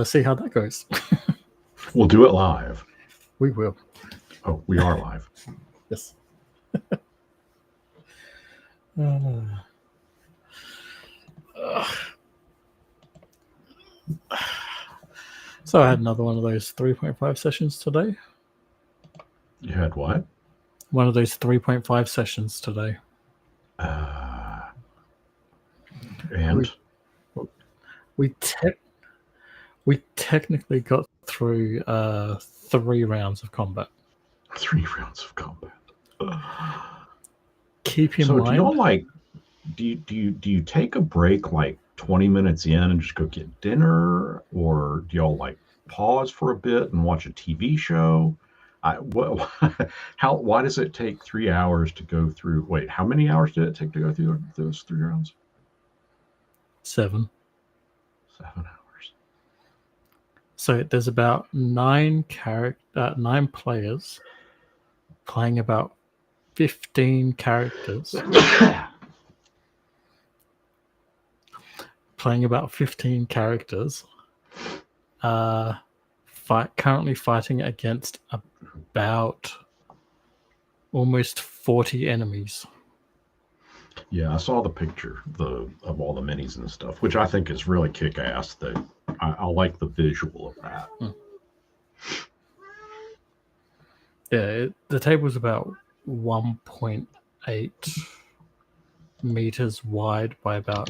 see how that goes. We'll do it live. We will. Oh, we are live. Yes. So I had another one of those 3.5 sessions today. You had what? One of those 3.5 sessions today. And we technically got through 3 rounds of combat. 3 rounds of combat. Keep in so mind. Do y'all like? Do you take a break like 20 minutes in and just go get dinner, or do y'all like pause for a bit and watch a TV show? Why does it take 3 hours to go through? Wait, how many hours did it take to go through those 3 rounds? 7. 7 hours. So there's about 9 players playing about 15 characters. Playing about 15 characters. Currently fighting against about almost 40 enemies. Yeah, I saw the picture of all the minis and stuff, which I think is really kick-ass. I like the visual of that. Yeah, the table's about 1.8 meters wide by about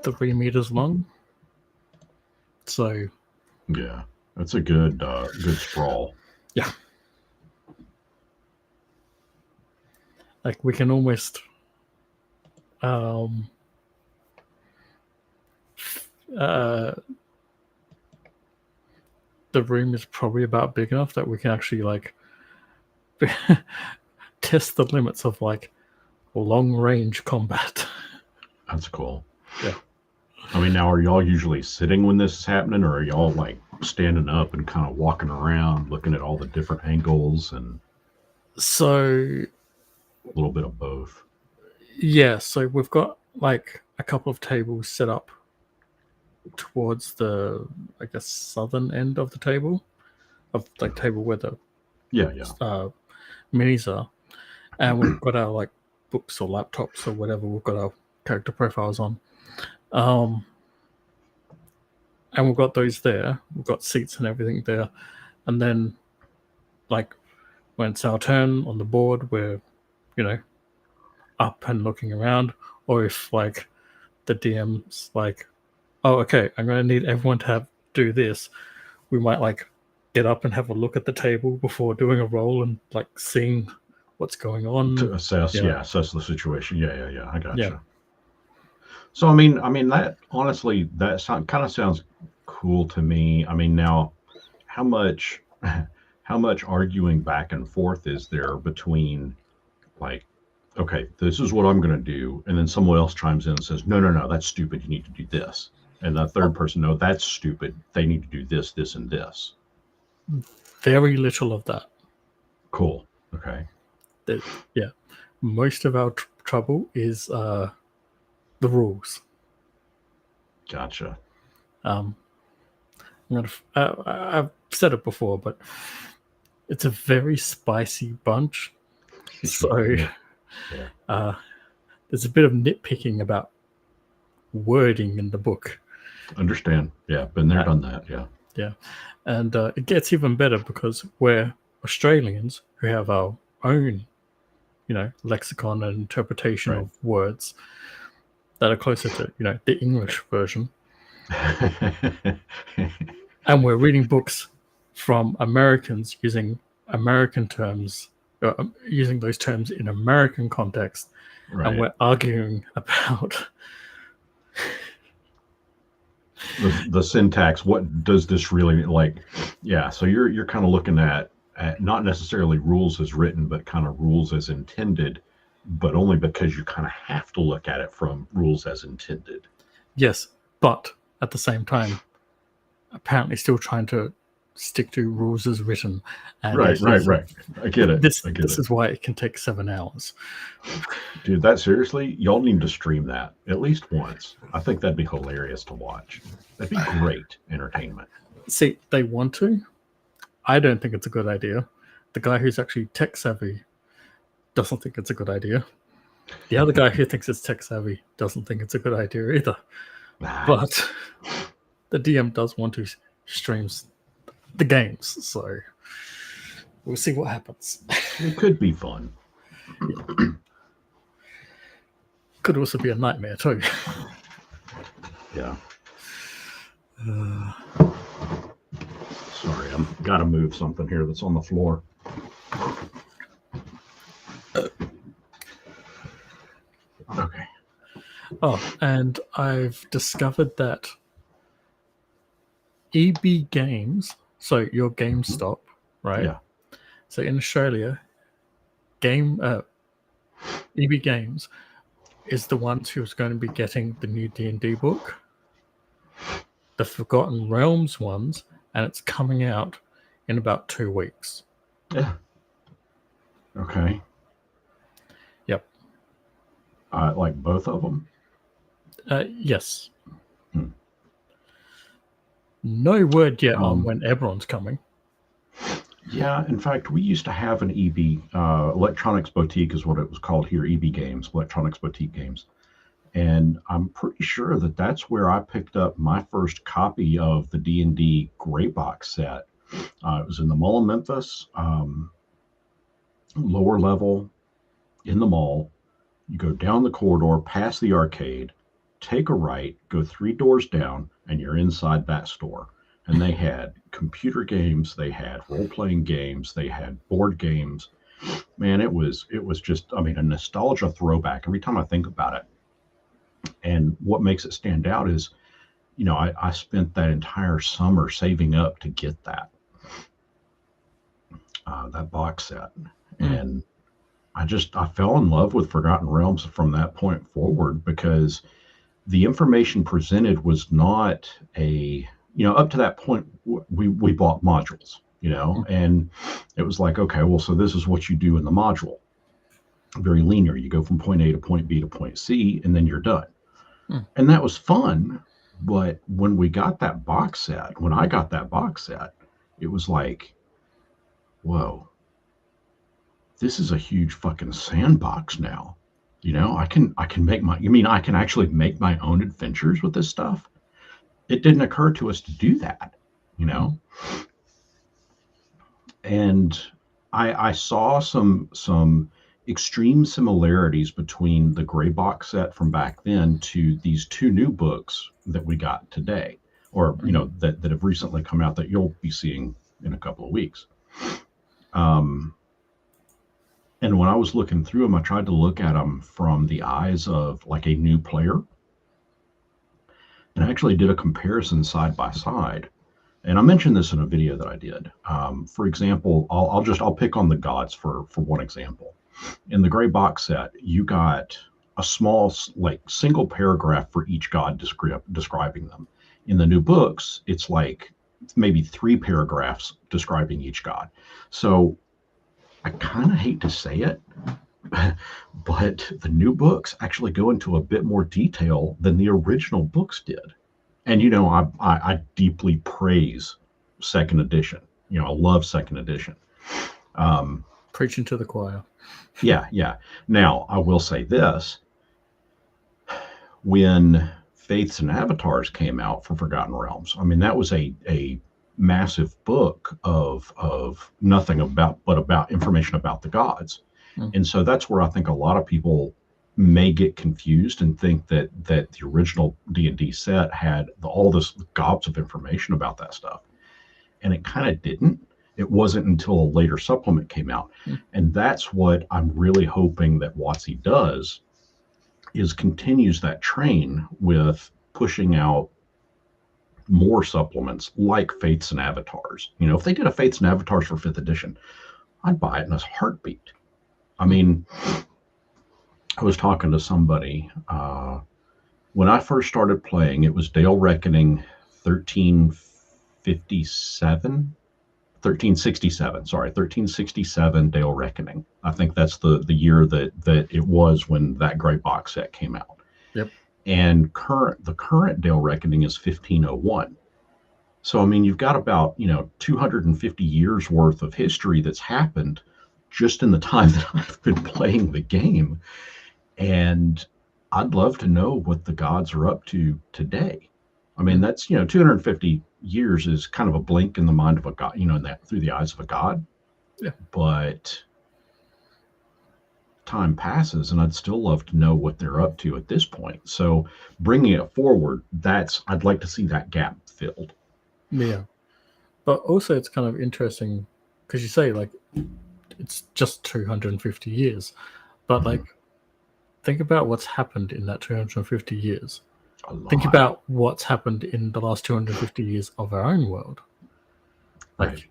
3 meters long. So yeah, that's a good sprawl. Yeah. Like we can almost the room is probably about big enough that we can actually like test the limits of like long range combat. That's cool. Yeah. I mean, now are y'all usually sitting when this is happening, or are y'all like standing up and kind of walking around looking at all the different angles? And so a little bit of both. Yeah, so we've got like a couple of tables set up towards the, I guess, southern end of the table, of like table where the minis are, and we've got our like books or laptops or whatever. We've got our character profiles on, and we've got those there. We've got seats and everything there, and then like when it's our turn on the board, we're up and looking around, or if like the DM's like, oh, okay, I'm going to need everyone to do this, we might like get up and have a look at the table before doing a roll and like seeing what's going on to assess assess the situation. Yeah, I gotcha. Yeah. So I mean that honestly, that kind of sounds cool to me. I mean, now how much arguing back and forth is there between like, okay, this is what I'm going to do, and then someone else chimes in and says, no, that's stupid, you need to do this, and the third person, no, that's stupid, they need to do this, and this? Very little of that. Cool. Okay. Yeah, most of our trouble is the rules. Gotcha. I've said it before, but it's a very spicy bunch. So there's a bit of nitpicking about wording in the book. Understand. Yeah, been there, done that. Yeah. And it gets even better because we're Australians who have our own, lexicon and interpretation of words that are closer to, the English version. And we're reading books from Americans using American terms, using those terms in American context, and we're arguing about the syntax. What does this really like? Yeah, so you're kind of looking at not necessarily rules as written, but kind of rules as intended, but only because you kind of have to look at it from rules as intended. Yes, but at the same time, apparently still trying to stick to rules as written, and Right, right, right. I get it. this I get this it. is why it can take 7 hours. Dude, that seriously, y'all need to stream that at least once. I think that'd be hilarious to watch. That'd be great entertainment. See, they want to. I don't think it's a good idea. The guy who's actually tech savvy doesn't think it's a good idea. The other guy who thinks it's tech savvy doesn't think it's a good idea either. But the DM does want to stream the games, so we'll see what happens. It could be fun. Could also be a nightmare too. Yeah. Sorry, I'm gotta move something here that's on the floor. Okay. Oh, and I've discovered that EB Games, so your GameStop, right? Yeah. So in Australia, EB Games is the ones who's going to be getting the new D&D book, the Forgotten Realms ones, and it's coming out in about 2 weeks. Yeah. Okay. Yep. Like both of them? Yes. Hmm. No word yet on when Eberron's coming. Yeah, in fact, we used to have an EB, Electronics Boutique is what it was called here, EB Games, Electronics Boutique Games. And I'm pretty sure that that's where I picked up my first copy of the D&D Gray Box set. It was in the Mall of Memphis, lower level in the mall. You go down the corridor, past the arcade, take a right, go 3 doors down, and you're inside that store. And they had computer games, they had role-playing games, they had board games. Man, it was just, I mean, a nostalgia throwback every time I think about it. And what makes it stand out is, you know, I spent that entire summer saving up to get that box set. And I fell in love with Forgotten Realms from that point forward, because the information presented was not up to that point, we bought modules, and it was like, okay, well, so this is what you do in the module. Very linear. You go from point A to point B to point C, and then you're done. And that was fun. But when I got that box set, it was like, whoa, this is a huge fucking sandbox now. I can I can actually make my own adventures with this stuff. It didn't occur to us to do that, And I saw some extreme similarities between the Gray Box set from back then to these 2 new books that we got today, or that have recently come out that you'll be seeing in a couple of weeks. And when I was looking through them, I tried to look at them from the eyes of like a new player, and I actually did a comparison side by side. And I mentioned this in a video that I did. For example, I'll pick on the gods for one example. In the Gray Box set, you got a small, like, single paragraph for each god describing them. In the new books, it's like maybe 3 paragraphs describing each god. So I kind of hate to say it, but the new books actually go into a bit more detail than the original books did. And I deeply praise second edition. I love second edition. Preaching to the choir. Yeah. Now, I will say this. When Faiths and Avatars came out for Forgotten Realms, I mean, that was a massive book of nothing but about information about the gods. And so that's where I think a lot of people may get confused and think that the original D&D set had all this gobs of information about that stuff. And it kind of didn't. It wasn't until a later supplement came out. And that's what I'm really hoping that WotC does, is continues that train with pushing out more supplements like Faiths and Avatars. If they did a Faiths and Avatars for 5th edition, I'd buy it in a heartbeat. I mean, I was talking to somebody when I first started playing. It was Dale Reckoning 1357, 1367. Sorry, 1367 Dale Reckoning. I think that's the year that it was when that gray box set came out. Yep. And the current Dale Reckoning is 1501. So I mean, you've got about 250 years worth of history that's happened just in the time that I've been playing the game, and I'd love to know what the gods are up to today. I mean, that's 250 years is kind of a blink in the mind of a god, in that through the eyes of a god. Yeah. But time passes, and I'd still love to know what they're up to at this point. So bringing it forward, I'd like to see that gap filled. Yeah. But also it's kind of interesting because you say like it's just 250 years. But like think about what's happened in that 250 years. A lot. Think about what's happened in the last 250 years of our own world. Like Right.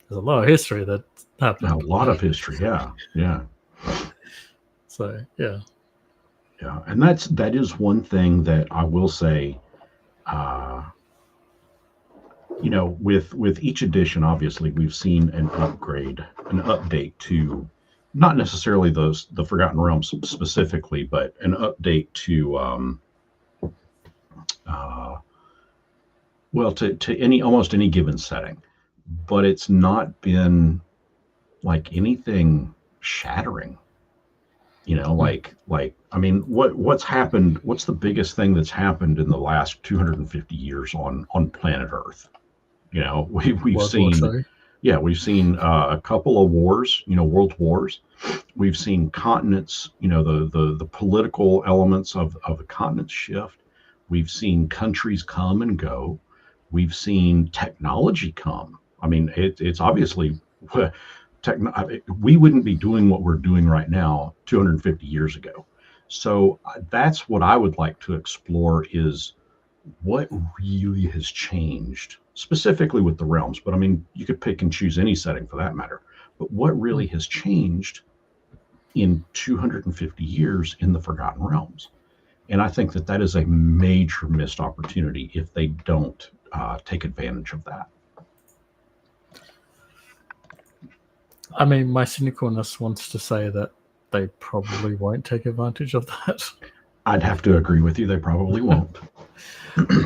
there's a lot of history that happened. A lot of history. Yeah. So yeah. And that is one thing that I will say. With each edition, obviously, we've seen an update to not necessarily the Forgotten Realms specifically, but an update to to almost any given setting. But it's not been like anything shattering. Like I mean, what's happened? What's the biggest thing that's happened in the last 250 years on planet Earth? We've seen, we've seen a couple of wars, world wars. We've seen continents, the political elements of the continent shift. We've seen countries come and go. We've seen technology come. I mean, it's obviously we wouldn't be doing what we're doing right now 250 years ago. So that's what I would like to explore is what really has changed, specifically with the realms. But I mean, you could pick and choose any setting for that matter. But what really has changed in 250 years in the Forgotten Realms? And I think that is a major missed opportunity if they don't take advantage of that. I mean, my cynicalness wants to say that they probably won't take advantage of that. I'd have to agree with you. They probably won't.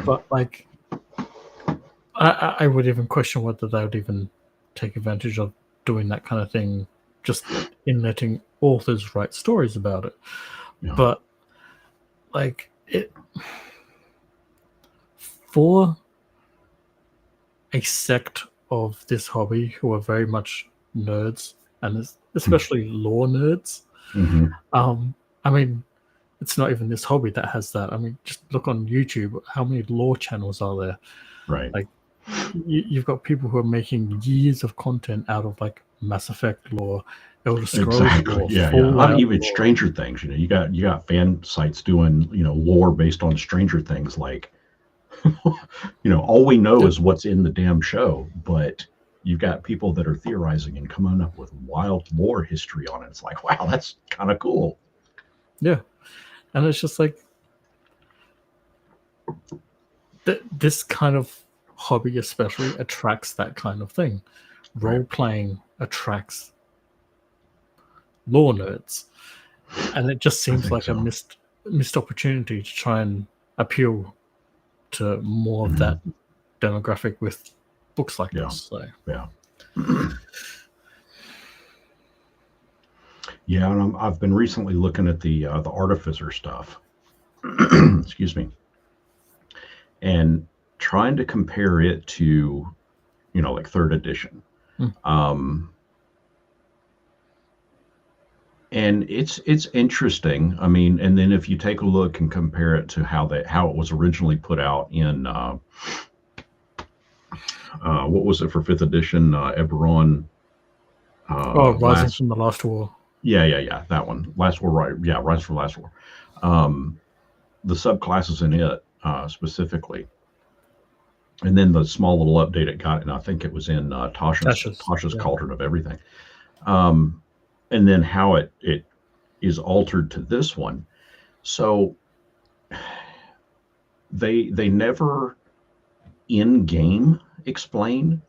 But like, I would even question whether they would even take advantage of doing that kind of thing, just in letting authors write stories about it. Yeah. But like it for a sect of this hobby who are very much nerds and especially lore nerds. Mm-hmm. I mean, it's not even this hobby that has that. I mean, just look on YouTube. How many lore channels are there? Right. Like, you've got people who are making years of content out of like Mass Effect lore, Elder Scrolls lore, Not even lore. Stranger Things. You got fan sites doing lore based on Stranger Things. Like, all we know is what's in the damn show, but you've got people that are theorizing and coming up with wild lore history on it. It's like, wow, that's kind of cool. Yeah. And it's just like this kind of hobby especially attracts that kind of thing. Role-playing attracts lore nerds. And it just seems like a missed opportunity to try and appeal to more of that demographic with books like this. So. Yeah. Yeah, and I've been recently looking at the Artificer stuff. Excuse me. And trying to compare it to, like third edition. And it's interesting. I mean, and then if you take a look and compare it to how it was originally put out in what was it for fifth edition? Eberron. Rising from the Last War. Yeah, that one. Last War, right? Yeah, Rise from Last War. The subclasses in it specifically, and then the small little update it got, and I think it was in Tasha's Cauldron of Everything. And then how it is altered to this one. So they never in game explain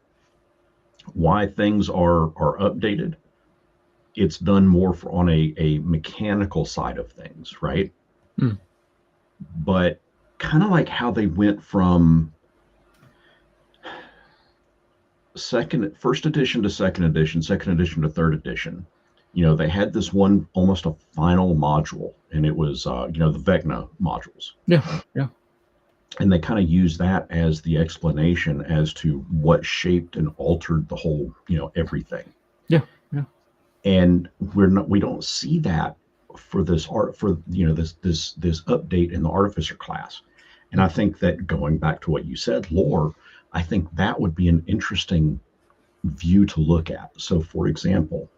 why things are updated. It's done more on a mechanical side of things, right? Mm. But kind of like how they went from first edition to second edition to third edition. They had this one almost a final module, and it was the Vecna modules, Yeah, yeah, and they kind of used that as the explanation as to what shaped and altered the whole, everything. yeah, yeah. And we don't see that for this art for this update in the artificer class. And I Mm. think that, going back to what you said, lore, I think that would be an interesting view to look at. So, for example,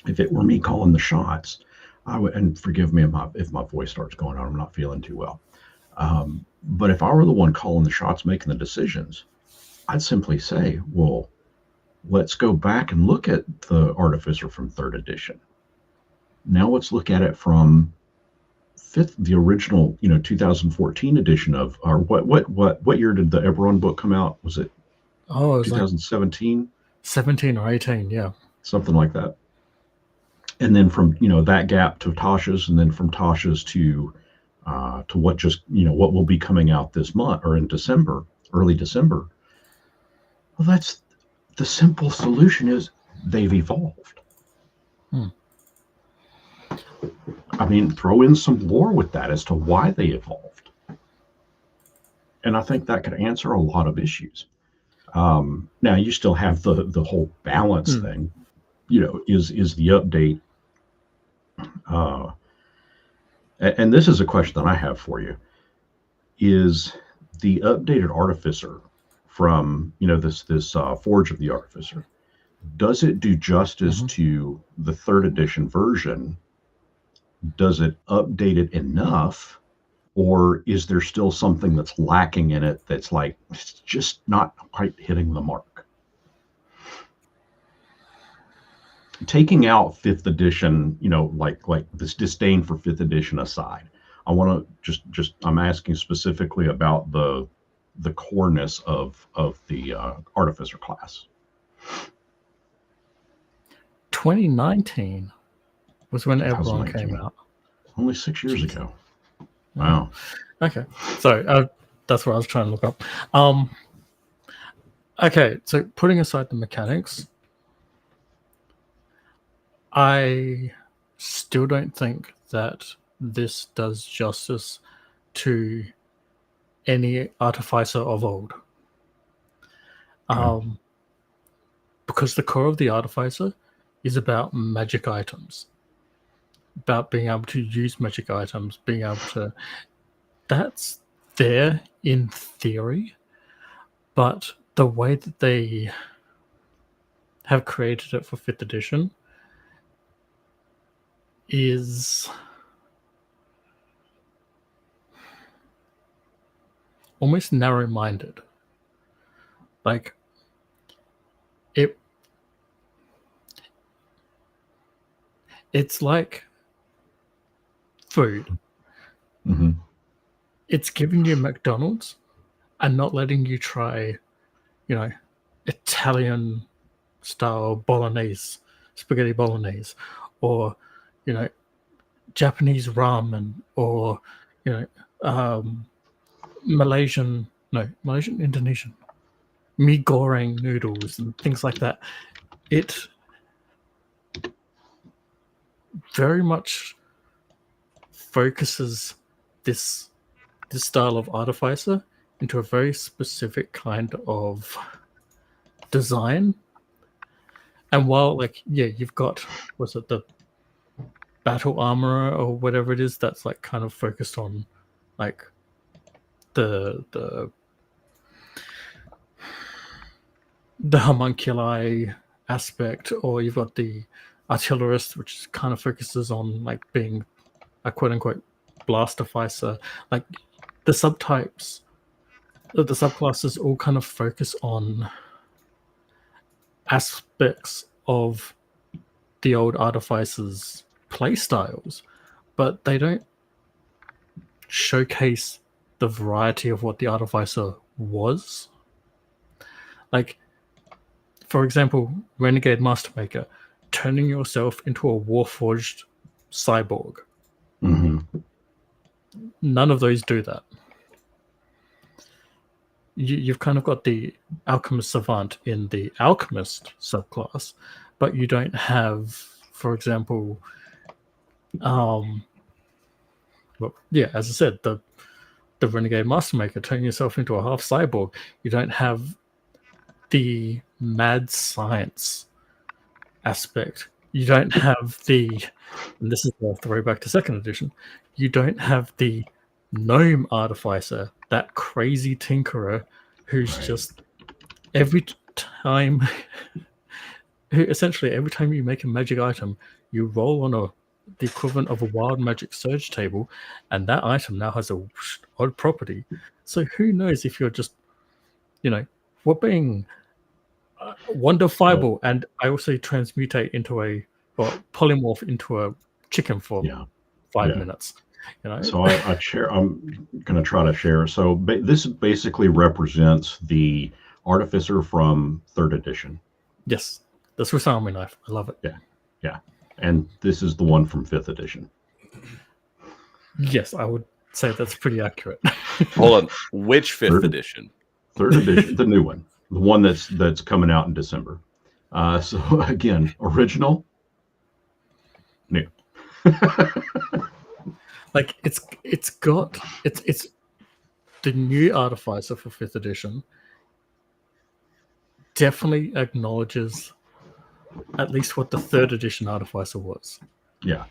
if it were me calling the shots, I would, and forgive me if my voice starts going on, I'm not feeling too well. But if I were the one calling the shots, making the decisions, I'd simply say, well, let's go back and look at the Artificer from third edition. Now let's look at it from the original, 2014 edition of, or what year did the Eberron book come out? Was it Oh, it was like 2017? 17 or 18, yeah. Something like that. And then from that gap to Tasha's, and then from Tasha's to what what will be coming out this month or in December, early December. Well, that's the simple solution is they've evolved. Hmm. I mean, throw in some lore with that as to why they evolved, and I think that could answer a lot of issues. Now you still have the whole balance Hmm. thing. Is the update? Uh, and this is a question that I have for you: is the updated Artificer from this Forge of the Artificer, does it do justice Mm-hmm. to the third edition version? Does it update it enough, or is there still something that's lacking in it that's like it's just not quite hitting the mark? Taking out fifth edition, like this disdain for fifth edition aside, I want to just I'm asking specifically about the coreness of the artificer class. 2019 was when Eberron came 2019, out. only 6 years Jeez. ago. Yeah. Wow. Okay. So that's what I was trying to look up. Okay, so putting aside the mechanics, I still don't think that this does justice to any artificer of old. Okay. Because the core of the artificer is about magic items, about being able to use magic items, being able to. That's there in theory, but the way that they have created it for 5th edition is almost narrow-minded. Like it it's like food. Mm-hmm. It's giving you McDonald's and not letting you try, you know, Italian style bolognese, spaghetti bolognese, or, you know, Japanese ramen, or, you know, Indonesian mee goreng noodles and things like that. It very much focuses this style of artificer into a very specific kind of design. And while, like, yeah, you've got, was it the battle armorer or whatever it is that's like kind of focused on like the homunculi aspect, or you've got the artillerist, which kind of focuses on like being a quote unquote blastificer. Like the subtypes, the subclasses all kind of focus on aspects of the old artificers' playstyles, but they don't showcase the variety of what the artificer was. Like for example, Renegade Mastermaker, turning yourself into a Warforged cyborg. Mm-hmm. None of those do that. You've kind of got the Alchemist Savant in the Alchemist subclass, but you don't have, for example, well, yeah, as I said, the Renegade Mastermaker, turning yourself into a half cyborg. You don't have the mad science aspect. You don't have the, and this is the throwback to second edition, you don't have the gnome artificer, that crazy tinkerer who's Right. just every time, essentially every time you make a magic item, you roll on the equivalent of a wild magic surge table, and that item now has a odd property. So who knows if you're just, we're being wonderfiable, and I also transmutate into polymorph into a chicken for Yeah. 5 minutes. So I share. I'm going to try to share. So this basically represents the artificer from third edition. Yes, the Swiss Army knife. I love it. Yeah, and this is the one from fifth edition. Yes, I would say that's pretty accurate. Hold on, which fifth edition? Third edition, the new one, the one that's coming out in December. So again, original, new. Like it's the new artificer for fifth edition definitely acknowledges at least what the third edition artificer was. Yeah.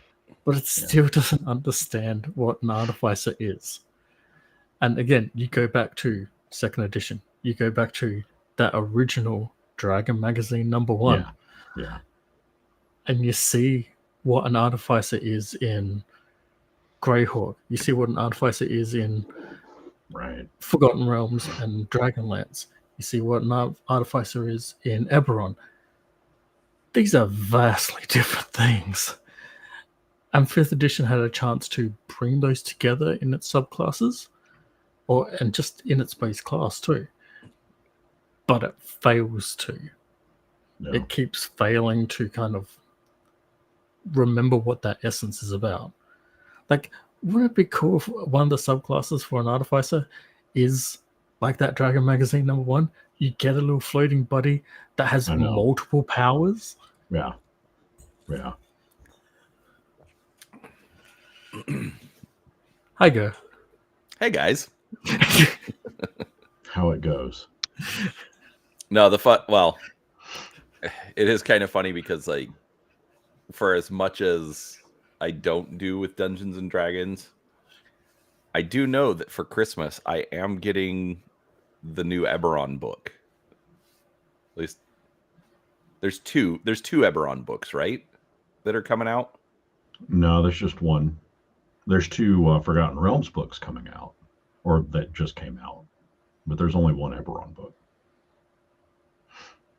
But it still doesn't understand what an artificer is. And again, you go back to second edition, you go back to that original Dragon magazine #1. Yeah. And you see what an artificer is in Greyhawk. You see what an artificer is in Forgotten Realms and Dragonlance. You see what an artificer is in Eberron. These are vastly different things. And 5th edition had a chance to bring those together in its subclasses, and just in its base class too. But it fails to. No. It keeps failing to kind of remember what that essence is about. Like, wouldn't it be cool if one of the subclasses for an artificer is like that Dragon magazine #1? You get a little floating buddy that has multiple powers. Yeah. Hi, Go. Hey, guys. How it goes. No, well, it is kind of funny because, like, for as much as I don't do with Dungeons and Dragons, I do know that for Christmas I am getting the new Eberron book. At least there's two Eberron books, right? That are coming out? No, there's just one. There's two Forgotten Realms books coming out, or that just came out. But there's only one Eberron book.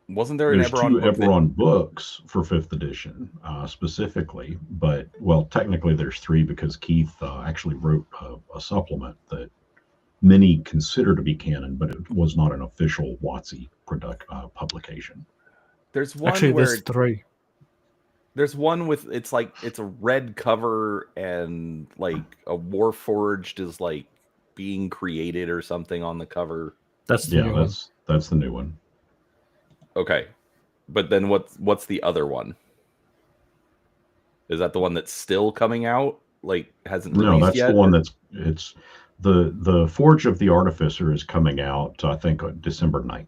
Wasn't there an There's Eberron two book Eberron books for 5th edition specifically, but, well, technically there's three because Keith actually wrote a supplement that many consider to be canon, but it was not an official WotC publication. There's one Actually, where there's three. There's one with it's a red cover and like a Warforged is like being created or something on the cover. That's the new one. That's the new one. Okay, but then what's the other one? Is that the one that's still coming out? Like hasn't released yet? No, that's the one it's the Forge of the Artificer is coming out, I think, December 9th.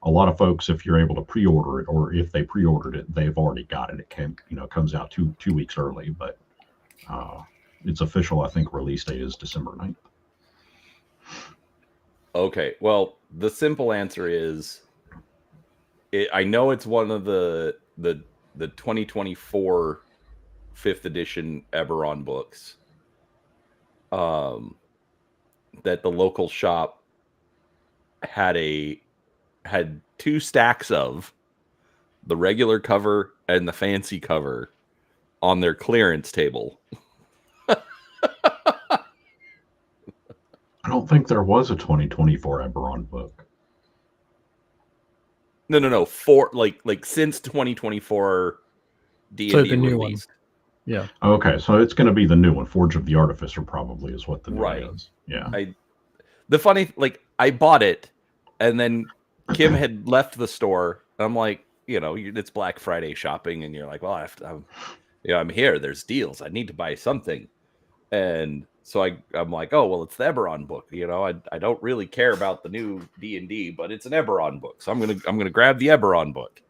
A lot of folks, if you're able to pre-order it, or if they pre-ordered it, they've already got it. It comes out two weeks early, but its official, I think, release date is December 9th. Okay, well, the simple answer is, I know it's one of the 2024 5th edition Eberron books. That the local shop had two stacks of the regular cover and the fancy cover on their clearance table. I don't think there was a 2024 Eberron book. No. For like since 2024, D&D So the new one. released. Yeah. Okay, so it's going to be the new one. Forge of the Artificer probably is what the new Right. is. Yeah. The funny, like, I bought it, and then Kim had left the store. And I'm like, it's Black Friday shopping, and you're like, well, I'm here. There's deals. I need to buy something, and so I'm like, oh well, it's the Eberron book. I don't really care about the new D&D, but it's an Eberron book, so I'm gonna grab the Eberron book.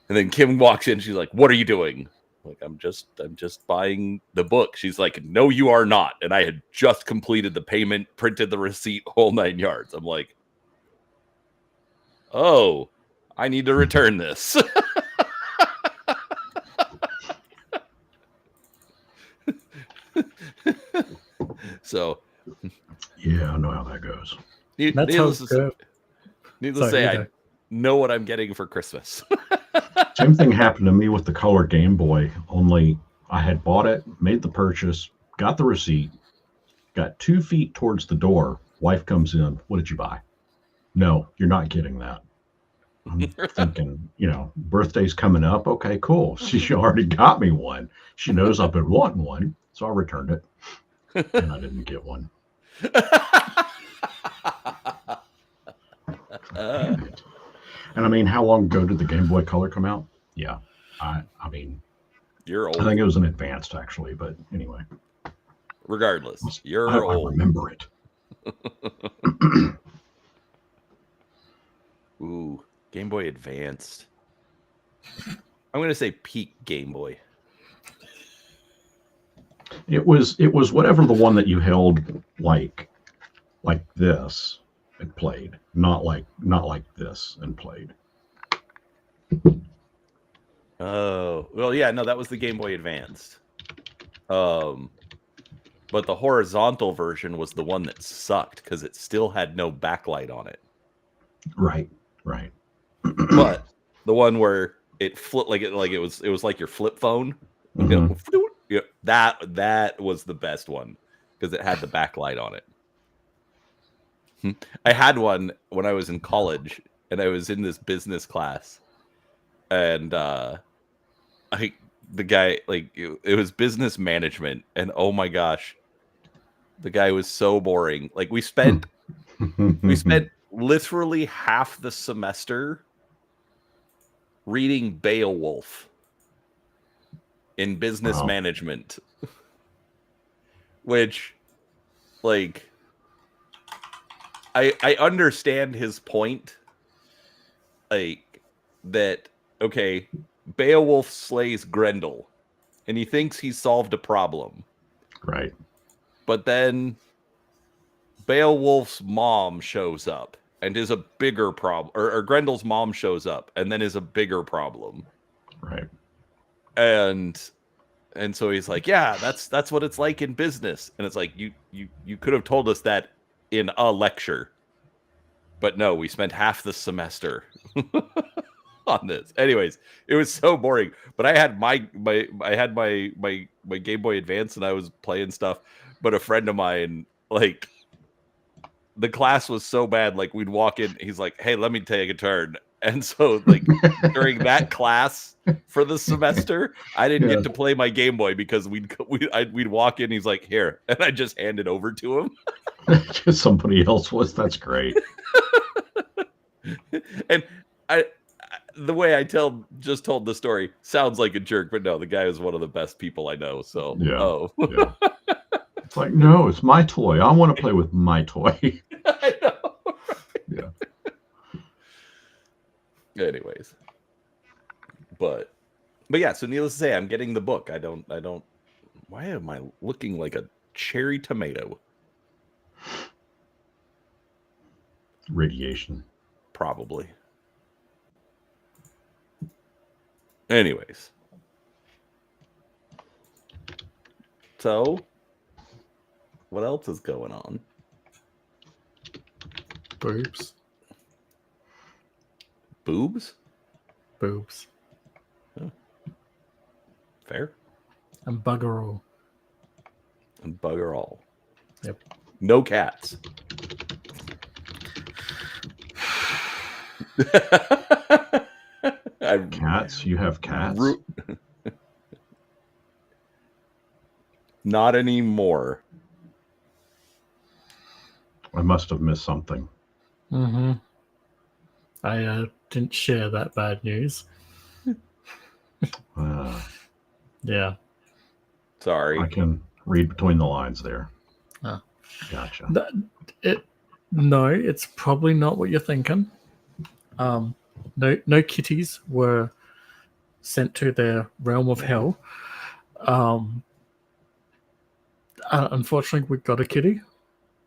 And then Kim walks in. She's like, what are you doing? Like, I'm just buying the book. She's like, no, you are not. And I had just completed the payment, printed the receipt, whole 9 yards. I'm like, oh, I need to return this. So, yeah, I know how that goes. Needless to say, I know what I'm getting for Christmas. Same thing happened to me with the color Game Boy, only I had bought it, made the purchase, got the receipt, got 2 feet towards the door. Wife comes in. What did you buy? No, you're not getting that. I'm thinking, birthday's coming up. Okay, cool. She already got me one. She knows I've been wanting one. So I returned it. And I didn't get one. Damn it. And I mean, how long ago did the Game Boy Color come out? Yeah. I mean, you're old. I think it was an advanced, actually, but anyway. Regardless, you're old. I remember it. Ooh, Game Boy Advanced. I'm going to say peak Game Boy. It was whatever the one that you held like this and played, not like this and played. Oh, well, yeah, no, that was the Game Boy Advanced. But the horizontal version was the one that sucked because it still had no backlight on it. Right. But the one where it flipped it was like your flip phone. Mm-hmm. That was the best one because it had the backlight on it. I had one when I was in college, and I was in this business class, and the guy, like, it was business management, and oh my gosh, the guy was so boring. Like, we spent literally half the semester reading Beowulf in business management, which, like, I understand his point, like, that, okay, Beowulf slays Grendel, and he thinks he solved a problem. Right. But then Beowulf's mom shows up and is a bigger problem, or Grendel's mom shows up and then is a bigger problem. Right. And so he's like, yeah, that's what it's like in business. And it's like, you could have told us that in a lecture. But no, we spent half the semester on this. Anyways, it was so boring. But I had my Game Boy Advance, and I was playing stuff. But a friend of mine, like, the class was so bad, like, we'd walk in, he's like, hey, let me take a turn. And so, like, during that class for the semester, I didn't get to play my Game Boy because we'd walk in, he's like, here, and I just hand it over to him. Just somebody else was. That's great. And the way I told the story sounds like a jerk, but no, the guy is one of the best people I know. So yeah. It's like, no, it's my toy. I want to play with my toy. I know. Yeah. Anyways, but yeah. So needless to say, I'm getting the book. I don't. Why am I looking like a cherry tomato? Radiation. Probably. Anyways. So, what else is going on? Boobs. Boobs? Boobs. Oh. Fair. And bugger all. And bugger all. Yep. No cats. Cats? You have cats? Not anymore. I must have missed something. Mm-hmm. I didn't share that bad news. Yeah. Sorry. I can read between the lines there. Oh. Gotcha. No, it's probably not what you're thinking. No kitties were sent to their realm of hell. Unfortunately, we got a kitty.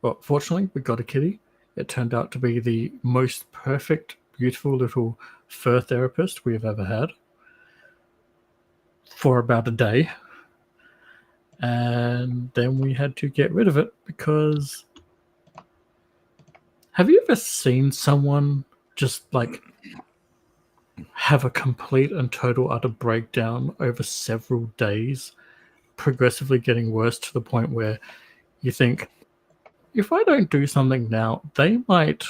Well, fortunately, we got a kitty. It turned out to be the most perfect, beautiful little fur therapist we have ever had for about a day. And then we had to get rid of it because... Have you ever seen someone just like have a complete and total utter breakdown over several days, progressively getting worse to the point where you think, if I don't do something now, they might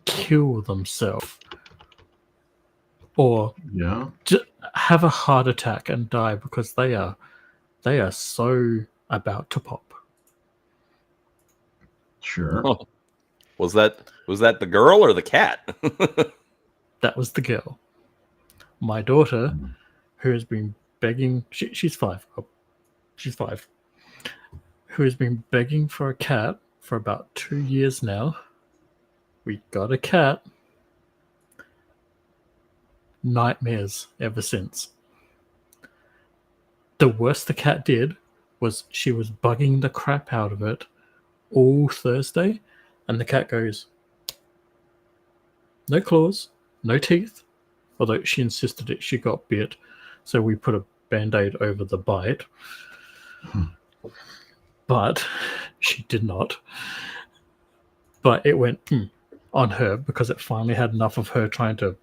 kill themselves or have a heart attack and die because they are so about to pop. Sure. Oh. Was that the girl or the cat? That was the girl. My daughter, who has been begging... She's 5. Oh, she's 5. Who has been begging for a cat for about 2 years now. We got a cat. Nightmares ever since. The worst the cat did was she was bugging the crap out of it all Thursday, and the cat goes, no claws, no teeth, although she insisted she got bit, so we put a band-aid over the bite. But she did not. But it went on her because it finally had enough of her trying to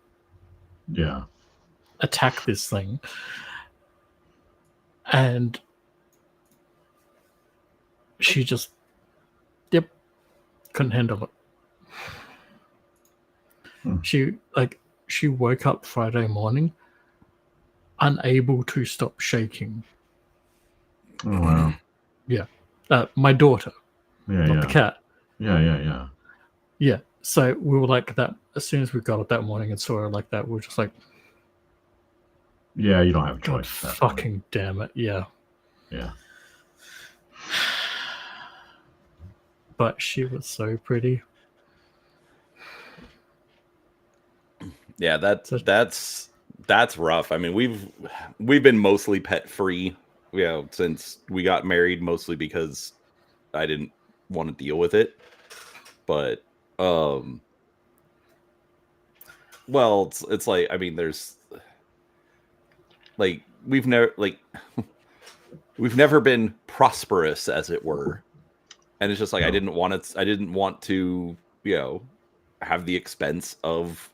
attack this thing. And she just couldn't handle it. She woke up Friday morning unable to stop shaking. Oh, wow. Yeah. My daughter, not the cat. Yeah. So we were like that. As soon as we got up that morning and saw her like that, we were just like, yeah, you don't have a choice. God fucking damn it. Yeah. Yeah. But she was so pretty. Yeah, that's rough. I mean, we've been mostly pet free, since we got married, mostly because I didn't want to deal with it. But well, it's like, I mean, there's like we've never been prosperous, as it were. And it's just like, I didn't want to, have the expense of,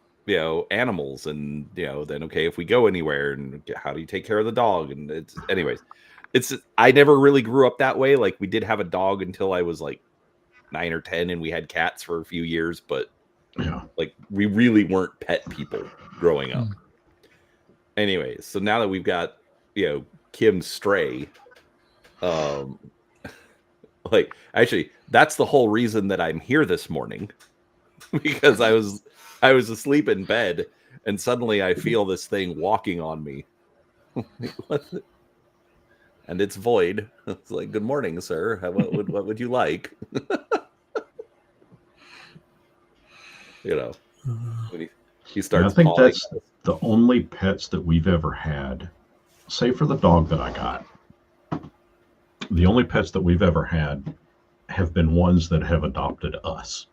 animals, and, then, okay, if we go anywhere, and how do you take care of the dog? And I never really grew up that way. Like, we did have a dog until I was like 9 or 10, and we had cats for a few years, but like, we really weren't pet people growing up. Anyways, so now that we've got, Kim's stray, like, actually, that's the whole reason that I'm here this morning, because I was asleep in bed, and suddenly I feel this thing walking on me. And it's Void. It's like, good morning, sir. What would you like? When he starts. I think that's the only pets that we've ever had, save for the dog that I got. The only pets that we've ever had have been ones that have adopted us.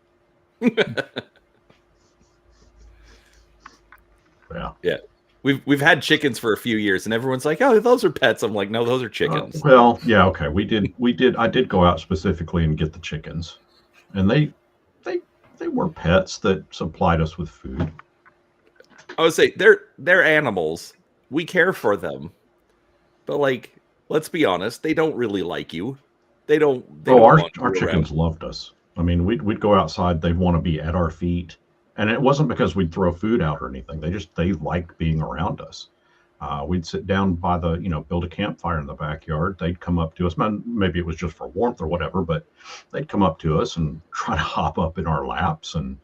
Yeah. We've had chickens for a few years, and everyone's like, "Oh, those are pets." I'm like, "No, those are chickens." Well, yeah, okay. We did. I did go out specifically and get the chickens, and they were pets that supplied us with food. I would say they're animals. We care for them, but like, let's be honest, they don't really like you. They don't. Our chickens loved us. I mean, we'd go outside. They'd want to be at our feet. And it wasn't because we'd throw food out or anything. They liked being around us. We'd sit down by the, build a campfire in the backyard. They'd come up to us. Maybe it was just for warmth or whatever, but they'd come up to us and try to hop up in our laps. And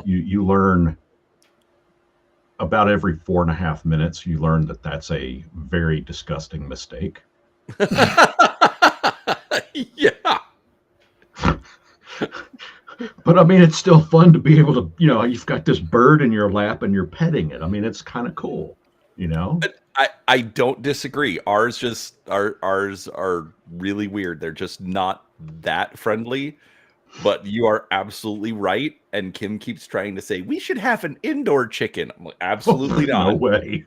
you learn about every 4.5 minutes, you learn that that's a very disgusting mistake. Yeah. But I mean, it's still fun to be able to, you've got this bird in your lap and you're petting it. I mean, it's kind of cool, But I don't disagree. Ours are really weird. They're just not that friendly. But you are absolutely right. And Kim keeps trying to say we should have an indoor chicken. I'm like, absolutely not. No way.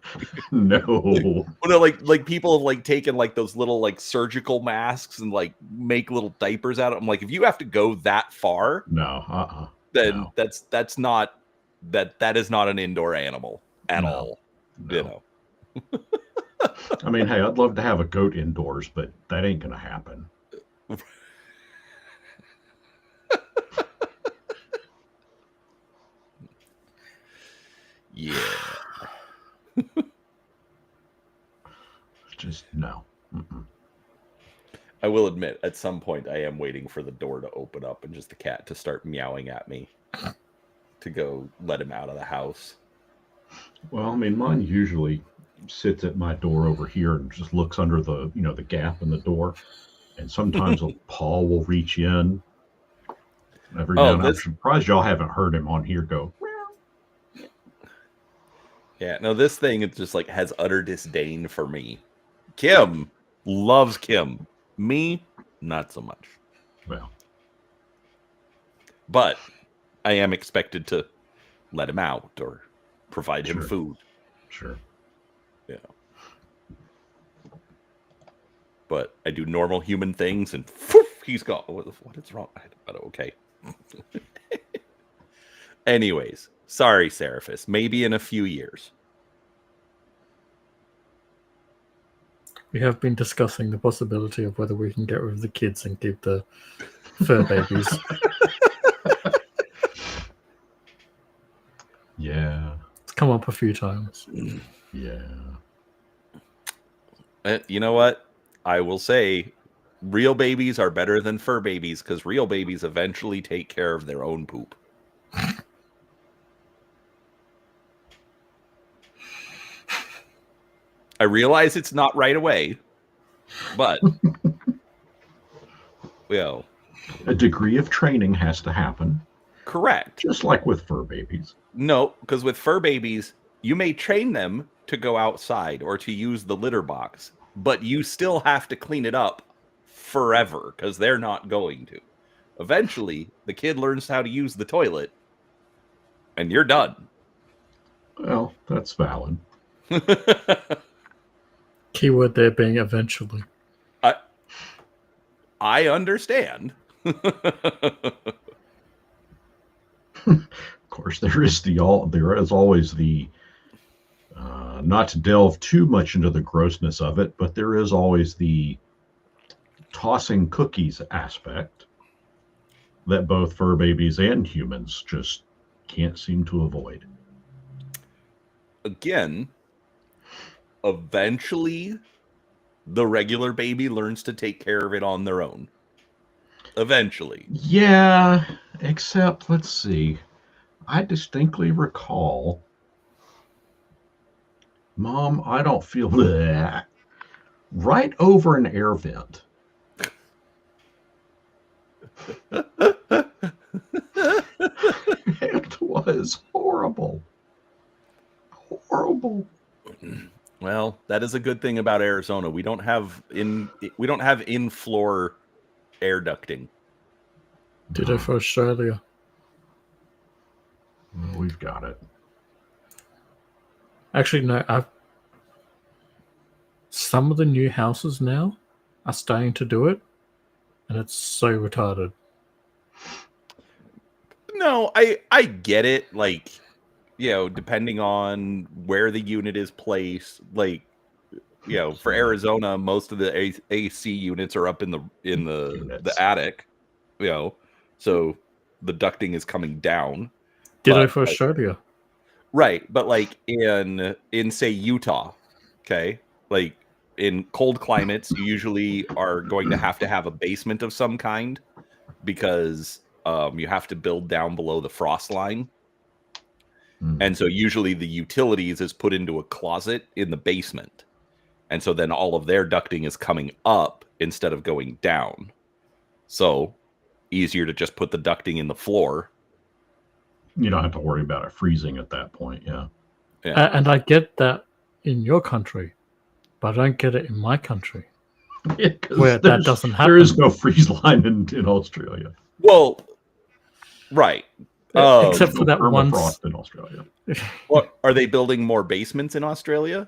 No. Like people have like taken like those little like surgical masks and like make little diapers out of. I'm like, if you have to go that far, No. then No. that's not that is not an indoor animal at all. No. I mean, hey, I'd love to have a goat indoors, but that ain't gonna happen. Yeah. Just no. Mm-mm. I will admit, at some point, I am waiting for the door to open up and just the cat to start meowing at me to go let him out of the house. Well, I mean, mine usually sits at my door over here and just looks under the, the gap in the door. And sometimes a paw will reach in. Every now and then. I'm surprised y'all haven't heard him on here go. Yeah, no, this thing is just like has utter disdain for me. Kim loves Kim. Me, not so much. Well, but I am expected to let him out or provide him food. Sure. Yeah. But I do normal human things and he's gone. What is wrong? Okay. Anyways, sorry, Seraphis. Maybe in a few years. We have been discussing the possibility of whether we can get rid of the kids and keep the fur babies. Yeah. It's come up a few times. Yeah. You know what? I will say real babies are better than fur babies because real babies eventually take care of their own poop. I realize it's not right away, but well, a degree of training has to happen. Correct. Just like with fur babies. No, because with fur babies, you may train them to go outside or to use the litter box, but you still have to clean it up forever because they're not going to. Eventually, the kid learns how to use the toilet, and you're done. Well, that's valid. Keyword there being eventually. I understand. Of course, there is always the not to delve too much into the grossness of it, but there is always the tossing cookies aspect that both fur babies and humans just can't seem to avoid. Again, eventually the regular baby learns to take care of it on their own. Eventually. Yeah, except, let's see. I distinctly recall, Mom, I don't feel that. Right over an air vent. It was horrible. Horrible. Well, that is a good thing about Arizona. We don't have in-floor air ducting. Ditto for Australia. Well, we've got it. Actually, no. Some of the new houses now are starting to do it, and it's so retarded. No, I get it. Like, depending on where the unit is placed, like, for Arizona, most of the AC units are up in the attic, so the ducting is coming down. Ditto for Australia. Right, but like in say Utah, okay, like in cold climates, you usually are going to have a basement of some kind because you have to build down below the frost line. And so usually the utilities is put into a closet in the basement. And so then all of their ducting is coming up instead of going down. So easier to just put the ducting in the floor. You don't have to worry about it freezing at that point. Yeah. And I get that in your country, but I don't get it in my country. Yeah, where that doesn't happen. There is no freeze line in Australia. Well, right. Except for No that one. Permafrost in Australia. What, are they building more basements in Australia?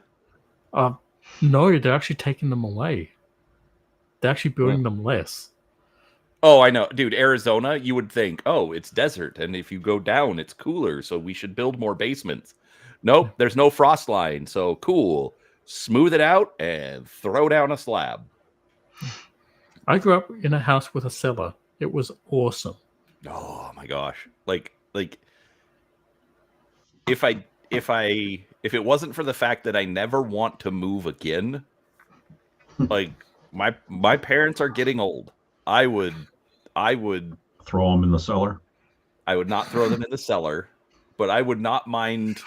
No, they're actually taking them away. They're actually building them less. Oh, I know. Dude, Arizona, you would think, oh, it's desert, and if you go down, it's cooler, so we should build more basements. Nope, there's no frost line, so cool. Smooth it out and throw down a slab. I grew up in a house with a cellar. It was awesome. Oh my gosh. Like if it wasn't for the fact that I never want to move again, like my parents are getting old. I would throw them in the cellar. I would not throw them in the cellar, but I would not mind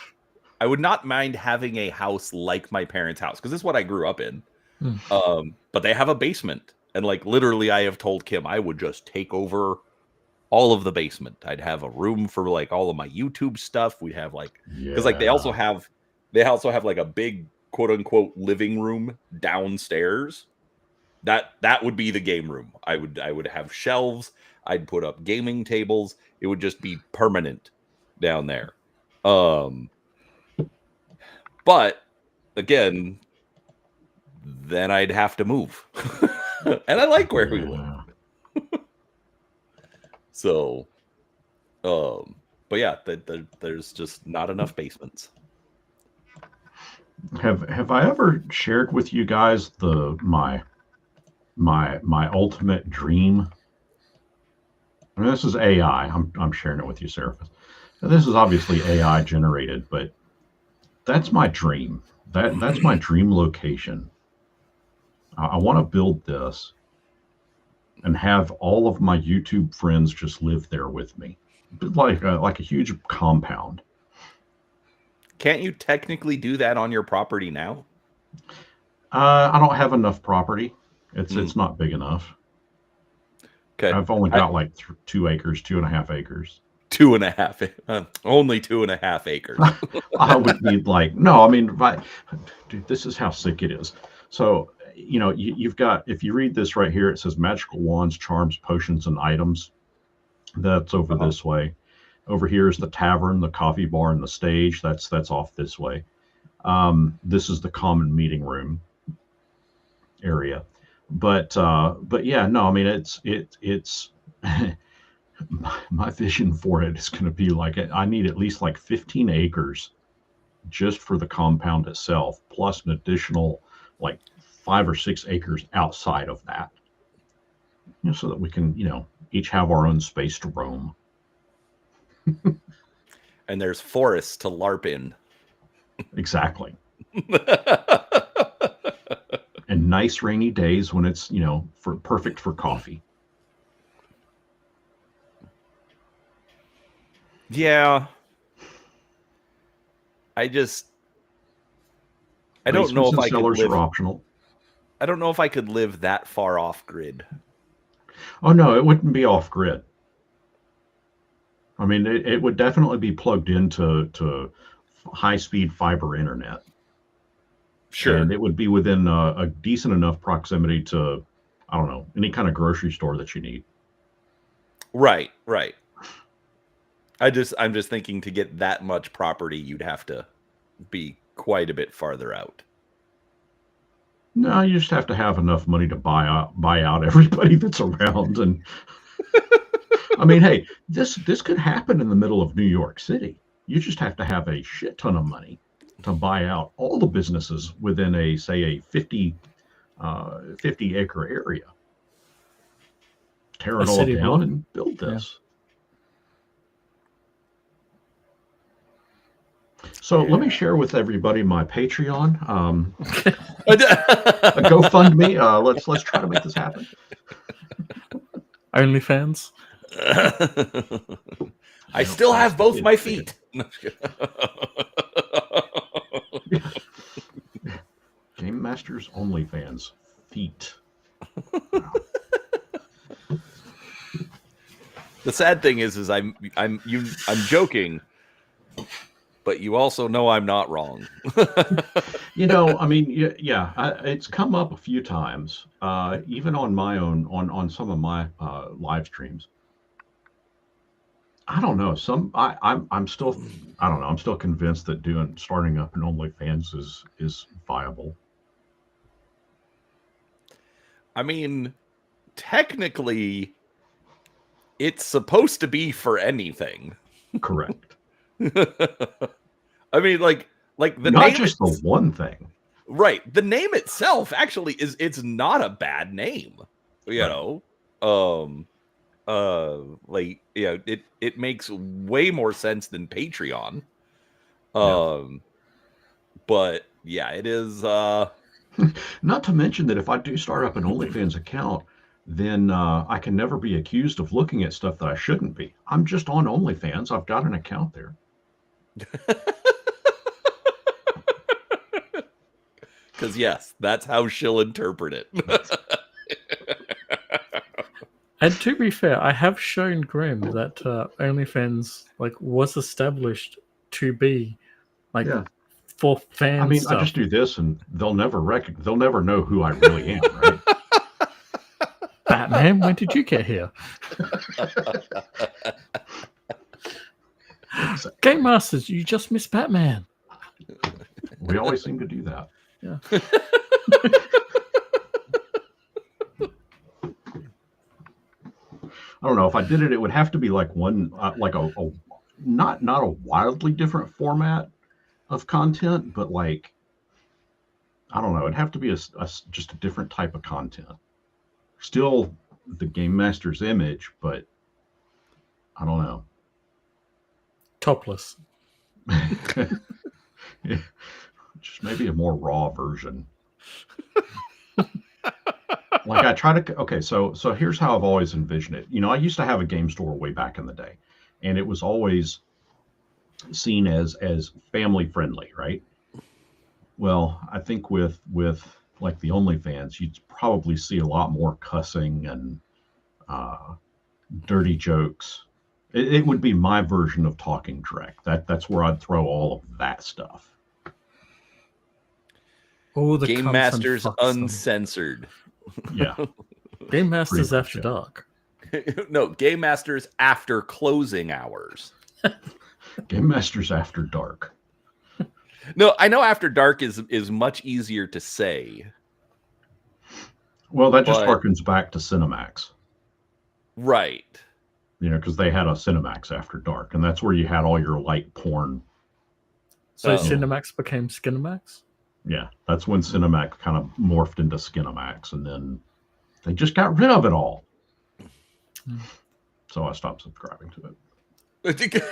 having a house like my parents' house, because this is what I grew up in. But they have a basement, and like literally I have told Kim I would just take over all of the basement. I'd have a room for like all of my YouTube stuff. We'd have like, because like they also have like a big quote unquote living room downstairs. That would be the game room. I would have shelves. I'd put up gaming tables. It would just be permanent down there. But again, then I'd have to move. And I like where we live. So, but yeah, there's just not enough basements. Have I ever shared with you guys my ultimate dream? I mean, this is AI. I'm sharing it with you, Seraphis. Now, this is obviously AI generated, but that's my dream. That's my dream location. I want to build this and have all of my YouTube friends just live there with me, like a huge compound. Can't you technically do that on your property now? I don't have enough property. It's not big enough. Okay, I've only got like 2 acres, 2.5 acres. 2.5, only 2.5 acres. I would need like, no, I mean, dude, this is how sick it is. So, you've got, if you read this right here, it says magical wands, charms, potions, and items. That's over this way. Over here is the tavern, the coffee bar, and the stage. That's off this way. This is the common meeting room area. But yeah, no, I mean, it's my vision for it is going to be like, I need at least like 15 acres just for the compound itself, plus an additional like 5 or 6 acres outside of that, so that we can, each have our own space to roam. And there's forests to LARP in. Exactly. And nice rainy days when it's, perfect for coffee. Yeah. I don't know if I could live. Are optional. I don't know if I could live that far off grid. Oh no, it wouldn't be off grid. I mean, it would definitely be plugged into high-speed fiber internet. Sure. And it would be within a decent enough proximity to, I don't know, any kind of grocery store that you need. Right. I'm just thinking, to get that much property, you'd have to be quite a bit farther out. No, you just have to have enough money to buy out everybody that's around. And I mean, hey, this could happen in the middle of New York City. You just have to have a shit ton of money to buy out all the businesses within a 50 acre area. Tear it all down and build this. So let me share with everybody my Patreon, a GoFundMe. Let's try to make this happen. OnlyFans. I still have both my feet. Game Masters OnlyFans feet. Wow. The sad thing is I'm joking, but you also know I'm not wrong. I mean, it's come up a few times, even on my own, on some of my live streams. I don't know. I'm still, I don't know. I'm still convinced that starting up an OnlyFans is viable. I mean, technically, it's supposed to be for anything. Correct. I mean, like the not name just the one thing. Right. The name itself actually it's not a bad name. You know. It makes way more sense than Patreon. But yeah, it is not to mention that if I do start up an OnlyFans account, then I can never be accused of looking at stuff that I shouldn't be. I'm just on OnlyFans. I've got an account there. Because yes, that's how she'll interpret it. And to be fair, I have shown Grim that OnlyFans was established to be for fans. I mean, stuff. I just do this, and they'll never know who I really am, right? Batman, when did you get here? Exactly. Game Masters, you just missed Batman. We always seem to do that. Yeah. I don't know if I did it. It would have to be like one, like a not a wildly different format of content, but like I don't know. It'd have to be just a different type of content. Still the Game Master's image, but I don't know. Topless. Yeah. Just maybe a more raw version. Like I try to. Okay, so here's how I've always envisioned it. I used to have a game store way back in the day, and it was always seen as family friendly, right? Well, I think with like the OnlyFans, you'd probably see a lot more cussing and dirty jokes. It would be my version of Talking Drek. That's where I'd throw all of that stuff. All the Game Masters Uncensored. Yeah. Game Masters After Dark. No, Game Masters After Closing Hours. Game Masters After Dark. No, I know After Dark is much easier to say. Well, that just harkens back to Cinemax. Right. Because they had a Cinemax After Dark, and that's where you had all your light porn. So Cinemax became Skinemax? Yeah, that's when Cinemax kind of morphed into Skinemax, and then they just got rid of it all. So I stopped subscribing to it.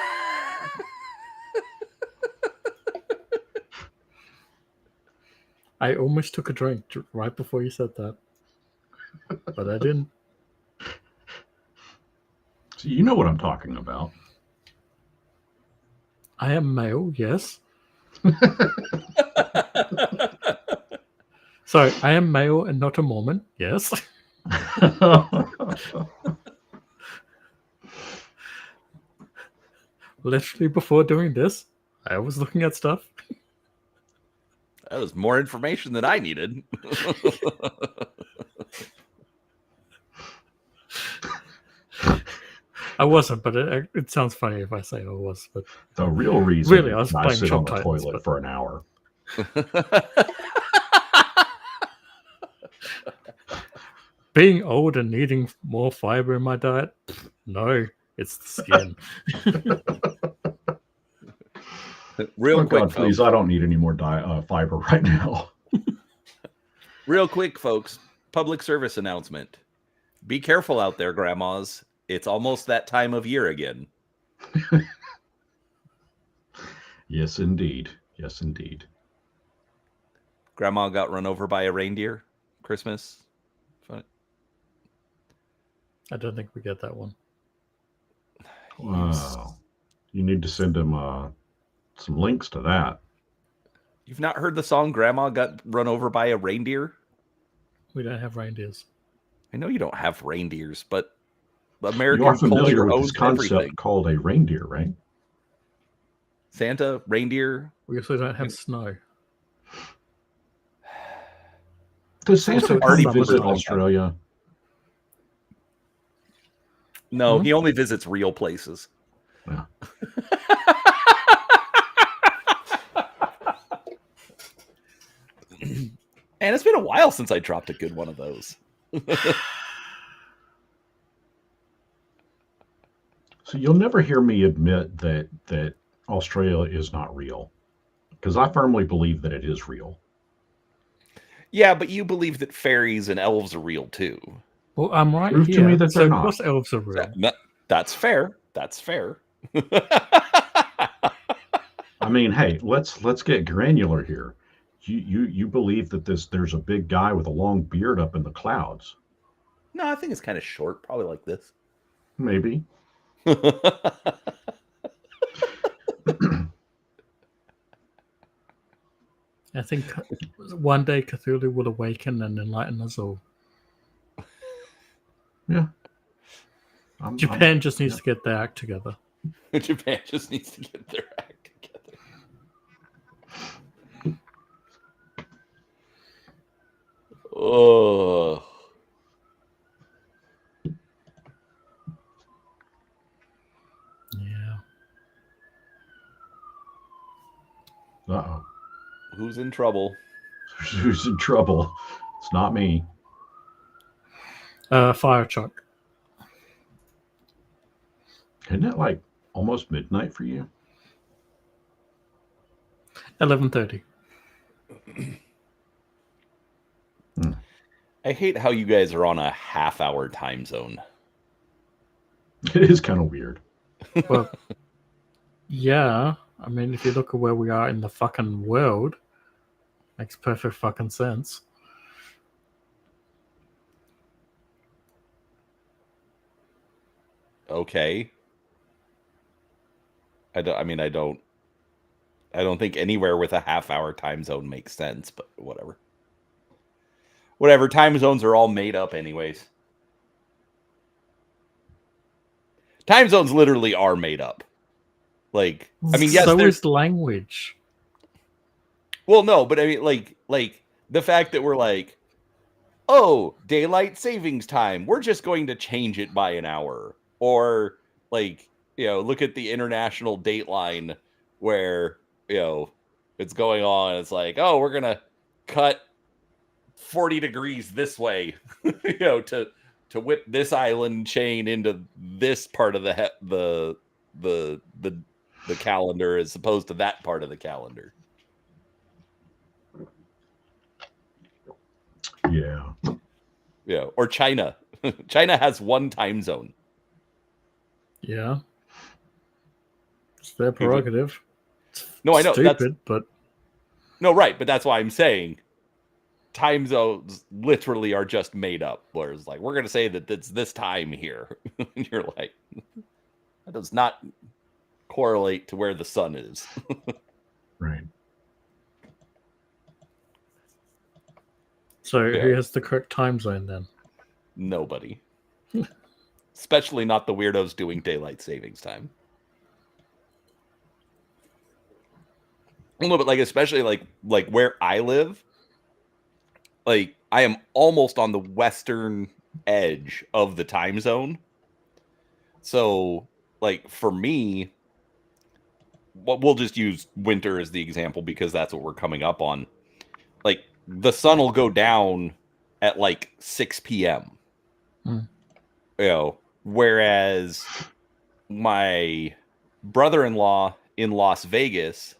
I almost took a drink right before you said that, but I didn't. So you know what I'm talking about. I am male, yes. Sorry, I am male and not a Mormon, yes. Literally before doing this, I was looking at stuff. That was more information than I needed. I wasn't, but it sounds funny if I say I was. But the real reason, really, I was playing sit on the Titans, toilet for an hour. Being old and needing more fiber in my diet, no, it's the skin. Real quick, God, please, I don't need any more fiber right now. Real quick, folks. Public service announcement. Be careful out there, grandmas. It's almost that time of year again. Yes, indeed. Yes, indeed. Grandma got run over by a reindeer. Christmas. Fun. I don't think we get that one. Wow. You need to send him some links to that. You've not heard the song "Grandma Got Run Over by a Reindeer"? We don't have reindeers. I know you don't have reindeers, but You are American familiar culture with this owns concept everything. called a reindeer, right? Santa, reindeer. We also don't have snow. Does Also, Santa it's come summer visit like that. Australia? No, he only visits real places. Yeah. And it's been a while since I dropped a good one of those. So you'll never hear me admit that Australia is not real, because I firmly believe that it is real. Yeah, but you believe that fairies and elves are real too. Well, I'm right Prove here. to me that so they're of not. course elves are real. That's fair. That's fair. I mean, hey, let's get granular here. You believe that there's a big guy with a long beard up in the clouds? No, I think it's kind of short, probably like this. Maybe. I think one day Cthulhu will awaken and enlighten us all. Yeah. Japan just needs to get their act together. Japan just needs to get their act together. Oh. Yeah. Uh-oh. Who's in trouble? Who's in trouble? It's not me. Fire truck. Isn't it like almost midnight for you? 11:30. I hate how you guys are on a half-hour time zone. It is kind of weird. Well, yeah. I mean, if you look at where we are in the fucking world, makes perfect fucking sense. Okay. I don't think anywhere with a half-hour time zone makes sense, but whatever. Whatever, time zones are all made up anyways. Time zones literally are made up. Like, I mean, yes, so is language. Well, no, but I mean, like the fact that we're like, oh, daylight savings time, we're just going to change it by an hour, or like, look at the international dateline where it's going on. It's like, oh, we're gonna cut 40 degrees this way, to whip this island chain into this part of the calendar as opposed to that part of the calendar. Yeah. Yeah, or China. China has one time zone. Yeah. It's their prerogative. No, I know. Stupid, but no, right, but that's why I'm saying time zones literally are just made up. Whereas, like, we're gonna say that it's this time here. And you're like, that does not correlate to where the sun is. Right. So who has the correct time zone then? Nobody. Especially not the weirdos doing daylight savings time. No, but like especially like where I live, like I am almost on the western edge of the time zone. So like for me, we'll just use winter as the example because that's what we're coming up on. Like the sun will go down at like 6 p.m. Whereas my brother-in-law in Las Vegas,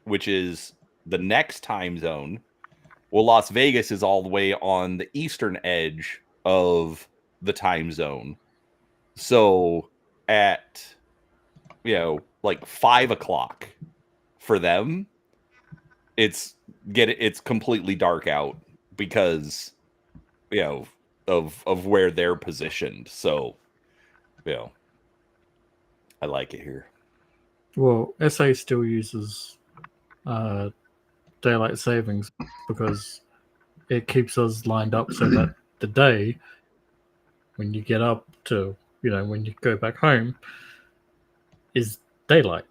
which is the next time zone, well, Las Vegas is all the way on the eastern edge of the time zone. So at like 5 o'clock for them, it's completely dark out because of where they're positioned. So I like it here. Well, SA still uses daylight savings because it keeps us lined up so that the day when you get up to, when you go back home, is daylight.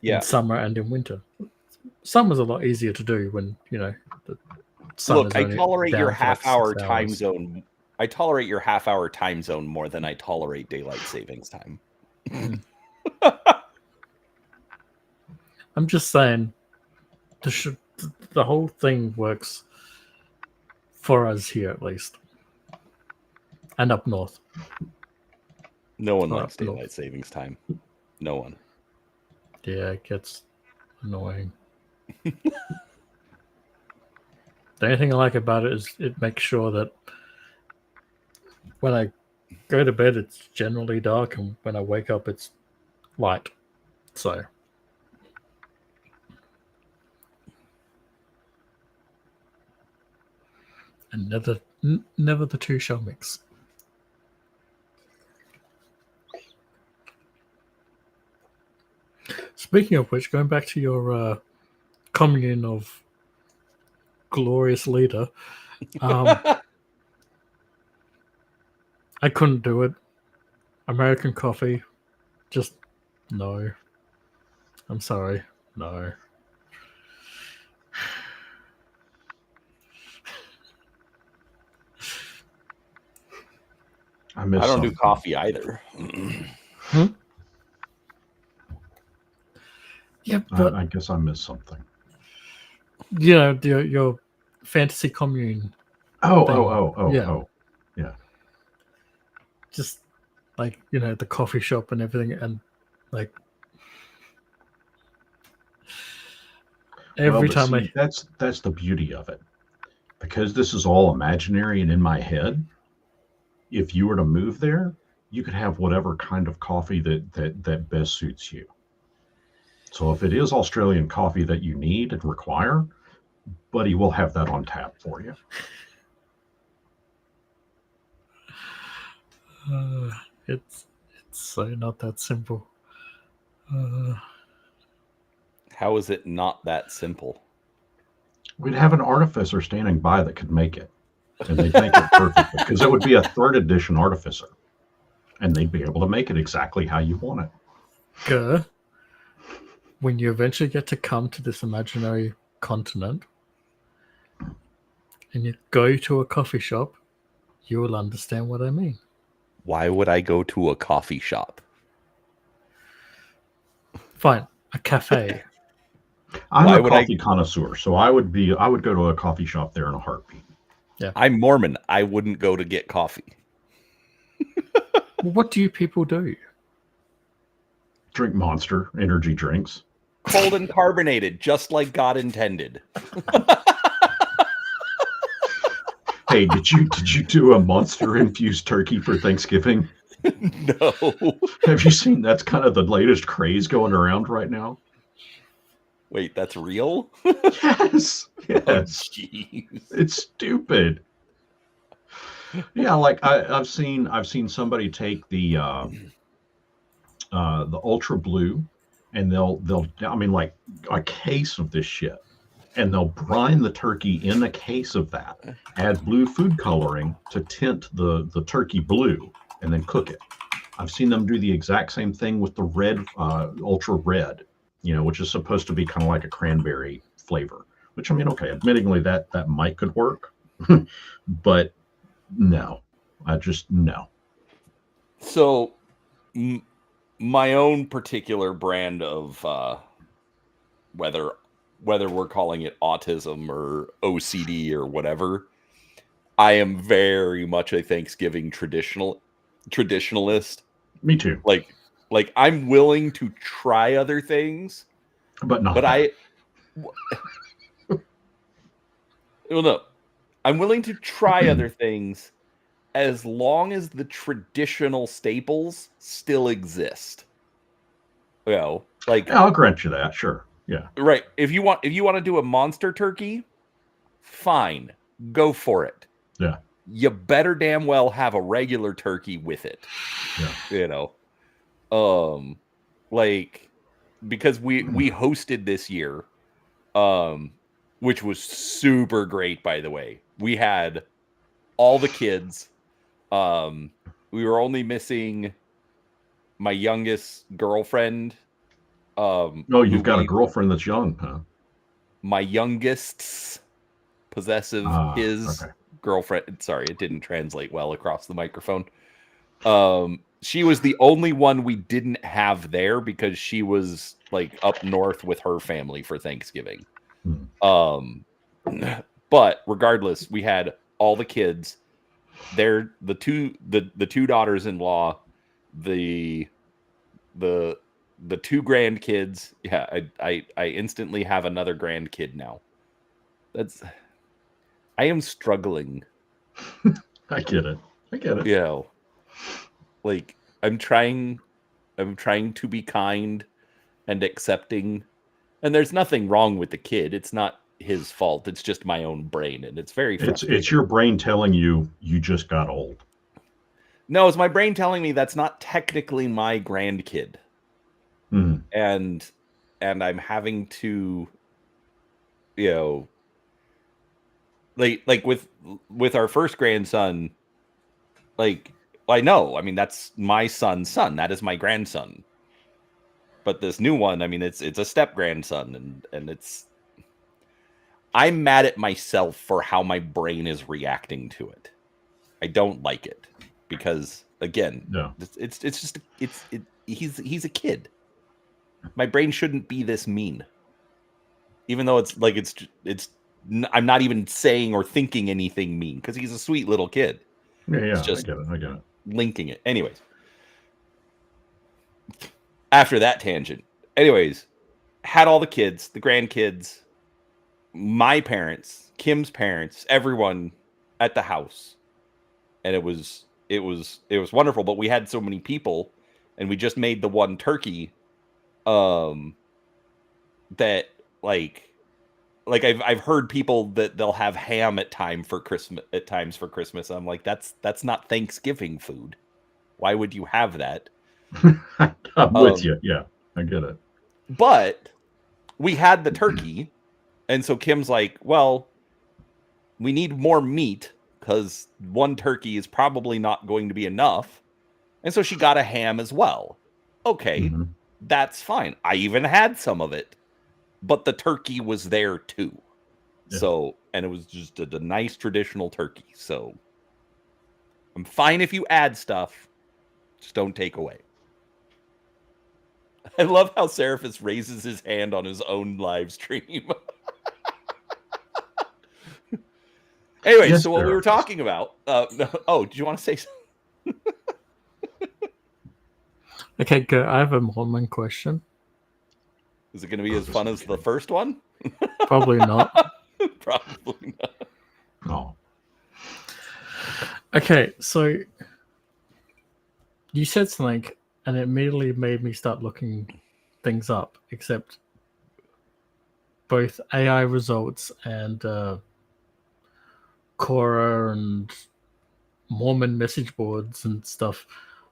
Yeah. In summer and in winter. Summer's a lot easier to do when, the sun Look, is I only tolerate down your for like 6 half-hour time hours. zone. I tolerate your half-hour time zone more than I tolerate daylight savings time. I'm just saying, the whole thing works for us here at least, and up north. No one Or likes up north. daylight savings time. No one. Yeah, it gets annoying. The only thing I like about it is it makes sure that when I go to bed, it's generally dark, and when I wake up, it's light. So, and never the two shall mix. Speaking of which, going back to your commune of glorious leader, I couldn't do it. American coffee, just no. I'm sorry, no. I I don't something. do coffee either. Yeah, but I guess I missed something. Your fantasy commune. Oh. Yeah. Just like the coffee shop and everything, and like every time that's the beauty of it, because this is all imaginary and in my head. If you were to move there, you could have whatever kind of coffee that best suits you. So if it is Australian coffee that you need and require, buddy, we'll have that on tap for you. It's so not that simple. How is it not that simple? We'd have an artificer standing by that could make it, and they'd make it perfect because it would be a third edition artificer, and they'd be able to make it exactly how you want it. When you eventually get to come to this imaginary continent and you go to a coffee shop, you will understand what I mean. Why would I go to a coffee shop? Fine, a cafe. I'm a coffee connoisseur, so I would go to a coffee shop there in a heartbeat. Yeah. I'm Mormon. I wouldn't go to get coffee. Well, what do you people do? Drink Monster energy drinks. Cold and carbonated, just like God intended. Hey, did you do a Monster infused turkey for Thanksgiving? No. Have you seen that's kind of the latest craze going around right now? Wait, that's real? Yes. Oh, jeez. It's stupid. Yeah, like I've seen somebody take the ultra blue, and they'll like a case of this shit, and they'll brine the turkey in a case of that, add blue food coloring to tint the turkey blue, and then cook it. I've seen them do the exact same thing with the red ultra red, which is supposed to be kind of like a cranberry flavor, which okay, admittingly that could work, but no, no. So my own particular brand of whether we're calling it autism or OCD or whatever, I am very much a Thanksgiving traditionalist. Me too. Like I'm willing to try other things, but not. Well, no, I'm willing to try other things as long as the traditional staples still exist. You know, like Yeah, I'll grant you that. Sure. Yeah. right. If you want to do a monster turkey, fine, go for it. Yeah. You better damn well have a regular turkey with it. Yeah. You know, like because we hosted this year, which was super great. By the way, we had all the kids. We were only missing my youngest girlfriend. Oh, Who you've got a girlfriend that's young, huh? my youngest's possessive his Okay. girlfriend. Sorry, it didn't translate well across the microphone. She was the only one we didn't have there because she was like up north with her family for Thanksgiving. Hmm. But regardless, we had all the kids. They're the two daughters-in-law, the two grandkids. Yeah, I instantly have another grandkid now. I am struggling. I get it. You know, like I'm trying to be kind and accepting, and there's nothing wrong with the kid. It's not his fault. It's just my own brain, and it's very frustrating. It's your brain telling you just got old. No, it's my brain telling me that's not technically my grandkid. Mm. And I'm having to, you know, like with our first grandson, like I know, I mean that's my son's son. That is my grandson. But this new one, I mean it's a step grandson, and it's I'm mad at myself for how my brain is reacting to it. I don't like it because again, Yeah. it's just he's a kid. My brain shouldn't be this mean. Even though it's like I'm not even saying or thinking anything mean because he's a sweet little kid. Yeah. It's I just get it. linking it. Anyways, after that tangent, had all the kids, the grandkids, my parents, Kim's parents, everyone at the house, and it was wonderful. But we had so many people, and we just made the one turkey, that I've heard people that they'll have ham at times for Christmas. I'm like, that's not Thanksgiving food. Why would you have that? I'm with you. Yeah, I get it. But we had the turkey, and so Kim's like, well, we need more meat because one turkey is probably not going to be enough. And so she got a ham as well. Okay, Mm-hmm. that's fine. I even had some of it, but the turkey was there too. Yeah. So, and it was just a nice traditional turkey. So I'm fine if you add stuff, just don't take away. I love how Seraphis raises his hand on his own live stream. Anyway, Yes, so what we were Seraphis. talking about. Oh, did you want to say something? Okay, good. I have a Mormon question. Is it going to be as fun as the first one? Probably not. Probably not. Oh. Okay, so you said something, and it immediately made me start looking things up, except both AI results and Quora and Mormon message boards and stuff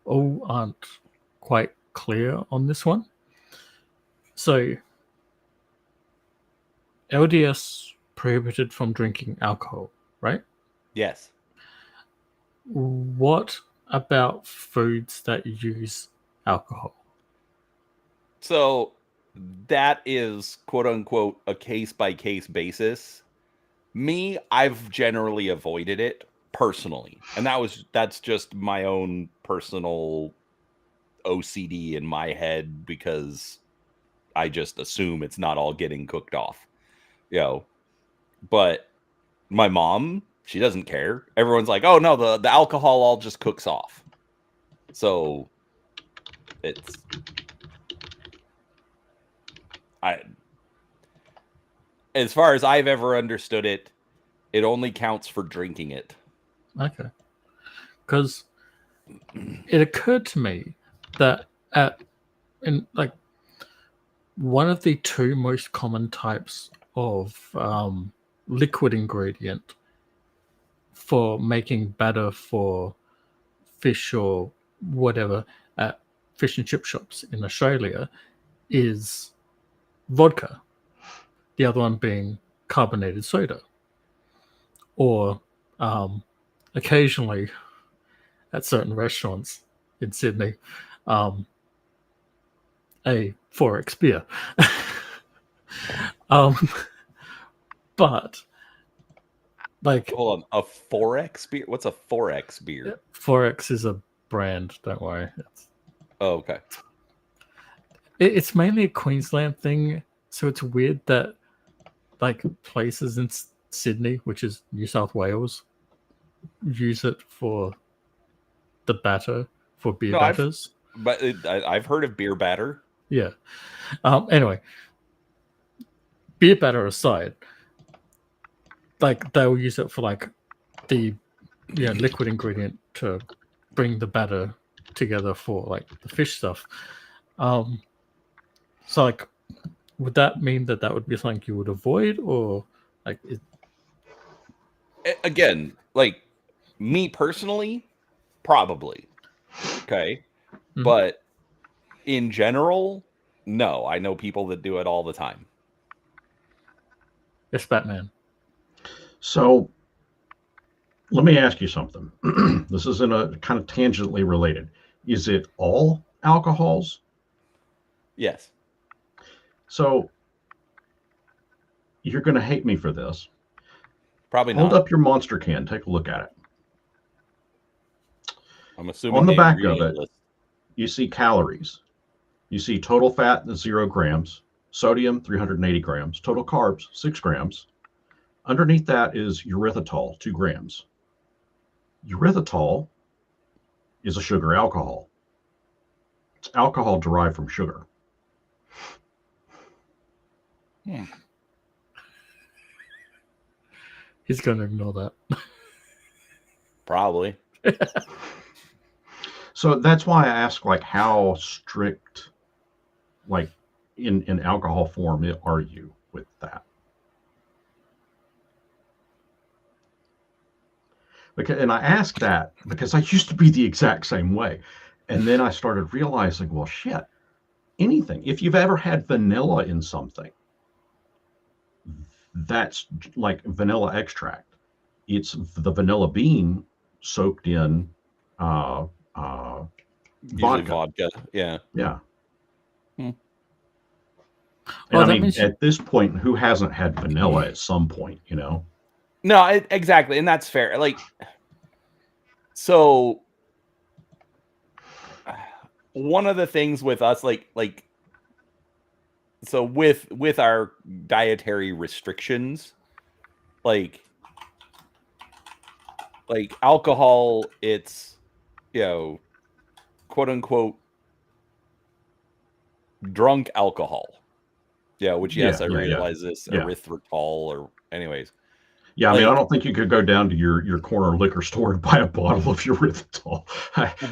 all aren't quite clear on this one. So, LDS prohibited from drinking alcohol, right? Yes. What about foods that use alcohol? So that is quote unquote a case by case basis. Me, I've generally avoided it personally. And that's just my own personal OCD in my head because I just assume it's not all getting cooked off. You know. But my mom, she doesn't care. Everyone's like, "Oh no, the alcohol all just cooks off." So it's as far as I've ever understood it, it only counts for drinking it. Okay. Because it occurred to me that one of the two most common types of liquid ingredient for making batter for fish or whatever at fish and chip shops in Australia is vodka. The other one being carbonated soda. Or occasionally at certain restaurants in Sydney, a 4X beer. But like, hold on, a 4X beer? What's a 4X beer? 4X is a brand. Don't worry. Oh, okay. It's mainly a Queensland thing, so it's weird that like places in Sydney, which is New South Wales, use it for the batter for beer batters. I've heard of beer batter. Yeah. Anyway, beer batter aside, like they'll use it for like the liquid ingredient to bring the batter together for like the fish stuff. So like, would that mean that would be something you would avoid, or like again, like me personally, probably. Okay. Mhm. But in general, no. I know people that do it all the time. Yes, Batman. So let me ask you something. This is in a kind of tangentially related. Is it all alcohols? Yes. So you're going to hate me for this. Probably Hold not. up your Monster can. Take a look at it. I'm assuming On the back of ingredient it, list. you see calories. You see total fat, 0 grams. Sodium, 380 grams. Total carbs, 6 grams. Underneath that is erythritol, 2 grams. Erythritol is a sugar alcohol. It's alcohol derived from sugar. He's going to ignore that. Probably. So that's why I ask, like, how strict, like, in alcohol form are you with that? And I ask that because I used to be the exact same way. And then I started realizing, well, shit, anything. If you've ever had vanilla in something, that's like vanilla extract. It's the vanilla bean soaked in Usually vodka. Yeah. Yeah. Hmm. And I mean, at this point, who hasn't had vanilla at some point, No, exactly. And that's fair. Like, so one of the things with us, so with our dietary restrictions, like alcohol, it's, quote unquote, drunk alcohol. Yeah, which, yes, I realize this erythritol, or anyways. Yeah, I mean, I don't think you could go down to your corner liquor store and buy a bottle of erythritol.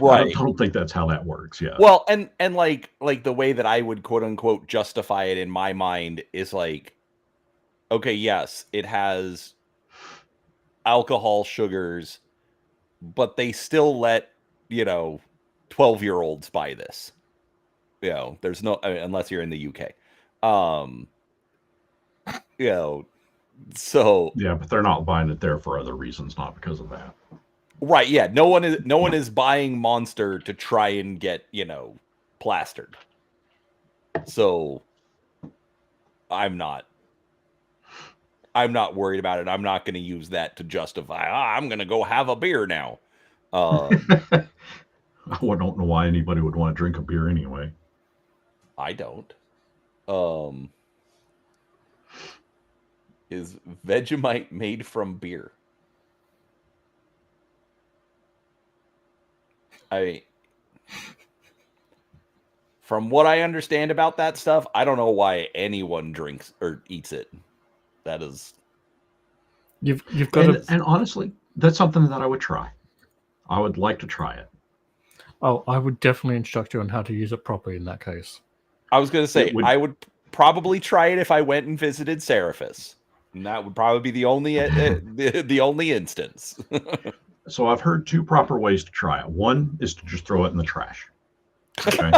Right. I don't think that's how that works. Yeah. Well, and like the way that I would, quote unquote, justify it in my mind is like, okay, yes, it has alcohol, sugars, but they still let 12-year-olds buy this. There's no, unless you're in the UK. So yeah, but they're not buying it there for other reasons, not because of that. Right, yeah. No one is buying Monster to try and get, plastered. So I'm not worried about it. I'm not going to use that to justify, I'm going to go have a beer now. I don't know why anybody would want to drink a beer anyway. I don't. Is Vegemite made from beer? From what I understand about that stuff, I don't know why anyone drinks or eats it. That is, you've got and honestly, that's something that I would try. I would like to try it. Oh, I would definitely instruct you on how to use it properly in that case. I was going to say, I would probably try it if I went and visited Seraphis. And that would probably be the only the only instance. So I've heard two proper ways to try it. One is to just throw it in the trash. Okay.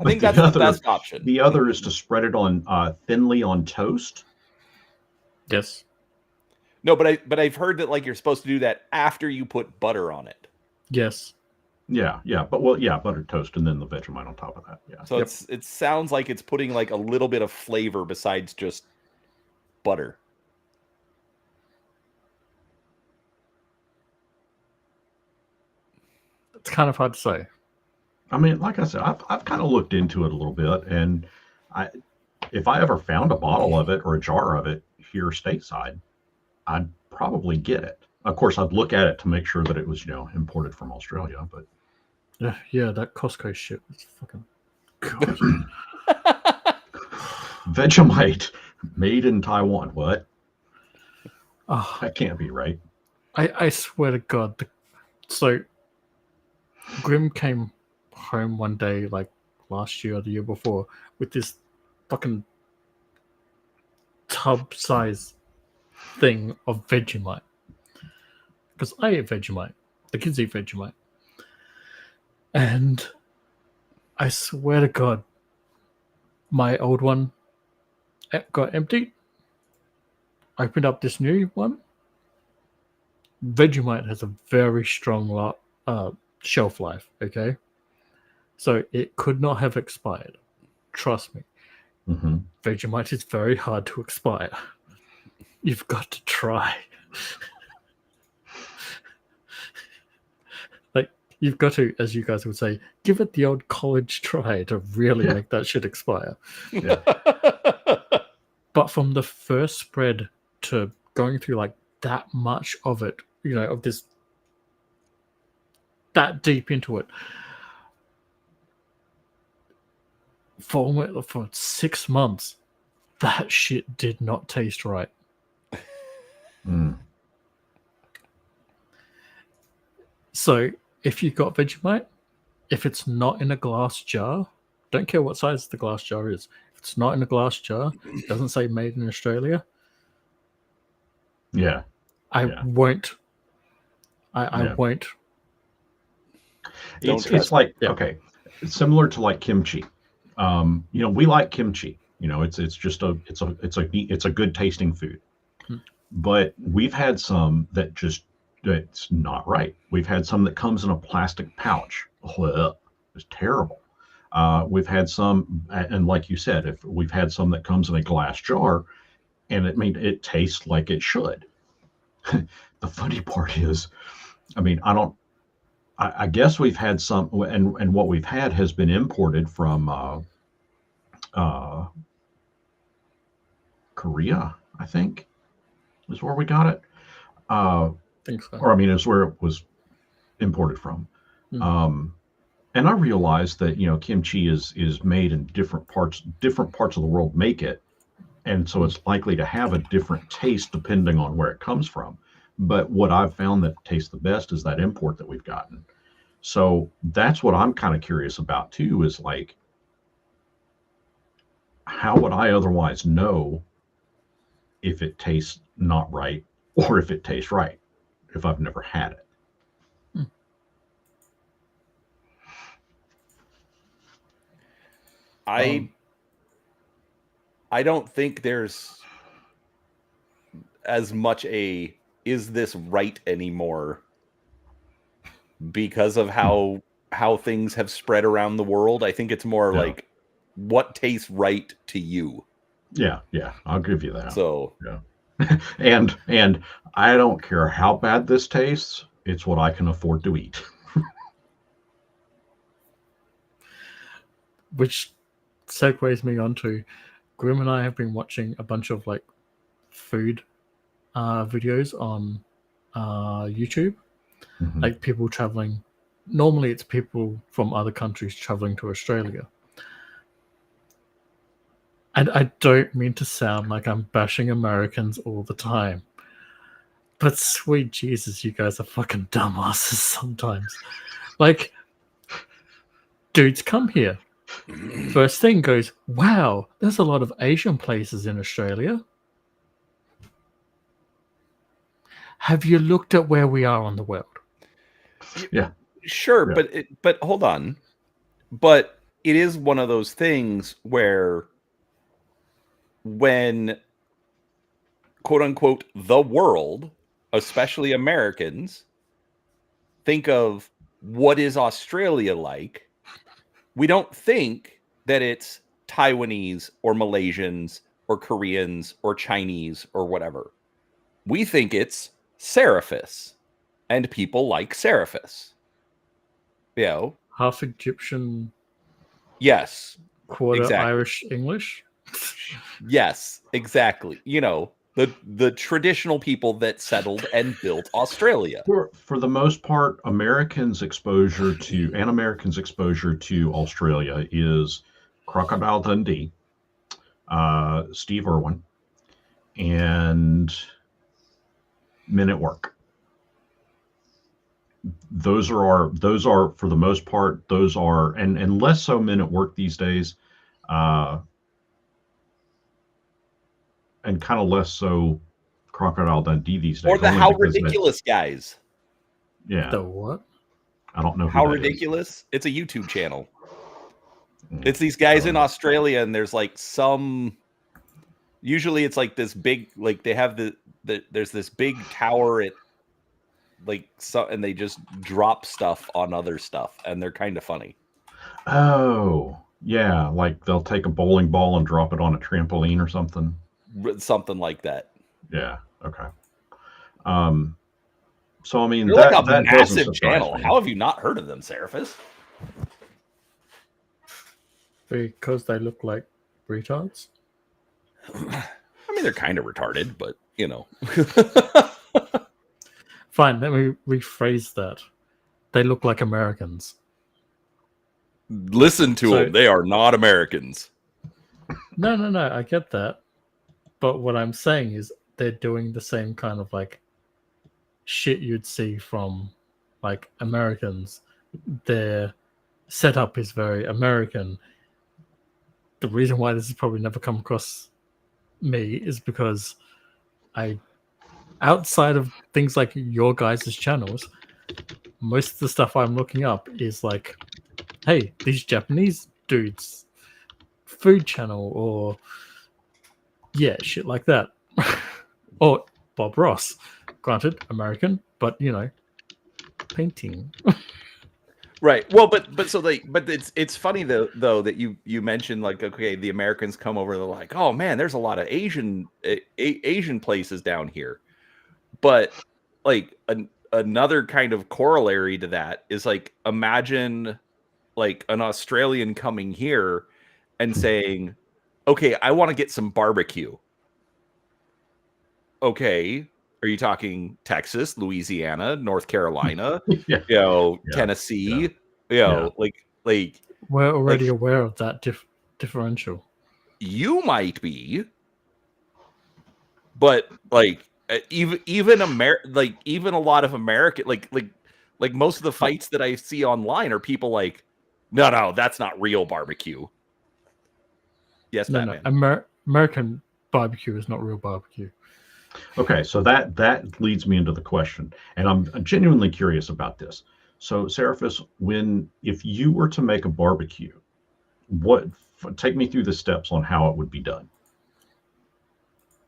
I think that's the best option. The other is to spread it on thinly on toast. Yes. No, but I've heard that like you're supposed to do that after you put butter on it. Yes. Yeah, buttered toast and then the Vegemite on top of that. Yeah. So it sounds like it's putting like a little bit of flavor besides just butter. It's kind of hard to say. I mean, like I said, I've kind of looked into it a little bit, and if I ever found a bottle of it or a jar of it here stateside, I'd probably get it. Of course, I'd look at it to make sure that it was, imported from Australia. But yeah, that Costco shit is fucking God. Vegemite made in Taiwan. What? Oh, That can't be right. I swear to God. So Grim came home one day, like last year or the year before, with this fucking tub size thing of Vegemite. Because I eat Vegemite. The kids eat Vegemite. And I swear to God, my old one got emptied. I opened up this new one. Vegemite has a very strong shelf life, okay? So it could not have expired. Trust me. Mm-hmm. Vegemite is very hard to expire. You've got to try. Like, you've got to, as you guys would say, give it the old college try to really make that shit expire. Yeah. But from the first spread to going through like that much of it, of this, that deep into it, for 6 months, that shit did not taste right. Mm. So if you've got Vegemite, if it's not in a glass jar, don't care what size the glass jar is. If it's not in a glass jar, doesn't say made in Australia. Yeah. I won't. I won't. It's like okay, it's similar to like kimchi. We like kimchi. It's a good tasting food. But we've had some that's not right. We've had some that comes in a plastic pouch. It's terrible. We've had some, and like you said, if we've had some that comes in a glass jar, and it tastes like it should. The funny part is, I guess we've had some, and what we've had has been imported from Korea, I think, is where we got it. I think so. Or is where it was imported from. And I realized that kimchi is made in different parts of the world make it, and so it's likely to have a different taste depending on where it comes from. But what I've found that tastes the best is that import that we've gotten. So that's what I'm kind of curious about too, is like, how would I otherwise know if it tastes not right or if it tastes right if I've never had it? I don't think there's as much is this right anymore because of how things have spread around the world. I think it's more like what tastes right to you. Yeah, I'll give you that. So yeah. and I don't care how bad this tastes, it's what I can afford to eat. Which segues me onto Grim and I have been watching a bunch of like food videos on YouTube, like people traveling. Normally it's people from other countries traveling to Australia. And I don't mean to sound like I'm bashing Americans all the time, but sweet Jesus, you guys are fucking dumbasses sometimes. Like, dudes, come here. First thing goes, wow, there's a lot of Asian places in Australia. Have you looked at where we are on the world? Yeah. Sure, Yeah. but hold on. But it is one of those things where when quote unquote the world, especially Americans, think of what is Australia like, we don't think that it's Taiwanese or Malaysians or Koreans or Chinese or whatever. We think it's Seraphis, and people like Seraphis. You know, Half Egyptian, yes, quarter exactly. Irish English. Yes, exactly. You know, the traditional people that settled and built Australia. For the most part, Americans' exposure to Australia is Crocodile Dundee, Steve Irwin, and Men at Work. Those are for the most part, those are, and less so Men at Work these days, uh, and kind of less so Crocodile Dundee these Or days, the only How because they, Ridiculous guys. yeah, The what? I don't know who How that is. Ridiculous? It's a YouTube channel. Mm, It's these guys in Australia, and there's like some. Usually, it's like this big, like they have there's this big tower at like so, and they just drop stuff on other stuff, and they're kind of funny. Oh, yeah, like they'll take a bowling ball and drop it on a trampoline or something. Something like that. Yeah, okay. Um, so I mean They're like a that doesn't massive surprise channel. me. How have you not heard of them, Seraphis? Because they look like retards? I mean, they're kind of retarded, but you know. Fine, let me rephrase that. They look like Americans. Listen to So- them. They are not Americans. No, I get that. But what I'm saying is they're doing the same kind of like shit you'd see from like Americans. Their setup is very American. The reason why this has probably never come across me is because outside of things like your guys' channels, most of the stuff I'm looking up is like, hey, these Japanese dudes food channel, or yeah, shit like that. Or Bob Ross, granted American, but you know, painting. Right. Well, but so like, but it's funny though that you mentioned like, okay, the Americans come over, they're like, oh man, there's a lot of Asian places down here, but like another kind of corollary to that is like, imagine like an Australian coming here and saying, okay, I want to get some barbecue. Okay, are you talking Texas, Louisiana, North Carolina, Yeah, yeah, Tennessee, yeah. like We're already like aware of that differential. you might be, but like even even a lot of American like most of the fights that I see online are people like, no, that's not real barbecue. Yes, No, Batman. American barbecue is not real barbecue. Okay, so that leads me into the question, and I'm genuinely curious about this. So, Seraphis, if you were to make a barbecue, take me through the steps on how it would be done.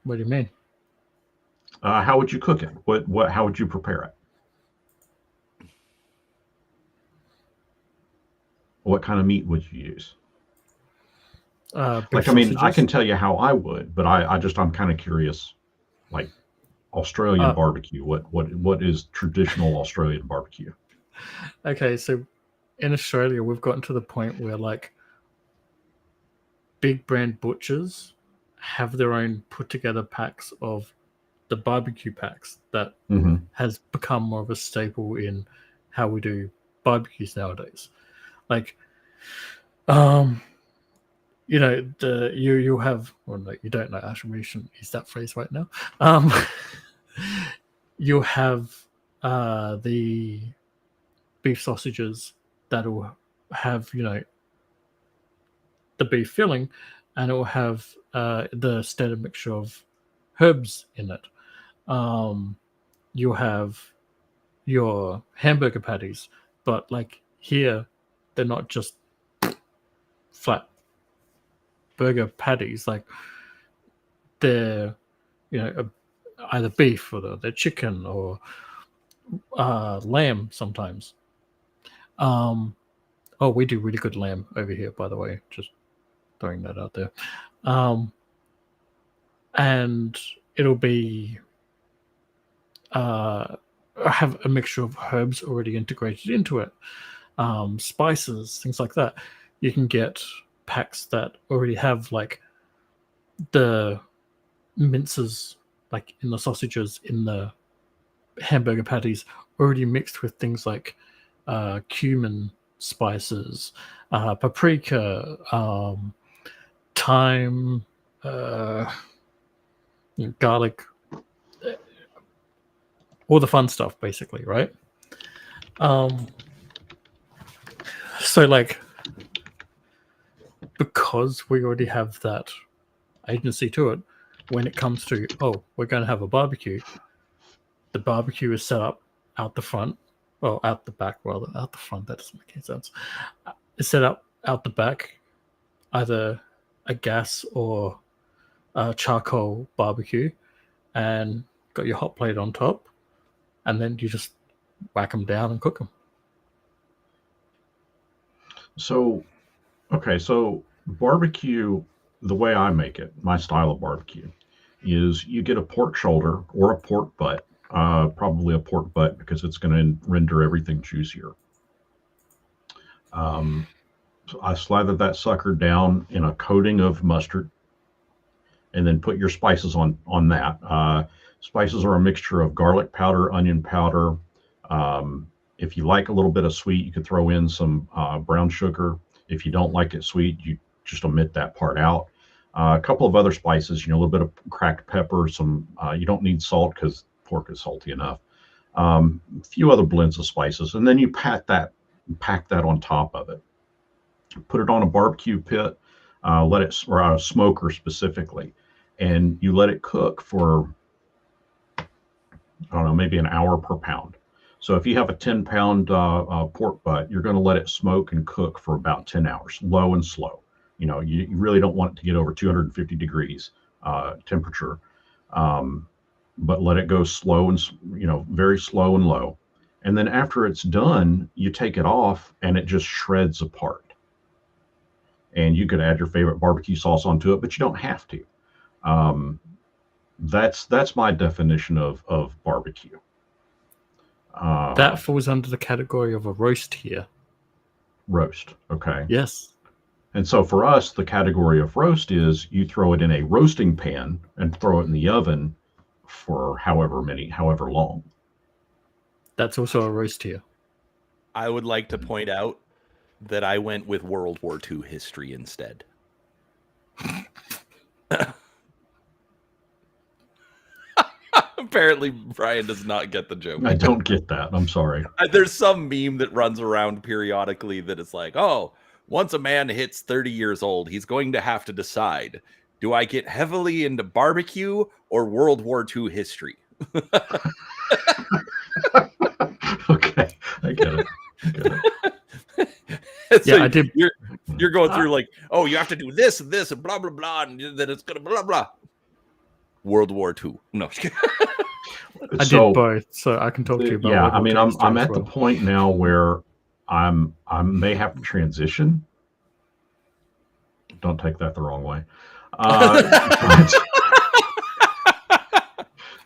What do you mean? How would you cook it? How would you prepare it? What kind of meat would you use? Beef Like, I mean, I sausages. can tell you how I would, but I'm kind of curious, like Australian Uh, barbecue. What is traditional Australian barbecue? Okay, so in Australia, we've gotten to the point where like big brand butchers have their own put together packs of the barbecue packs that Hmm. has become more of a staple in how we do barbecues nowadays. Like, you know, you have, well, no, you don't know. Actually, we shouldn't use that phrase right now. Um, you have the beef sausages that'll have, you know, the beef filling, and it will have the standard mixture of herbs in it. You'll have your hamburger patties, but like here, they're not just flat burger patties. Like they're, either beef or they're chicken or lamb sometimes. We do really good lamb over here, by the way. Just throwing that out there. And it'll be have a mixture of herbs already integrated into it, spices, things like that. You can get packs that already have like the minces, like in the sausages, in the hamburger patties, already mixed with things like cumin spices, paprika, thyme, garlic, all the fun stuff, basically, right? So, like, because we already have that agency to it, when it comes to, we're going to have a barbecue, the barbecue is set up out the front, out the back, rather. Out the front, that doesn't make any sense. It's set up out the back, either a gas or a charcoal barbecue, and got your hot plate on top, and then you just whack them down and cook them. So barbecue, the way I make it, my style of barbecue, is you get a pork shoulder or a pork butt, probably a pork butt because it's going to render everything juicier. So I slather that sucker down in a coating of mustard, and then put your spices on that. Spices are a mixture of garlic powder, onion powder. If you like a little bit of sweet, you could throw in some brown sugar. If you don't like it sweet, you just omit that part out. A couple of other spices, a little bit of cracked pepper. Some you don't need salt because pork is salty enough. A few other blends of spices, and then you pack that on top of it. Put it on a barbecue pit, or a smoker specifically, and you let it cook for, I don't know, maybe an hour per pound. So if you have a 10-pound pork butt, you're going to let it smoke and cook for about 10 hours, low and slow. You really don't want it to get over 250 degrees temperature, but let it go slow and, very slow and low. And then after it's done, you take it off and it just shreds apart. And you could add your favorite barbecue sauce onto it, but you don't have to. That's my definition of barbecue. That falls under the category of a roast here. Roast, okay. Yes. And so for us, the category of roast is you throw it in a roasting pan and throw it in the oven for however long. That's also a roast here. I would like to point out that I went with World War II history instead. Apparently, Brian does not get the joke. I don't get that. I'm sorry. There's some meme that runs around periodically that it's like, once a man hits 30 years old, he's going to have to decide, do I get heavily into barbecue or World War II history? Okay, I get it. So I did. You're going through like, you have to do this and this and blah, blah, blah, and then it's going to blah, blah. World War II. No. I did both, so I can talk to you about. Yeah, I mean, I'm at the point now where I may have to transition. Don't take that the wrong way.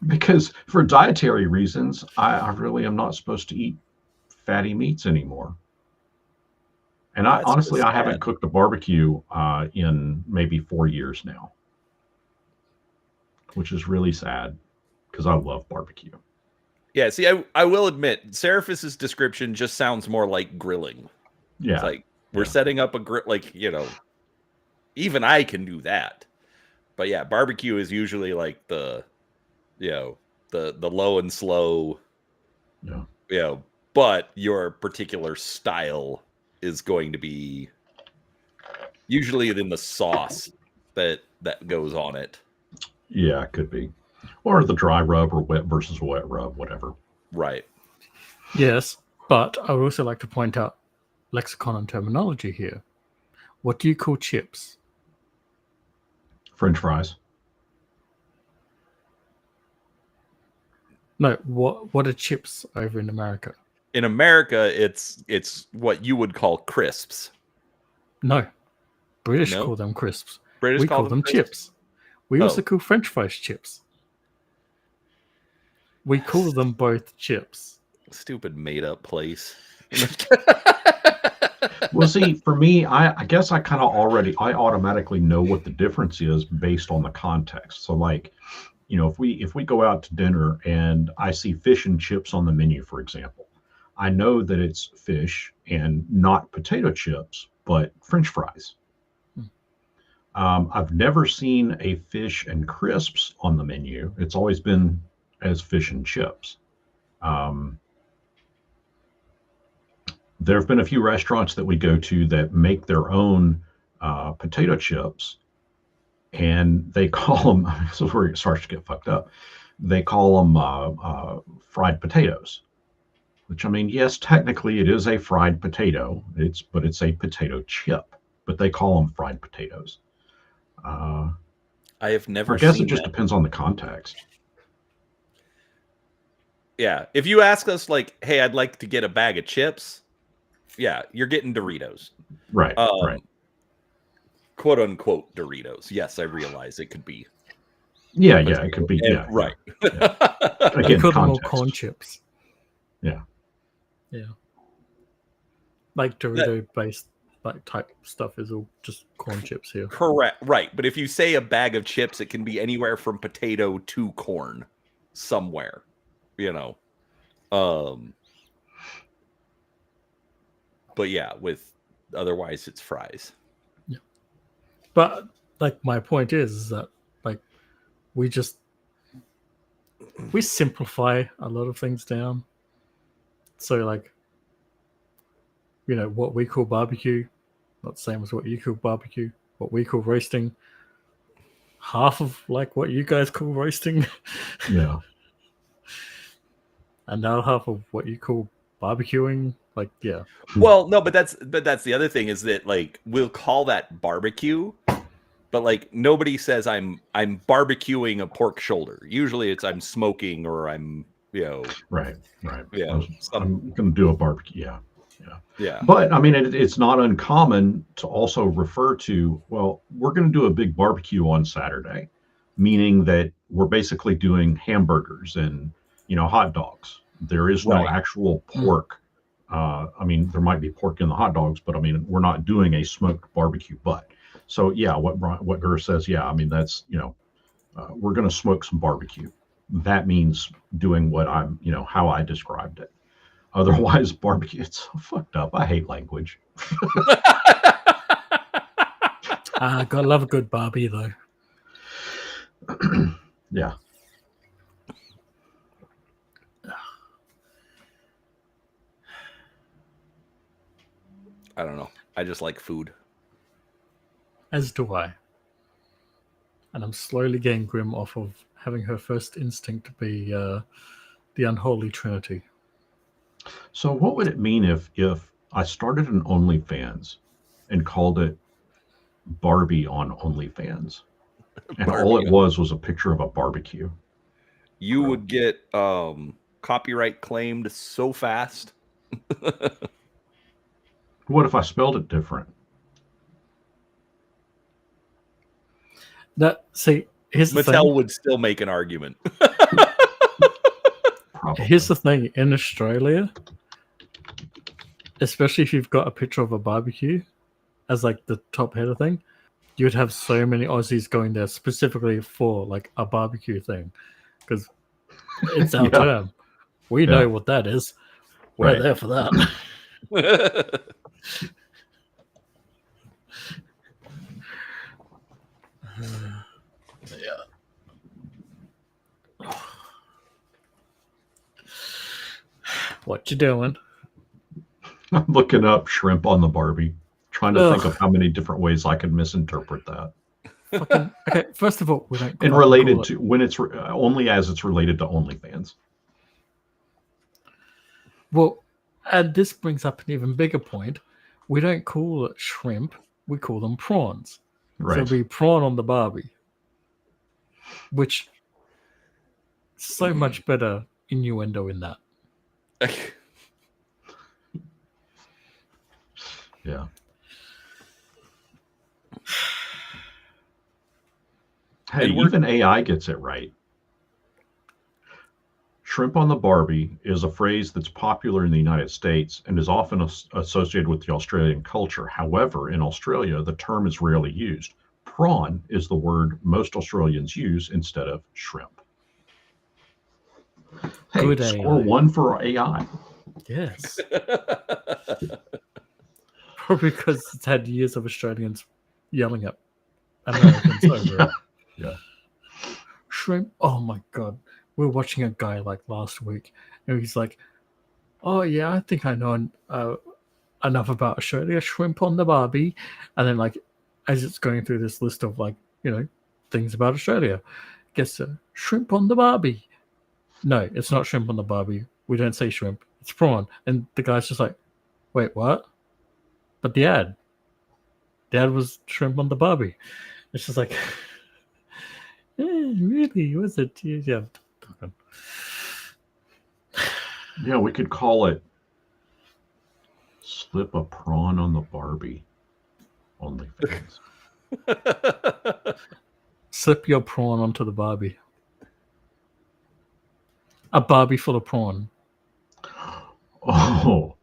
Because for dietary reasons, I really am not supposed to eat fatty meats anymore. And I haven't cooked a barbecue in maybe 4 years now, which is really sad because I love barbecue. Yeah, see, I will admit, Seraphis' description just sounds more like grilling. Yeah. It's like, we're setting up a grill, like, even I can do that. But yeah, barbecue is usually like the low and slow. Yeah. But your particular style is going to be Usually in the sauce that goes on it. Yeah, it could be. Or the dry rub or wet versus wet rub, whatever. Right. Yes, but I would also like to point out lexicon and terminology here. What do you call chips? French fries. No, what are chips over in America? In America, it's what you would call crisps. No, British No? call them crisps. British We call call them crisps? chips. We also Oh. call French fries chips. We call them both chips. Stupid made up place. Well, see, for me, I guess I automatically know what the difference is based on the context. So, like, if we go out to dinner and I see fish and chips on the menu, for example, I know that it's fish and not potato chips, but French fries. I've never seen a fish and crisps on the menu. It's always been as fish and chips. There have been a few restaurants that we go to that make their own potato chips, and they call them, this is where it starts to get fucked up. They call them fried potatoes, which, I mean, yes, technically it is a fried potato. But it's a potato chip, but they call them fried potatoes. I have never I guess seen it just that. depends on the context. Yeah. If you ask us, like, hey, I'd like to get a bag of chips, yeah, you're getting Doritos. Right, right. Quote unquote Doritos. Yes, I realize it could be. Yeah, it could be. Yeah, right. Yeah. We Again, call them all context. corn chips. Yeah. Yeah. Like Dorito-based type stuff is all just corn chips here. Correct. Right. But if you say a bag of chips, it can be anywhere from potato to corn somewhere, But yeah, otherwise it's fries. Yeah. But like my point is that like we simplify a lot of things down. So like what we call barbecue, not the same as what you call barbecue. What we call roasting, half of like what you guys call roasting. Yeah. Hmm. And now half of what you call barbecuing. Like, yeah. Well, no, but that's the other thing is that like we'll call that barbecue, but like nobody says I'm barbecuing a pork shoulder. Usually it's I'm smoking or I'm Right. Yeah. I'm going to do a barbecue. Yeah. But I mean, it's not uncommon to also refer to, well, we're going to do a big barbecue on Saturday, meaning that we're basically doing hamburgers and hot dogs. There is no actual pork. I mean, there might be pork in the hot dogs, but I mean, we're not doing a smoked barbecue butt. So yeah, what Gur says, yeah, I mean, that's we're going to smoke some barbecue. That means doing what I'm, how I described it. Otherwise, barbecue, it's so fucked up. I hate language. Gotta love a good barbie though. Yeah. I don't know. I just like food. As do I. And I'm slowly getting grim off of having her first instinct to be the unholy trinity. So what would it mean if I started an OnlyFans and called it Barbie on OnlyFans? And all it was a picture of a barbecue. You would get copyright claimed so fast. What if I spelled it different? Here's the Mattel thing. would still make an argument. Probably. Here's the thing. In Australia, especially if you've got a picture of a barbecue as like the top header thing, you'd have so many Aussies going there specifically for like a barbecue thing because it's our term. We know what that is. We're there for that. What you doing? I'm looking up shrimp on the Barbie, trying to think of how many different ways I could misinterpret that. Okay, first of all, we don't And related to when it's only as it's related to OnlyFans. Well, and this brings up an even bigger point. We don't call it shrimp, we call them prawns. Right. So it'd be prawn on the Barbie, which so much better innuendo in that. Yeah. Hey, even AI gets it right. Shrimp on the Barbie is a phrase that's popular in the United States and is often associated with the Australian culture. However, in Australia, the term is rarely used. Prawn is the word most Australians use instead of shrimp. Hey, Good score AI. 1 for AI. Yes. Probably because it's had years of Australians yelling at Americans over it. Yeah. Shrimp. Oh my god. We were watching a guy like last week, and he's like, "Oh yeah, I think I know enough about Australia. Shrimp on the Barbie," and then like, as it's going through this list of like things about Australia, gets to shrimp on the Barbie. No, it's not shrimp on the Barbie. We don't say shrimp. It's prawn. And the guy's just like, "Wait, what?" But the ad was shrimp on the Barbie. It's just like, really? Was it? Yeah. Yeah, we could call it slip a prawn on the Barbie. OnlyFans. Slip your prawn onto the Barbie. A Barbie full of prawn. Oh.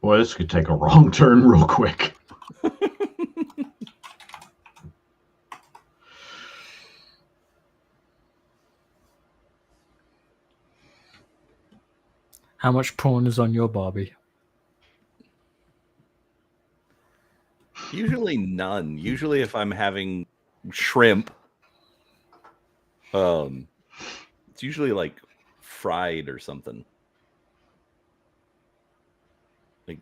Well, this could take a wrong turn real quick. How much prawn is on your Barbie? Usually none. Usually if I'm having shrimp, it's usually like fried or something. Like,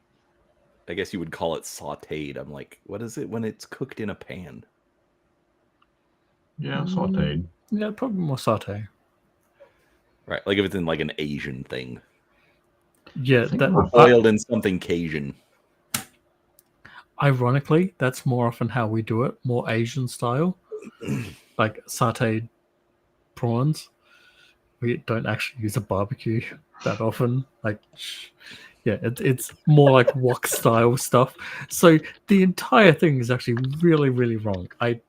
I guess you would call it sauteed. I'm like, what is it when it's cooked in a pan? Yeah, sauteed. Yeah, probably more saute. Right, like if it's in like an Asian thing. Yeah, Or boiled in something Cajun. Ironically, that's more often how we do it, more Asian style, like sauteed prawns. We don't actually use a barbecue that often. Like, yeah, it's more like wok style stuff. So the entire thing is actually really, really wrong. I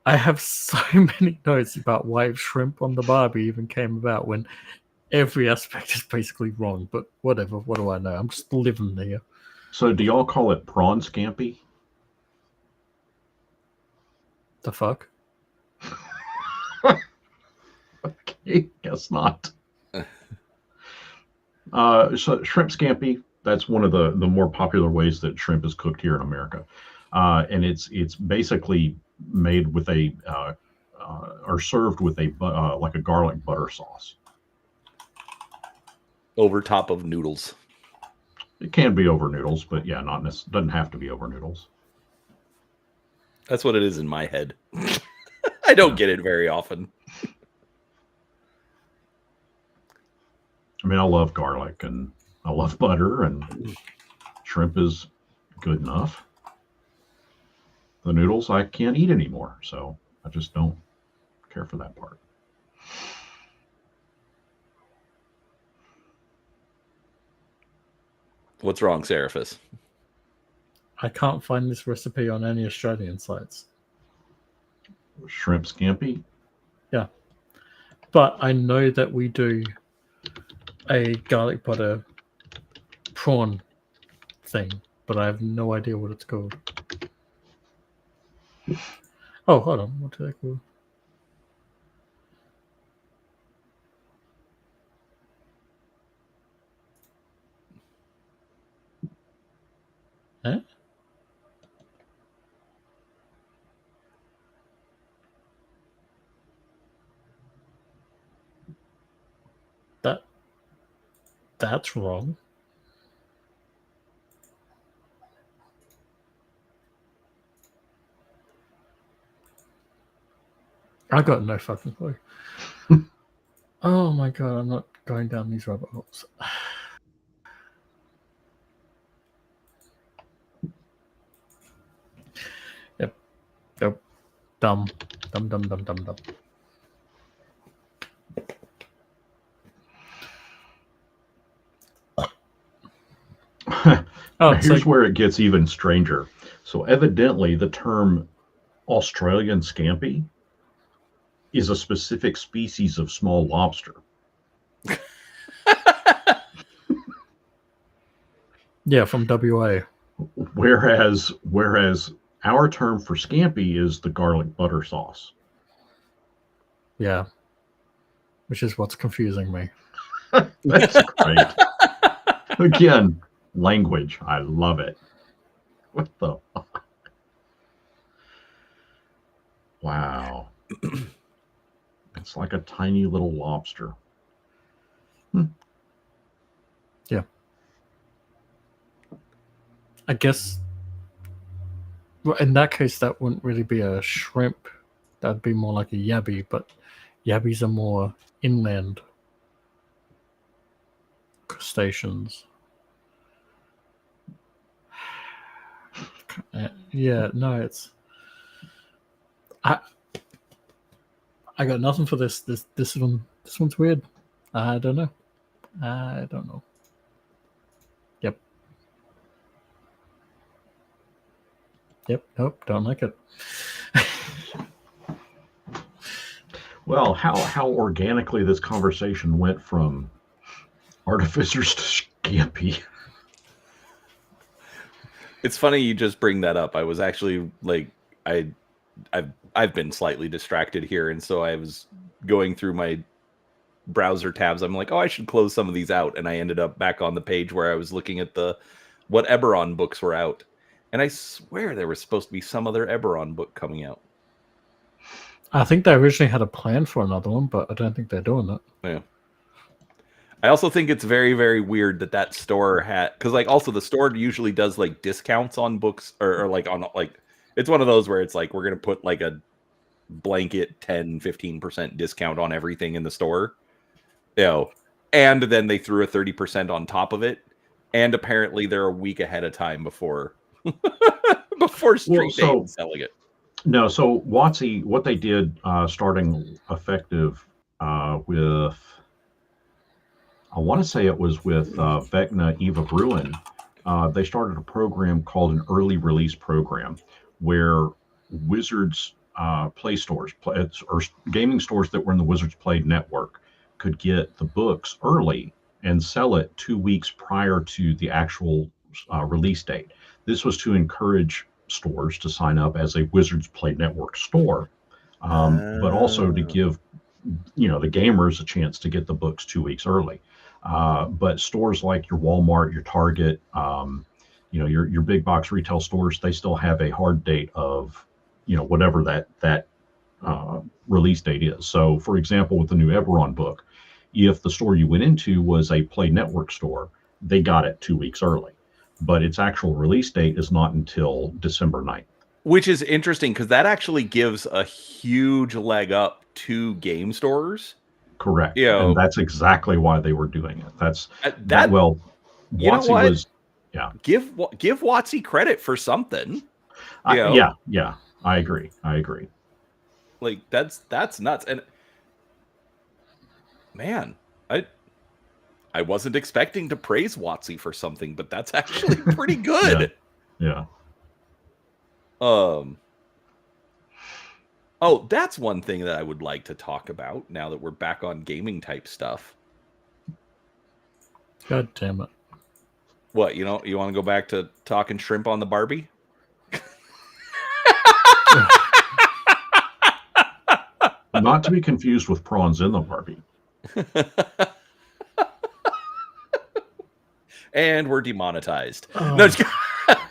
have so many notes about why shrimp on the Barbie even came about when every aspect is basically wrong. But whatever, what do I know? I'm just living there. So do y'all call it prawn scampi? The fuck? Okay, guess not. So shrimp scampi, that's one of the more popular ways that shrimp is cooked here in America. And it's basically made with or served with like a garlic butter sauce. Over top of noodles. It can be over noodles, but yeah, doesn't have to be over noodles. That's what it is in my head. I don't get it very often. I mean, I love garlic and I love butter, and shrimp is good enough. The noodles I can't eat anymore, so I just don't care for that part. What's wrong, Seraphis? I can't find this recipe on any Australian sites. Shrimp scampi? Yeah. But I know that we do a garlic butter prawn thing, but I have no idea what it's called. Oh, hold on. What's that called? Huh? that's wrong. I got no fucking clue. Oh my god, I'm not going down these rabbit holes. Yep. Yep. Dumb. Here's where it gets even stranger. So evidently the term Australian scampi is a specific species of small lobster. Yeah, from WA. Whereas our term for scampi is the garlic butter sauce. Yeah. Which is what's confusing me. That's great. Again, language. I love it. What the fuck? Wow. It's like a tiny little lobster. Yeah. I guess well, in that case that wouldn't really be a shrimp. That'd be more like a yabby, but yabbies are more inland crustaceans. Yeah, no, it's I got nothing for this. This one's weird. I don't know. Yep. Nope. Don't like it. Well, how organically this conversation went from artificers to scampi. It's funny you just bring that up. I was actually like, I've been slightly distracted here, and so I was going through my browser tabs. I'm like, oh, I should close some of these out, and I ended up back on the page where I was looking at what Eberron books were out, and I swear there was supposed to be some other Eberron book coming out. I think they originally had a plan for another one, but I don't think they're doing that. Yeah. I also think it's very, very weird that store had, because like also the store usually does like discounts on books or like on like, it's one of those where it's like, we're going to put like a blanket 10-15% discount on everything in the store, and then they threw a 30% on top of it. And apparently they're a week ahead of time before street date selling it. No, so WotC, what they did starting effective with, I want to say it was with Vecna Eva Bruin, they started a program called an early release program where Wizards Play stores or gaming stores that were in the Wizards Play network could get the books early and sell it 2 weeks prior to the actual release date. This was to encourage stores to sign up as a Wizards Play Network store, but also to give the gamers a chance to get the books 2 weeks early. But stores like your Walmart, your Target, your big box retail stores, they still have a hard date of whatever that release date is. So, for example, with the new Eberron book, if the store you went into was a Play Network store, they got it 2 weeks early. But its actual release date is not until December 9th. Which is interesting because that actually gives a huge leg up to game stores. Correct. And that's exactly why they were doing it. That's that. Well, WotC was, give WotC credit for something. Yeah. I agree. Like that's nuts. And man, I wasn't expecting to praise WotC for something, but that's actually pretty good. Yeah. Oh, that's one thing that I would like to talk about now that we're back on gaming type stuff. God damn it. What, you want to go back to talking shrimp on the Barbie? Not to be confused with prawns in the Barbie. And we're demonetized.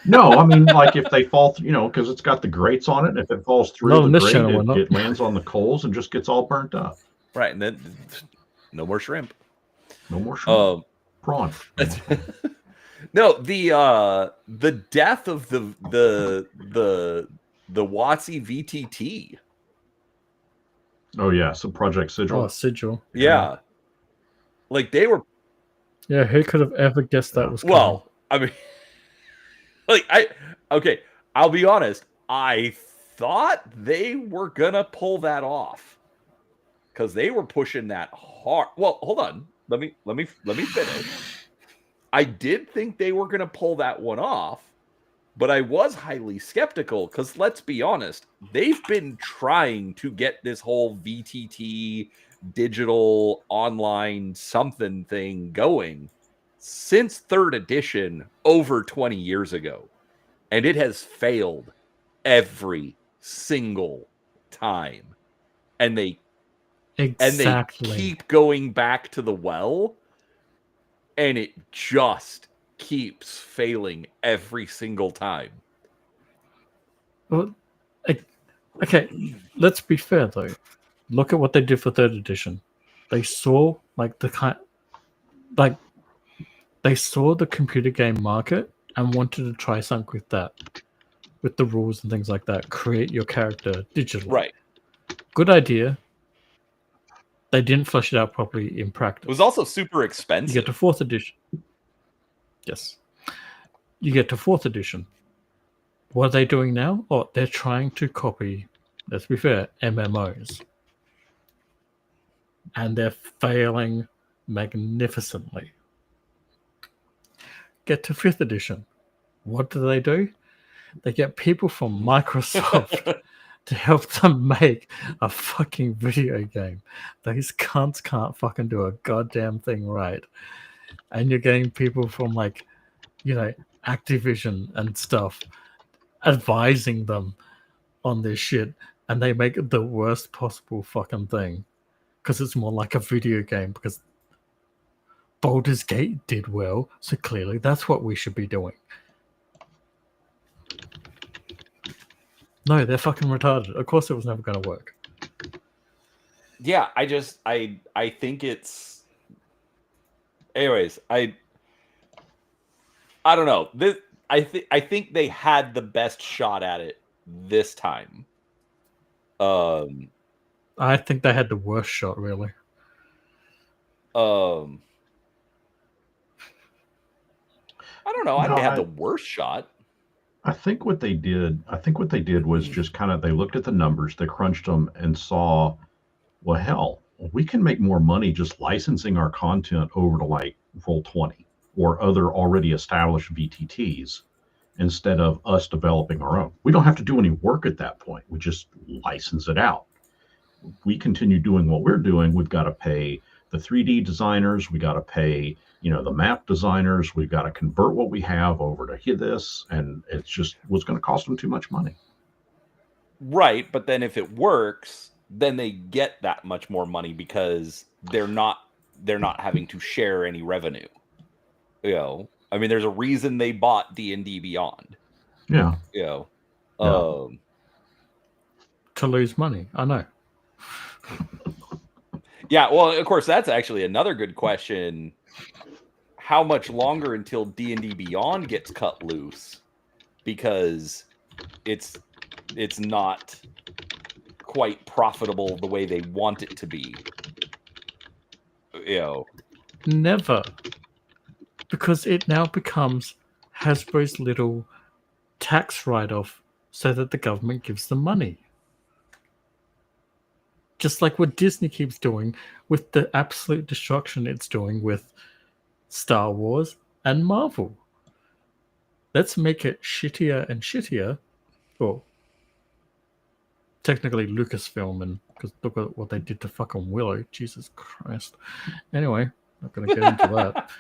No, I mean, like if they fall through, because it's got the grates on it. And if it falls through the grate, it lands on the coals and just gets all burnt up. Right, and then no more shrimp. No more shrimp. Prawn. No, the death of the WotC VTT. Oh yeah, so Project Sigil. Oh, Sigil. Yeah. Like they were. Yeah, who could have ever guessed that was coming? Well, I mean, okay, I'll be honest. I thought they were gonna pull that off because they were pushing that hard. Well, hold on. Let me finish. I did think they were gonna pull that one off, but I was highly skeptical because let's be honest, they've been trying to get this whole VTT digital online something thing going since 3rd edition over 20 years ago. And it has failed every single time. And they keep going back to the well, and it just keeps failing every single time. Well, okay, let's be fair though. Look at what they did for 3rd edition. They saw they saw the computer game market and wanted to try something with that, with the rules and things like that. Create your character digitally. Right. Good idea. They didn't flesh it out properly in practice. It was also super expensive. You get to 4th edition. Yes. You get to 4th edition. What are they doing now? Oh, they're trying to copy, let's be fair, MMOs. And they're failing magnificently. Get to 5th edition. What do? They get people from Microsoft to help them make a fucking video game. These cunts can't fucking do a goddamn thing right. And you're getting people from Activision and stuff advising them on this shit, and they make it the worst possible fucking thing because it's more like a video game, because Baldur's Gate did well, so clearly that's what we should be doing. No, they're fucking retarded. Of course it was never going to work. Yeah, I think it's... Anyways, I don't know. I think they had the best shot at it this time. I think they had the worst shot, really. I don't know. I don't have the worst shot. I think what they did was just kind of, they looked at the numbers, they crunched them and saw, well, hell, we can make more money just licensing our content over to like Roll20 or other already established VTTs instead of us developing our own. We don't have to do any work at that point. We just license it out. We continue doing what we're doing. We've got to pay the 3D designers. We got to pay, the map designers. We've got to convert what we have over to this, and it's just was going to cost them too much money. Right, but then if it works, then they get that much more money because they're not having to share any revenue. I mean, there's a reason they bought D&D Beyond. Yeah. To lose money, I know. Yeah, well, of course, that's actually another good question. How much longer until D&D Beyond gets cut loose? Because it's not quite profitable the way they want it to be. Never. Because it now becomes Hasbro's little tax write-off so that the government gives them money. Just like what Disney keeps doing with the absolute destruction it's doing with Star Wars and Marvel. Let's make it shittier and shittier. Well, technically Lucasfilm, and because look at what they did to fucking Willow. Jesus Christ. Anyway, not going to get into that.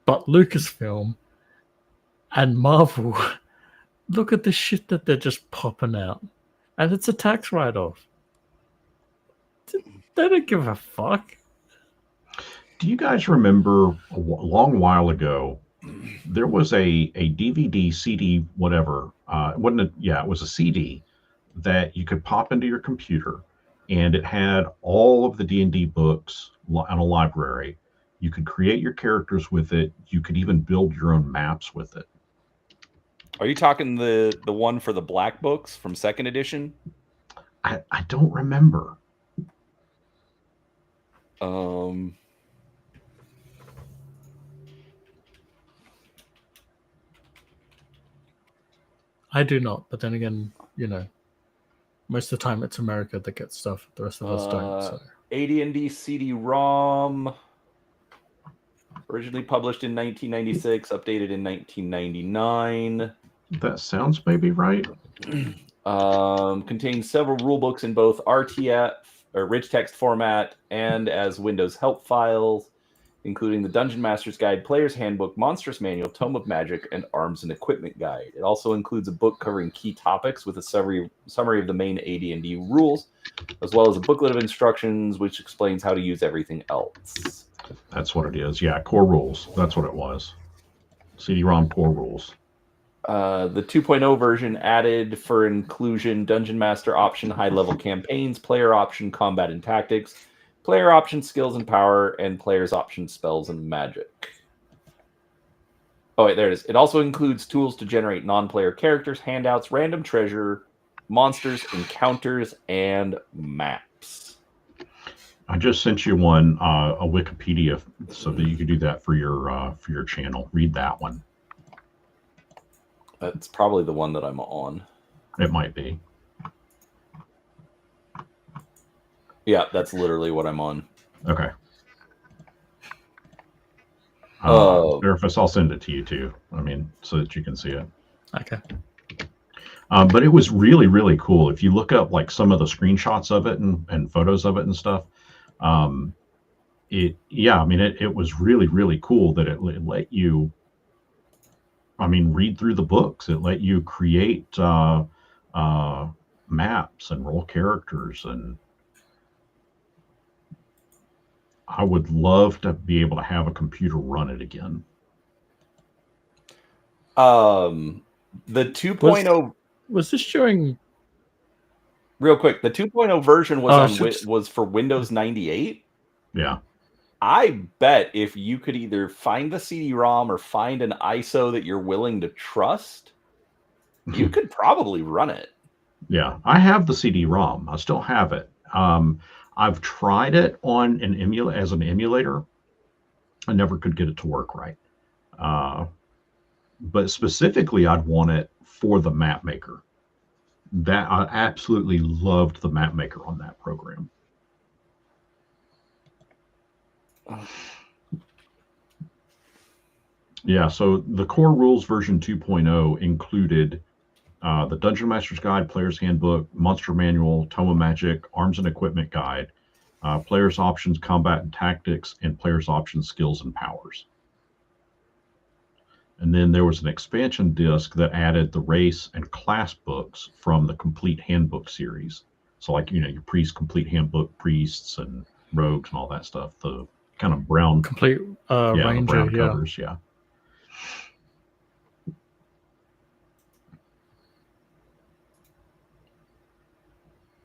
But Lucasfilm and Marvel, look at the shit that they're just popping out. And it's a tax write-off. They don't give a fuck. Do you guys remember a long while ago, there was a DVD, CD, whatever. It was a CD that you could pop into your computer, and it had all of the D&D books on a library. You could create your characters with it. You could even build your own maps with it. Are you talking the one for the black books from second edition? I don't remember. I do not, but then again, you know, most of the time it's America that gets stuff. The rest of us don't. So. AD&D CD-ROM, originally published in 1996, updated in 1999. That sounds maybe right. Contains several rulebooks in both RTF or rich text format and as Windows help files, including the Dungeon Master's Guide, Player's Handbook, Monstrous Manual, Tome of Magic, and Arms and Equipment Guide. It also includes a book covering key topics with a summary of the main AD&D rules, as well as a booklet of instructions which explains how to use everything else. That's what it is. Yeah, core rules. That's what it was. CD-ROM core rules. The 2.0 version added for inclusion Dungeon Master option high-level campaigns, player option combat and tactics, player option skills and power, and player's option spells and magic. Oh, wait, there it is. It also includes tools to generate non-player characters, handouts, random treasure, monsters, encounters, and maps. I just sent you one, a Wikipedia, so that you could do that for your channel. Read that one. That's probably the one that I'm on. It might be. Yeah, that's literally what I'm on. Okay. Therefus, I'll send it to you too. I mean, so that you can see it. Okay. But it was really, really cool. If you look up like some of the screenshots of it and photos of it and stuff, it was really, really cool that it let you, read through the books. It let you create maps and roll characters, and I would love to be able to have a computer run it again. The 2.0 was this during? Real quick, the 2.0 version was was for Windows 98. Yeah. I bet if you could either find the CD-ROM or find an ISO that you're willing to trust, you could probably run it. Yeah, I have the CD-ROM. I still have it. I've tried it on as an emulator. I never could get it to work right. But specifically, I'd want it for the map maker. That I absolutely loved the map maker on that program. Yeah, so the core rules version 2.0 included the Dungeon Master's Guide, Player's Handbook, Monster Manual, Tome of Magic, Arms and Equipment Guide, Player's Options, Combat and Tactics, and Player's Options, Skills and Powers. And then there was an expansion disc that added the race and class books from the Complete Handbook series. So like, your Priest Complete Handbook, Priests and Rogues and all that stuff. The kind of brown... Complete Ranger, the brown covers, yeah.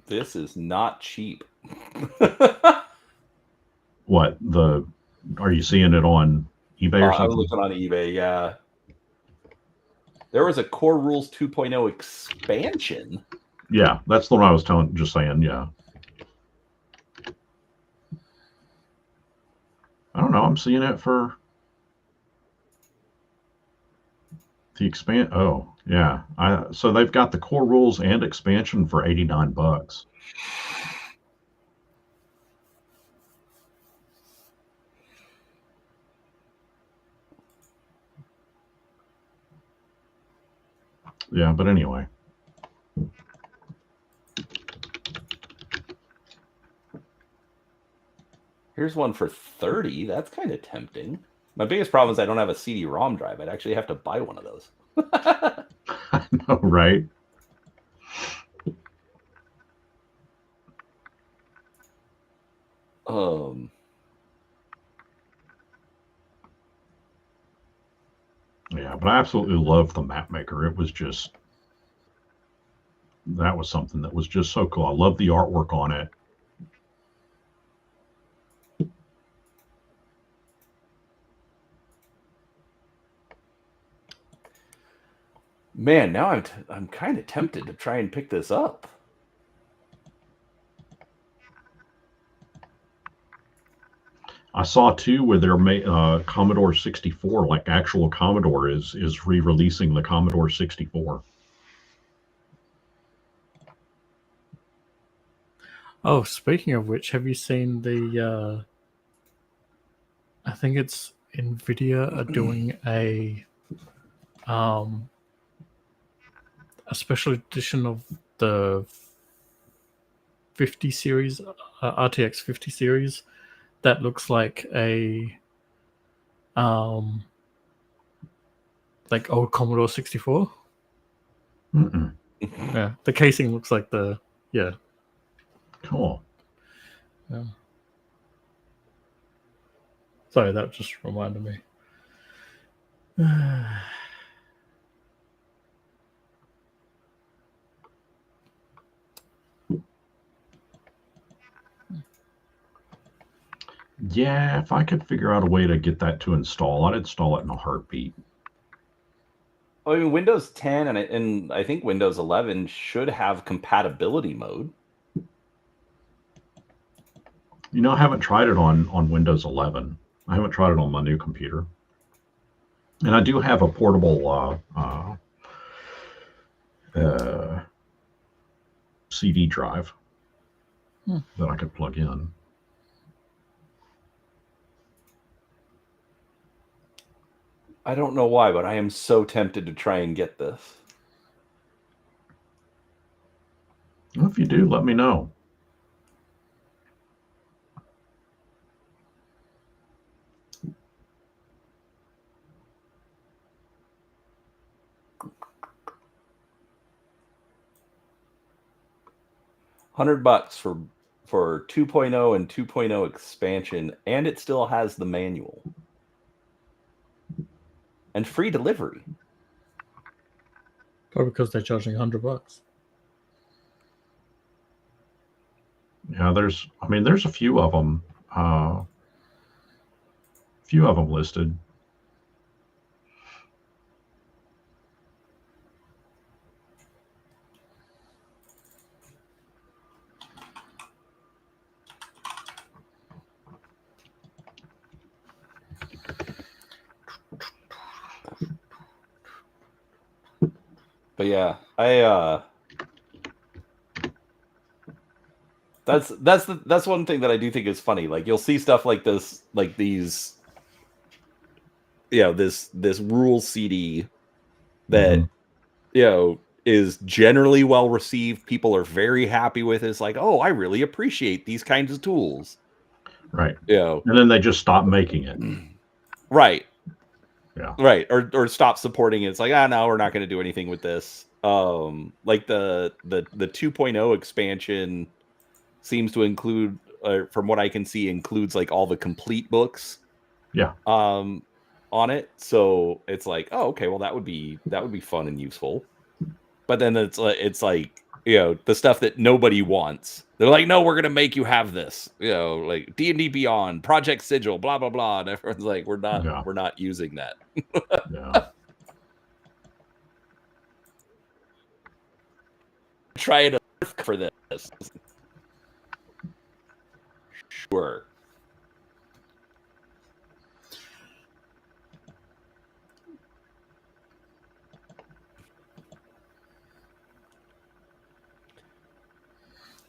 This is not cheap. What? Are you seeing it on eBay or something? I'm looking on eBay, yeah. There was a Core Rules 2.0 expansion. Yeah, that's the one I was just saying, yeah. I don't know, I'm seeing it for the oh, yeah. So they've got the Core Rules and expansion for $89. Yeah, but anyway. Here's one for $30. That's kind of tempting. My biggest problem is I don't have a CD-ROM drive. I'd actually have to buy one of those. I know, right? Yeah, but I absolutely love the map maker. It was just, that was something that was just so cool. I love the artwork on it. Man, now I'm kind of tempted to try and pick this up. I saw too where they're Commodore 64, like actual Commodore, is re-releasing the Commodore 64. Oh, speaking of which, have you seen the? I think it's Nvidia are doing a special edition of the 50 series, RTX 50 series, that looks like a like old Commodore 64. Mm-mm. Yeah, the casing looks like the Cool. Yeah. Sorry, that just reminded me. Yeah, if I could figure out a way to get that to install, I'd install it in a heartbeat. I mean, Windows 10 and I think Windows 11 should have compatibility mode. You know, I haven't tried it on Windows 11. I haven't tried it on my new computer. And I do have a portable CD drive that I could plug in. I don't know why, but I am so tempted to try and get this. Well, if you do, let me know. $100 for 2.0 and 2.0 expansion, and it still has the manual and free delivery. Probably because they're charging $100. Yeah, there's a few of them. Listed. But yeah, that's one thing that I do think is funny. Like, you'll see stuff like this, like these, this rule CD that is generally well received. People are very happy with it. It's like, oh, I really appreciate these kinds of tools. Right. And then they just stop making it. Right. Yeah. Right. Or stop supporting it. It's like, no, we're not going to do anything with this. Like the 2.0 expansion seems to include, from what I can see, includes like all the complete books. Yeah. On it. So it's like, oh, okay, well that would be fun and useful. But then it's like, the stuff that nobody wants. They're like, no, we're gonna make you have this. Like D&D Beyond, Project Sigil, blah blah blah, and everyone's like, we're not using that. Yeah. Try to for this. Sure.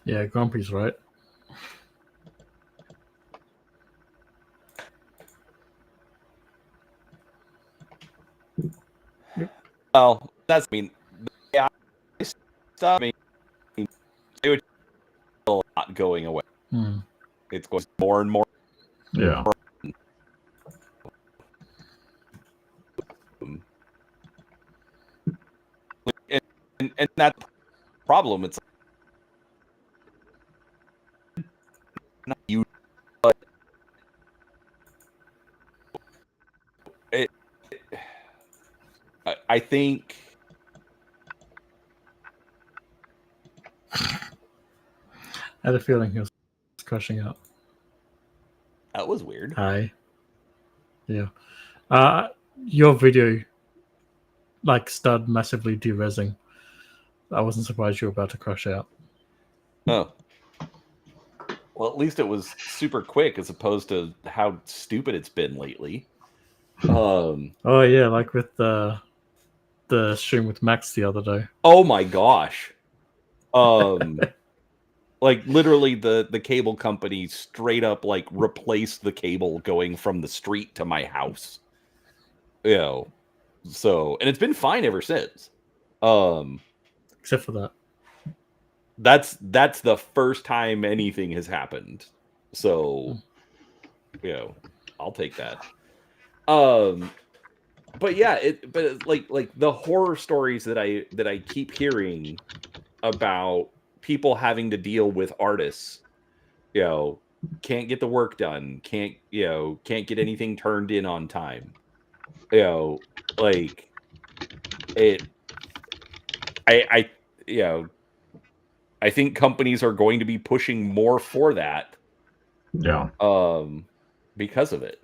Yeah, Grumpy's right. Well, yeah, stuff. I mean, it would still not going away. It's going more and more. Yeah. And that problem, it's not you, but I think I had a feeling he was crashing out. that was weird. Hi. Yeah. Your video like start massively de-resing. I wasn't surprised you were about to crash out. Oh. Well, at least it was super quick as opposed to how stupid it's been lately. Oh yeah, like with the stream with Max the other day. Oh my gosh. Like literally the cable company straight up like replaced the cable going from the street to my house. You know. So, and it's been fine ever since. Except for that. That's the first time anything has happened. So, you know, I'll take that. But yeah, like the horror stories that I keep hearing about people having to deal with artists, you know, can't get the work done, can't get anything turned in on time. You know, like it I you know, I think companies are going to be pushing more for that. Yeah. Because of it.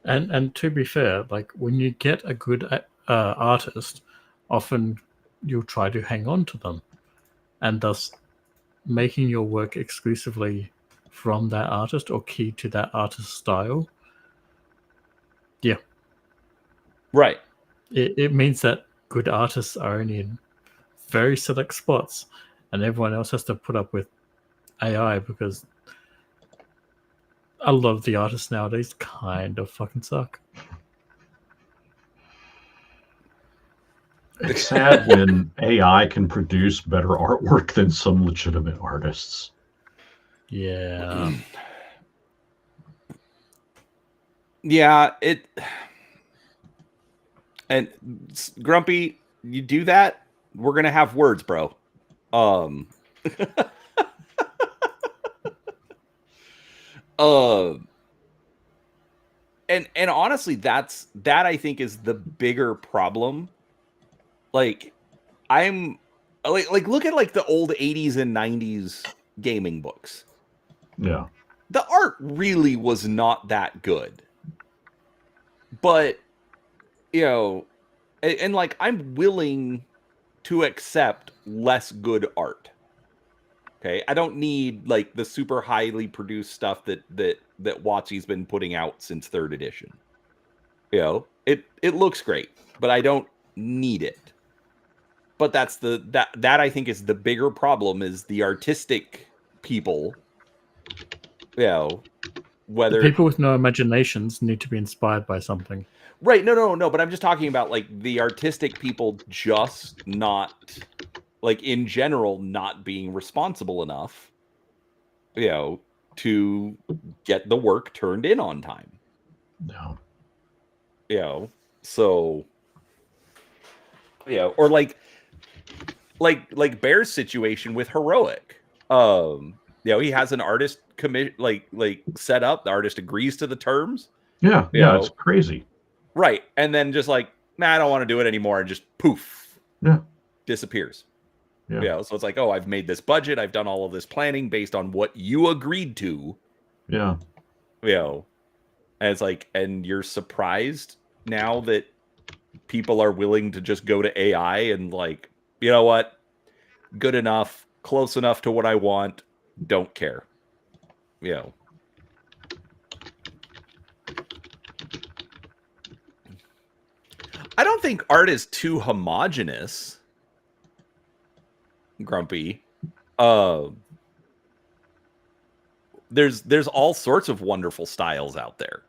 And to be fair, like when you get a good artist, often you'll try to hang on to them, and thus making your work exclusively from that artist or key to that artist's style. Yeah, Right. it means that good artists are only in very select spots, and everyone else has to put up with AI because a lot of the artists nowadays kind of fucking suck. It's sad when AI can produce better artwork than some legitimate artists. Yeah. Yeah, and Grumpy, you do that, we're gonna have words, bro. Um and honestly, that I think is the bigger problem. Like, I'm like look at like the old 80s and 90s gaming books. Yeah. The art really was not that good. But, you know, and like I'm willing to accept less good art. Okay, I don't need like the super highly produced stuff that WotC's been putting out since 3rd edition. You know, it looks great, but I don't need it. But that's that I think is the bigger problem, is the artistic people. You know, whether The people with no imaginations need to be inspired by something. right, no, but I'm just talking about like the artistic people just not, like in general, not being responsible enough, you know, to get the work turned in on time. No. You know, so or like Bear's situation with Heroic. You know, he has an artist commit like set up, the artist agrees to the terms. Yeah, You yeah, know, it's crazy. right, and then just like, I don't want to do it anymore, and just poof, Yeah, disappears. yeah, You know, so it's like, oh, I've made this budget, I've done all of this planning based on what you agreed to. yeah. You know, and it's like, and you're surprised now that people are willing to just go to AI and like, you know what, good enough, close enough to what I want, don't care. You know. I don't think art is too homogenous, Grumpy. There's all sorts of wonderful styles out there.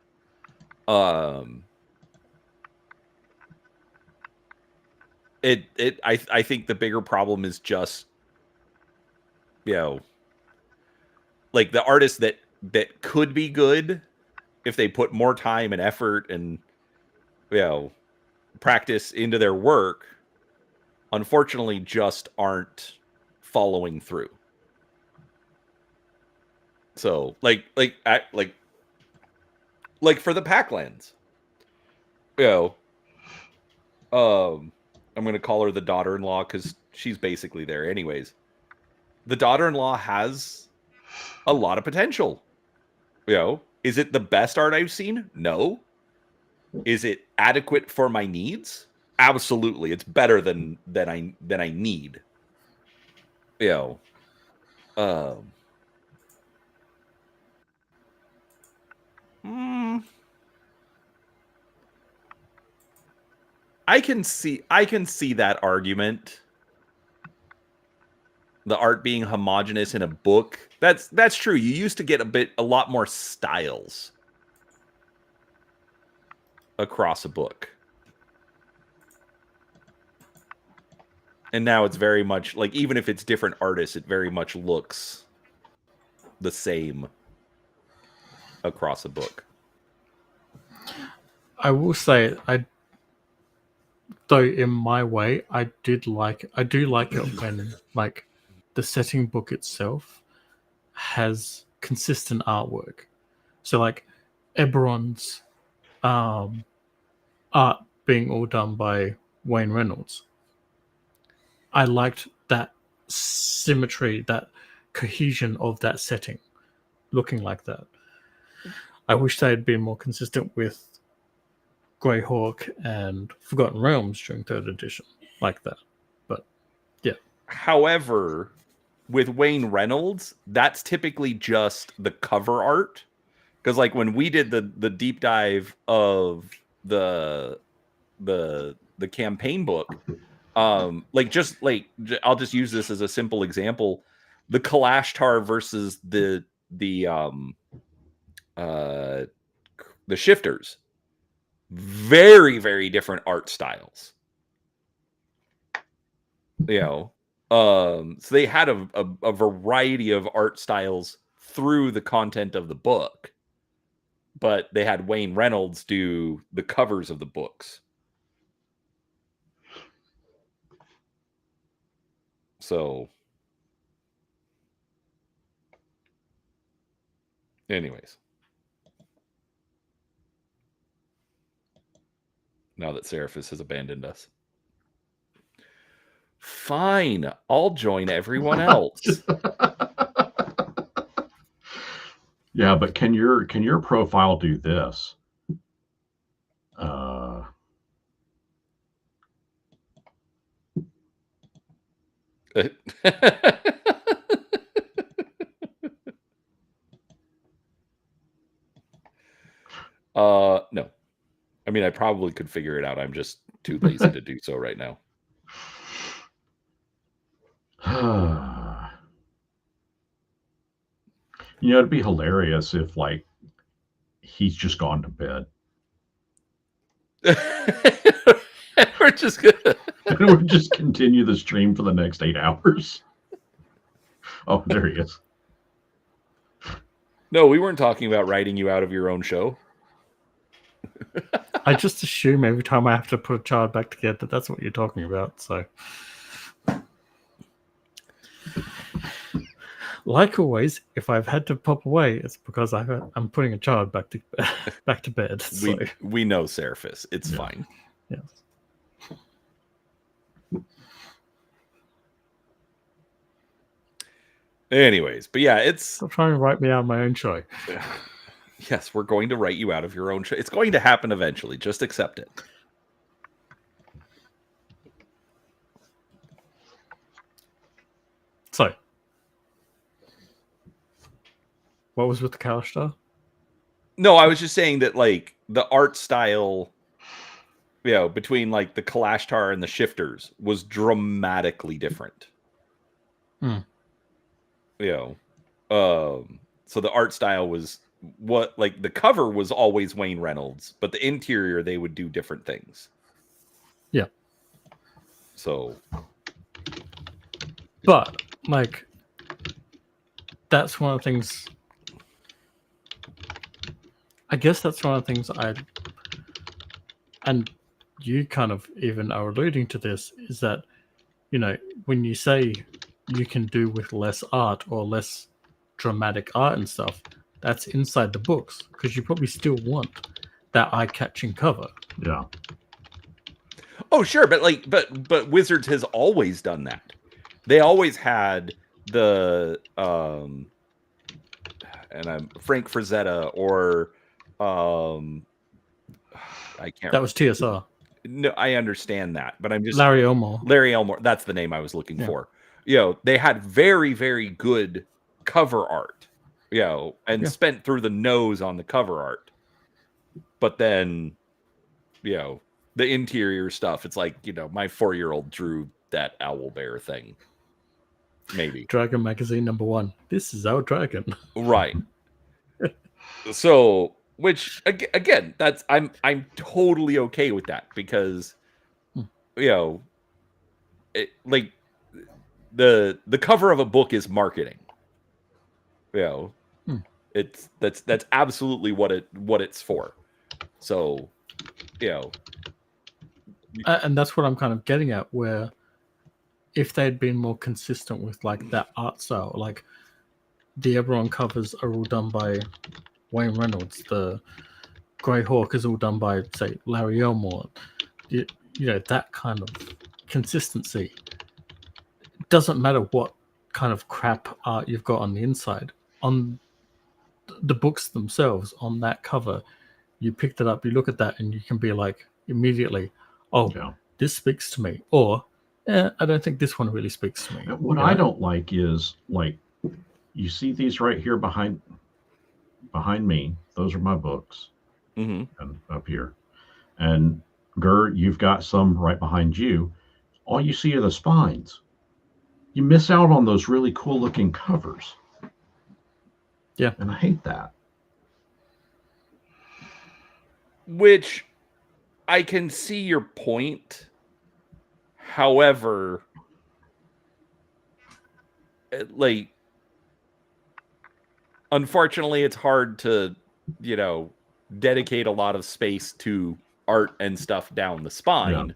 I think the bigger problem is just, you know, like the artists that could be good if they put more time and effort and, you know, practice into their work, unfortunately just aren't following through. So like for the Packlands, you know, I'm going to call her the daughter-in-law because she's basically there anyways. The daughter-in-law has a lot of potential. You know, is it the best art I've seen? No. Is it adequate for my needs? Absolutely. It's better than I need. You know. I can see that argument. The art being homogenous in a book. That's true. You used to get a lot more styles across a book. And now it's very much like, even if it's different artists, it very much looks the same across a book. I will say, though in my way, I do like it when like the setting book itself has consistent artwork. So like Eberron's art being all done by Wayne Reynolds. I liked that symmetry, that cohesion of that setting looking like that. I wish they had been more consistent with Greyhawk and Forgotten Realms during 3rd edition like that. But yeah. However, with Wayne Reynolds, that's typically just the cover art. Because like when we did the deep dive of the campaign book, I'll just use this as a simple example. The Kalashtar versus the shifters. Very, very different art styles. So they had a variety of art styles through the content of the book, but they had Wayne Reynolds do the covers of the books. So, anyways, now that Seraphis has abandoned us. Fine, I'll join everyone else. Yeah, but can your profile do this? No. I mean, I probably could figure it out. I'm just too lazy to do so right now. It'd be hilarious if, like, he's just gone to bed. We're just gonna and we'll just continue the stream for the next 8 hours. Oh, there he is. No, we weren't talking about writing you out of your own show. I just assume every time I have to put a child back together, that's what you're talking about. So, like always, if I've had to pop away, it's because I'm putting a child back to bed. So. We know, Seraphis. It's fine. Yes. Anyways, but yeah, Stop trying to write me out of my own show. Yes, we're going to write you out of your own show. It's going to happen eventually. Just accept it. So, what was with the Kalashtar? No, I was just saying that, like, the art style, between like the Kalashtar and the shifters was dramatically different. So the art style was the cover was always Wayne Reynolds, but the interior they would do different things. Yeah. So, but like, that's one of the things. I guess that's one of the things and you kind of even are alluding to this, is that, when you say you can do with less art or less dramatic art and stuff, that's inside the books, because you probably still want that eye-catching cover. Yeah. Oh, sure, but Wizards has always done that. They always had the Frank Frazetta or I can't. That was TSR. No, I understand that, but I'm just Larry Elmore. Larry Elmore. That's the name I was looking for. They had very, very good cover art. And spent through the nose on the cover art. But then, the interior stuff. It's like my 4-year-old drew that owl bear thing. Maybe Dragon Magazine #1. This is our dragon. Right. So, which again, that's I'm totally okay with that because like the cover of a book is marketing. It's that's absolutely what it's for. So, and that's what I'm kind of getting at, where if they'd been more consistent with like that art style, like the Eberron covers are all done by Wayne Reynolds, the Grey Hawk is all done by, say, Larry Elmore. That kind of consistency. It doesn't matter what kind of crap art you've got on the inside. On the books themselves, on that cover, you picked it up, you look at that, and you can be like immediately, this speaks to me. Or, I don't think this one really speaks to me. What I don't like is, like, you see these right here behind me. Those are my books. Mm-hmm. And up here. And Gur, you've got some right behind you. All you see are the spines. You miss out on those really cool looking covers. Yeah. And I hate that. Which I can see your point. However, unfortunately, it's hard to, dedicate a lot of space to art and stuff down the spine.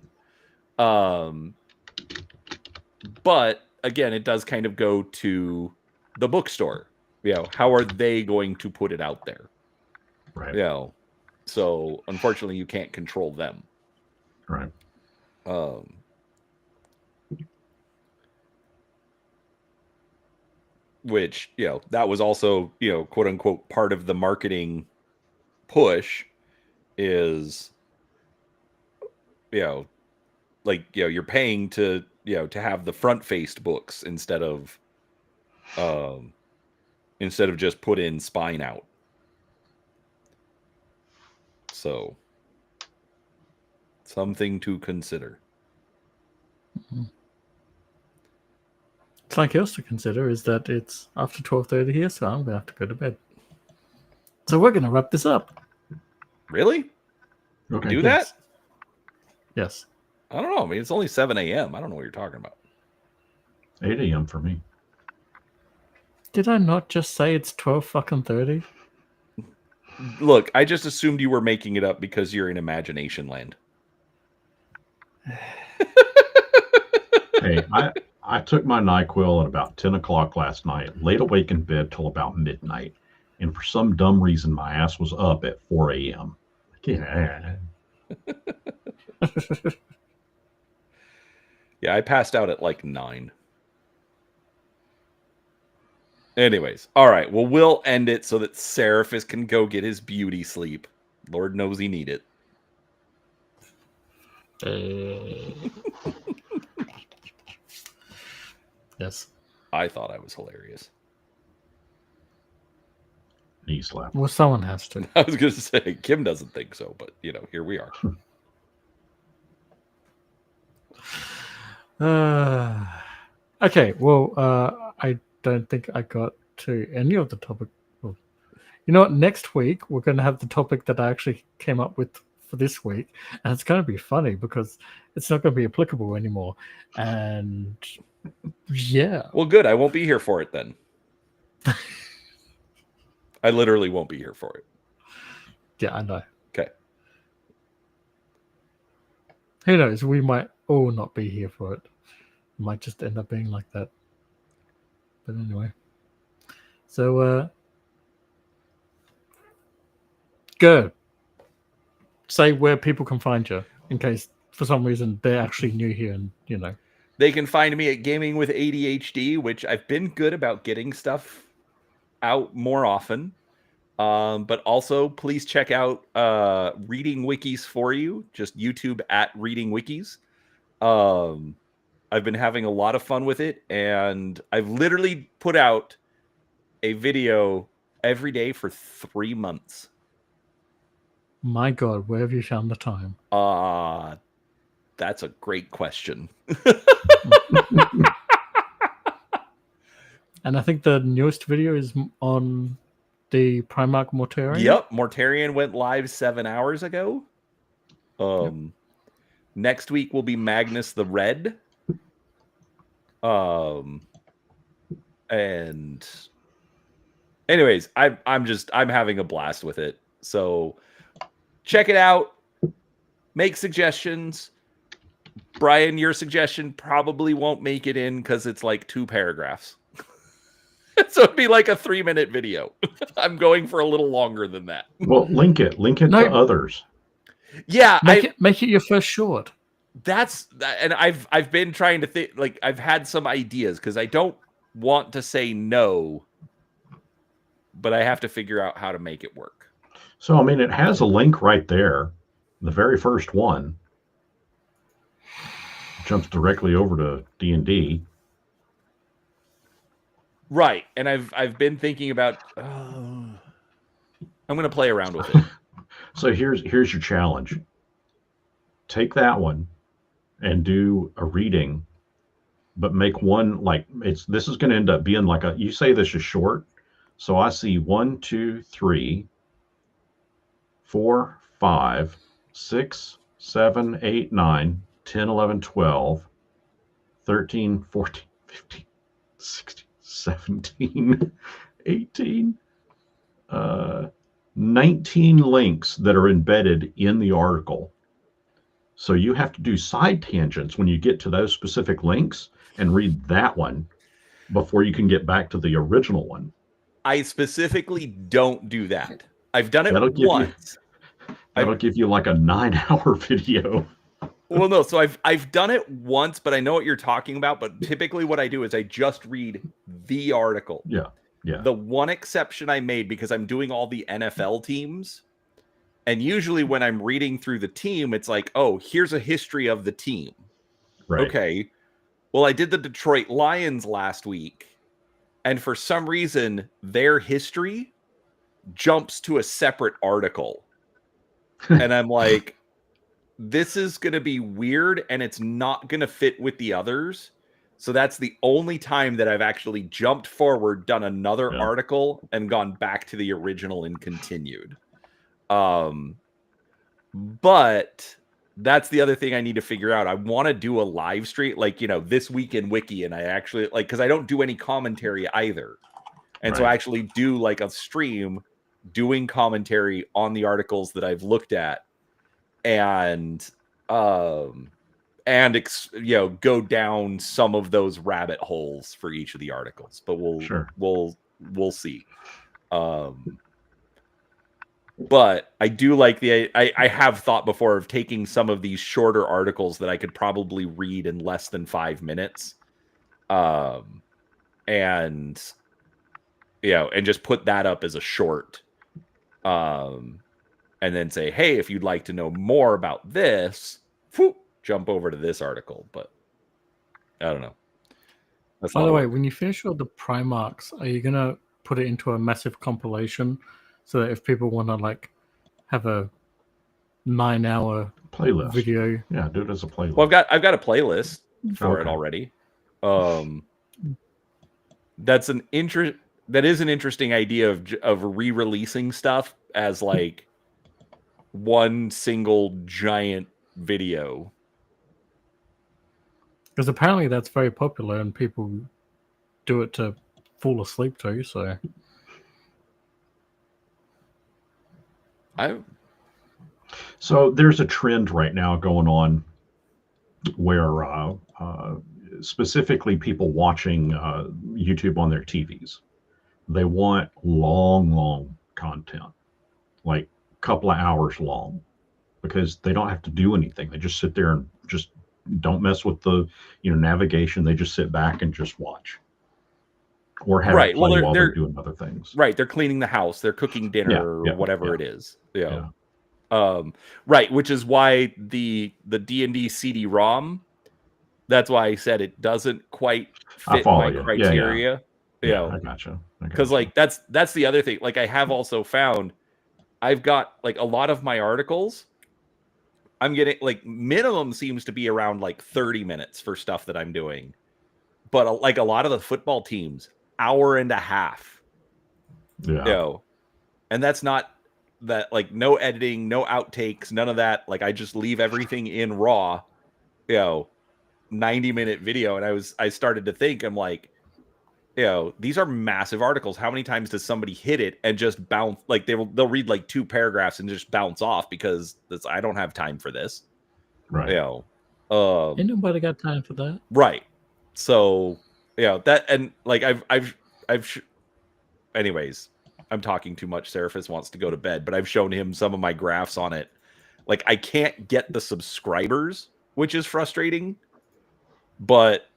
Yeah. But again, it does kind of go to the bookstore. How are they going to put it out there? Right. So unfortunately, you can't control them. Right. Which, that was also, quote unquote, part of the marketing push is, you're paying to have the front faced books instead of just put in spine out. So something to consider. Mm-hmm. Something else to consider is that it's after 12:30 here, so I'm gonna have to go to bed. So we're gonna wrap this up. Really? Okay. Do that? Yes. I don't know. I mean, it's only 7 a.m. I don't know what you're talking about. 8 a.m. for me. Did I not just say it's 12:30? Look, I just assumed you were making it up because you're in imagination land. Hey, I took my NyQuil at about 10 o'clock last night, laid awake in bed till about midnight, and for some dumb reason, my ass was up at 4 a.m. Yeah. Yeah, I passed out at like 9. Anyways, all right. Well, we'll end it so that Seraphis can go get his beauty sleep. Lord knows he need it. Yes. I thought I was hilarious. Knee slap. Well, someone has to. I was going to say, Kim doesn't think so, but, here we are. Okay, well, I don't think I got to any of the topic. Well, you know what? Next week, we're going to have the topic that I actually came up with for this week, and it's going to be funny because it's not going to be applicable anymore. And yeah. Well, good. I won't be here for it then. I literally won't be here for it. Yeah, I know. Okay. Who knows? We might all not be here for it. It might just end up being like that. But anyway. So, go. Say where people can find you in case for some reason they're actually new here and, They can find me at Gaming with ADHD, which I've been good about getting stuff out more often. But also, please check out Reading Wikis for You. Just YouTube at Reading Wikis. I've been having a lot of fun with it, and I've literally put out a video every day for 3 months. My God, where have you found the time? That's a great question. And I think the newest video is on the Primarch Mortarion. Yep, Mortarion went live 7 hours ago. Next week will be Magnus the Red. And anyways, I'm having a blast with it. So check it out. Make suggestions. Brian, your suggestion probably won't make it in because it's like 2 paragraphs. So it'd be like a 3-minute video. I'm going for a little longer than that. Well, link it to others. Yeah, make it your first short. And I've been trying to think, like, I've had some ideas because I don't want to say no, but I have to figure out how to make it work. So I mean, it has a link right there. The very first one jumps directly over to D&D. Right, and I've been thinking about. I'm going to play around with it. So here's your challenge. Take that one and do a reading, but make one like this is going to end up being like you say this is short. So I see 1, 2, 3, 4, 5, 6, 7, 8, 9, 10, 11, 12, 13, 14, 15, 16, 17, 18, 19 links that are embedded in the article. So you have to do side tangents when you get to those specific links and read that one before you can get back to the original one. I specifically don't do that. I've done it once. That'll give you like a 9-hour video. Well, no, so I've done it once, but I know what you're talking about. But typically what I do is I just read the article. Yeah. The one exception I made, because I'm doing all the NFL teams, and usually when I'm reading through the team, it's like, oh, here's a history of the team. Right. Okay. Well, I did the Detroit Lions last week, and for some reason, their history jumps to a separate article. And I'm like, this is going to be weird, and it's not going to fit with the others. So that's the only time that I've actually jumped forward, done another article, and gone back to the original and continued. But that's the other thing I need to figure out. I want to do a live stream, like, this week in Wiki, and I actually because I don't do any commentary either. And so I actually do like a stream doing commentary on the articles that I've looked at, and go down some of those rabbit holes for each of the articles. But we'll see. But I do like I have thought before of taking some of these shorter articles that I could probably read in less than 5 minutes, and just put that up as a short, and then say, hey, if you'd like to know more about this, jump over to this article. But I don't know. By the way, when you finish all the Primarchs, are you gonna put it into a massive compilation so that if people want to like have a 9-hour playlist video? Yeah, do it as a playlist. Well, I've got a playlist for it already. That is an interesting idea of re-releasing stuff as like one single giant video. Because apparently that's very popular and people do it to fall asleep to. So there's a trend right now going on where specifically people watching YouTube on their TVs, they want long content, like a couple of hours long, because they don't have to do anything. They just sit there and just don't mess with the navigation. They just sit back and just watch. or have Right. it play Well, while they're doing other things. Right. They're cleaning the house. They're cooking dinner or whatever it is. You know? Right. Which is why the D&D CD-ROM, that's why I said it doesn't quite I fit follow my you. criteria. You know, I gotcha. because like that's the other thing. Like I have also found I've got like a lot of my articles. I'm getting like minimum seems to be around like 30 minutes for stuff that I'm doing. But like a lot of the football teams, hour and a half. Yeah. You know, and that's not that like no editing, no outtakes, none of that. Like I just leave everything in raw, 90-minute video. And I started to think, I'm like, these are massive articles. How many times does somebody hit it and just bounce? Like they'll read like 2 paragraphs and just bounce off because I don't have time for this. Right. Ain't nobody got time for that. Right. So, that, and like anyways, I'm talking too much. Seraphis wants to go to bed, but I've shown him some of my graphs on it. Like I can't get the subscribers, which is frustrating, but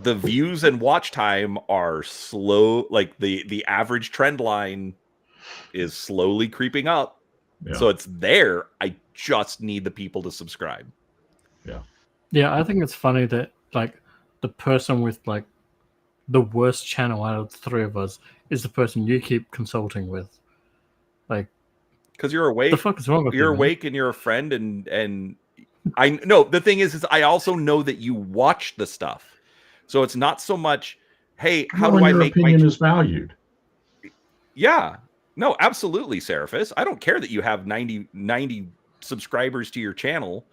the views and watch time are slow. Like the average trend line is slowly creeping up. Yeah. So it's there. I just need the people to subscribe. Yeah, I think it's funny that like the person with like the worst channel out of the 3 of us is the person you keep consulting with. Like, because you're awake. The fuck is wrong with you? You're man? awake and you're a friend, and I know the thing is I also know that you watch the stuff, so it's not so much, hey, how do I your make opinion is valued? Yeah, no, absolutely, Seraphis. I don't care that you have 90 subscribers to your channel.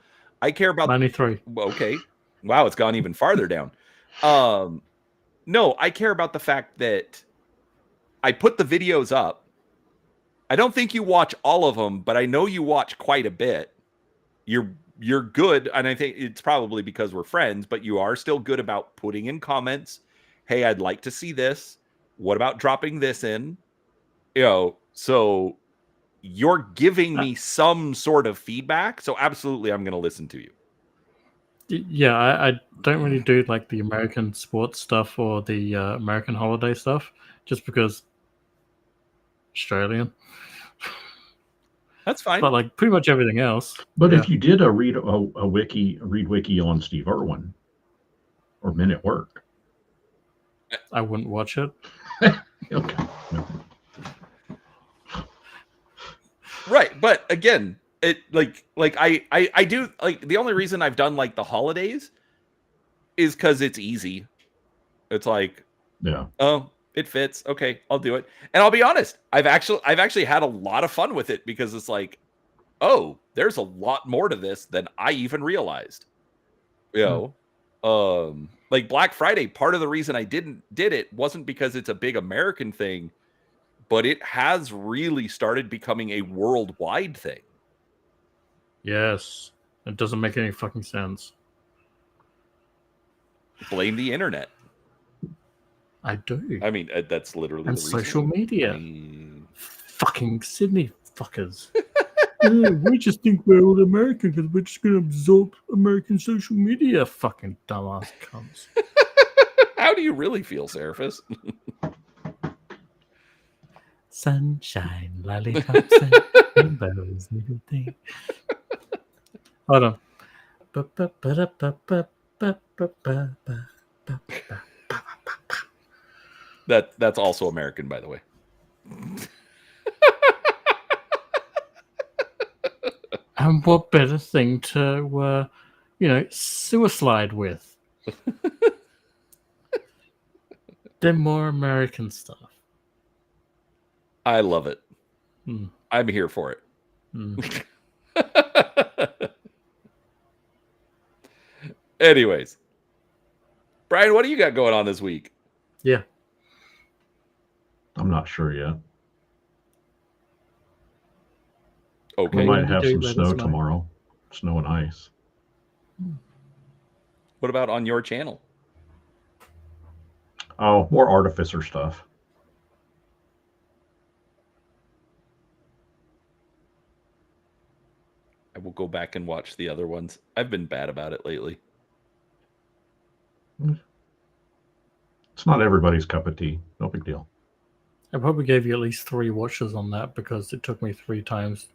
I care about 93. Okay, wow, it's gone even farther down. No, I care about the fact that I put the videos up. I don't think you watch all of them, but I know you watch quite a bit. You're good, and I think it's probably because we're friends, but you are still good about putting in comments. Hey, I'd like to see this. What about dropping this in? So you're giving me some sort of feedback. So absolutely, I'm going to listen to you. Yeah, I don't really do like the American sports stuff or the American holiday stuff, just because Australian. That's fine. But like pretty much everything else. But if you did read wiki on Steve Irwin or Men at Work, I wouldn't watch it. Okay. Right, but again, it like I do like the only reason I've done like the holidays is because it's easy. It's like, oh, it fits. Okay, I'll do it. And I'll be honest, I've actually had a lot of fun with it because it's like, oh, there's a lot more to this than I even realized. Like Black Friday, part of the reason I did it wasn't because it's a big American thing, but it has really started becoming a worldwide thing. Yes. It doesn't make any fucking sense. Blame the internet. I do. I mean, that's literally and the reason. social media. Fucking Sydney fuckers. We just think we're all American because we're just going to absorb American social media. Fucking dumbass cunts. How do you really feel, Seraphis? Sunshine, lollipops, and rainbows, little thing. Hold on. That's also American, by the way. And what better thing to, suicide with than more American stuff? I love it. Mm. I'm here for it. Mm. Anyways, Brian, what do you got going on this week? Yeah. I'm not sure yet. Okay. We might have some snow tomorrow. Snow and ice. What about on your channel? Oh, more Artificer stuff. I will go back and watch the other ones. I've been bad about it lately. It's not everybody's cup of tea. No big deal. I probably gave you at least 3 watches on that because it took me 3 times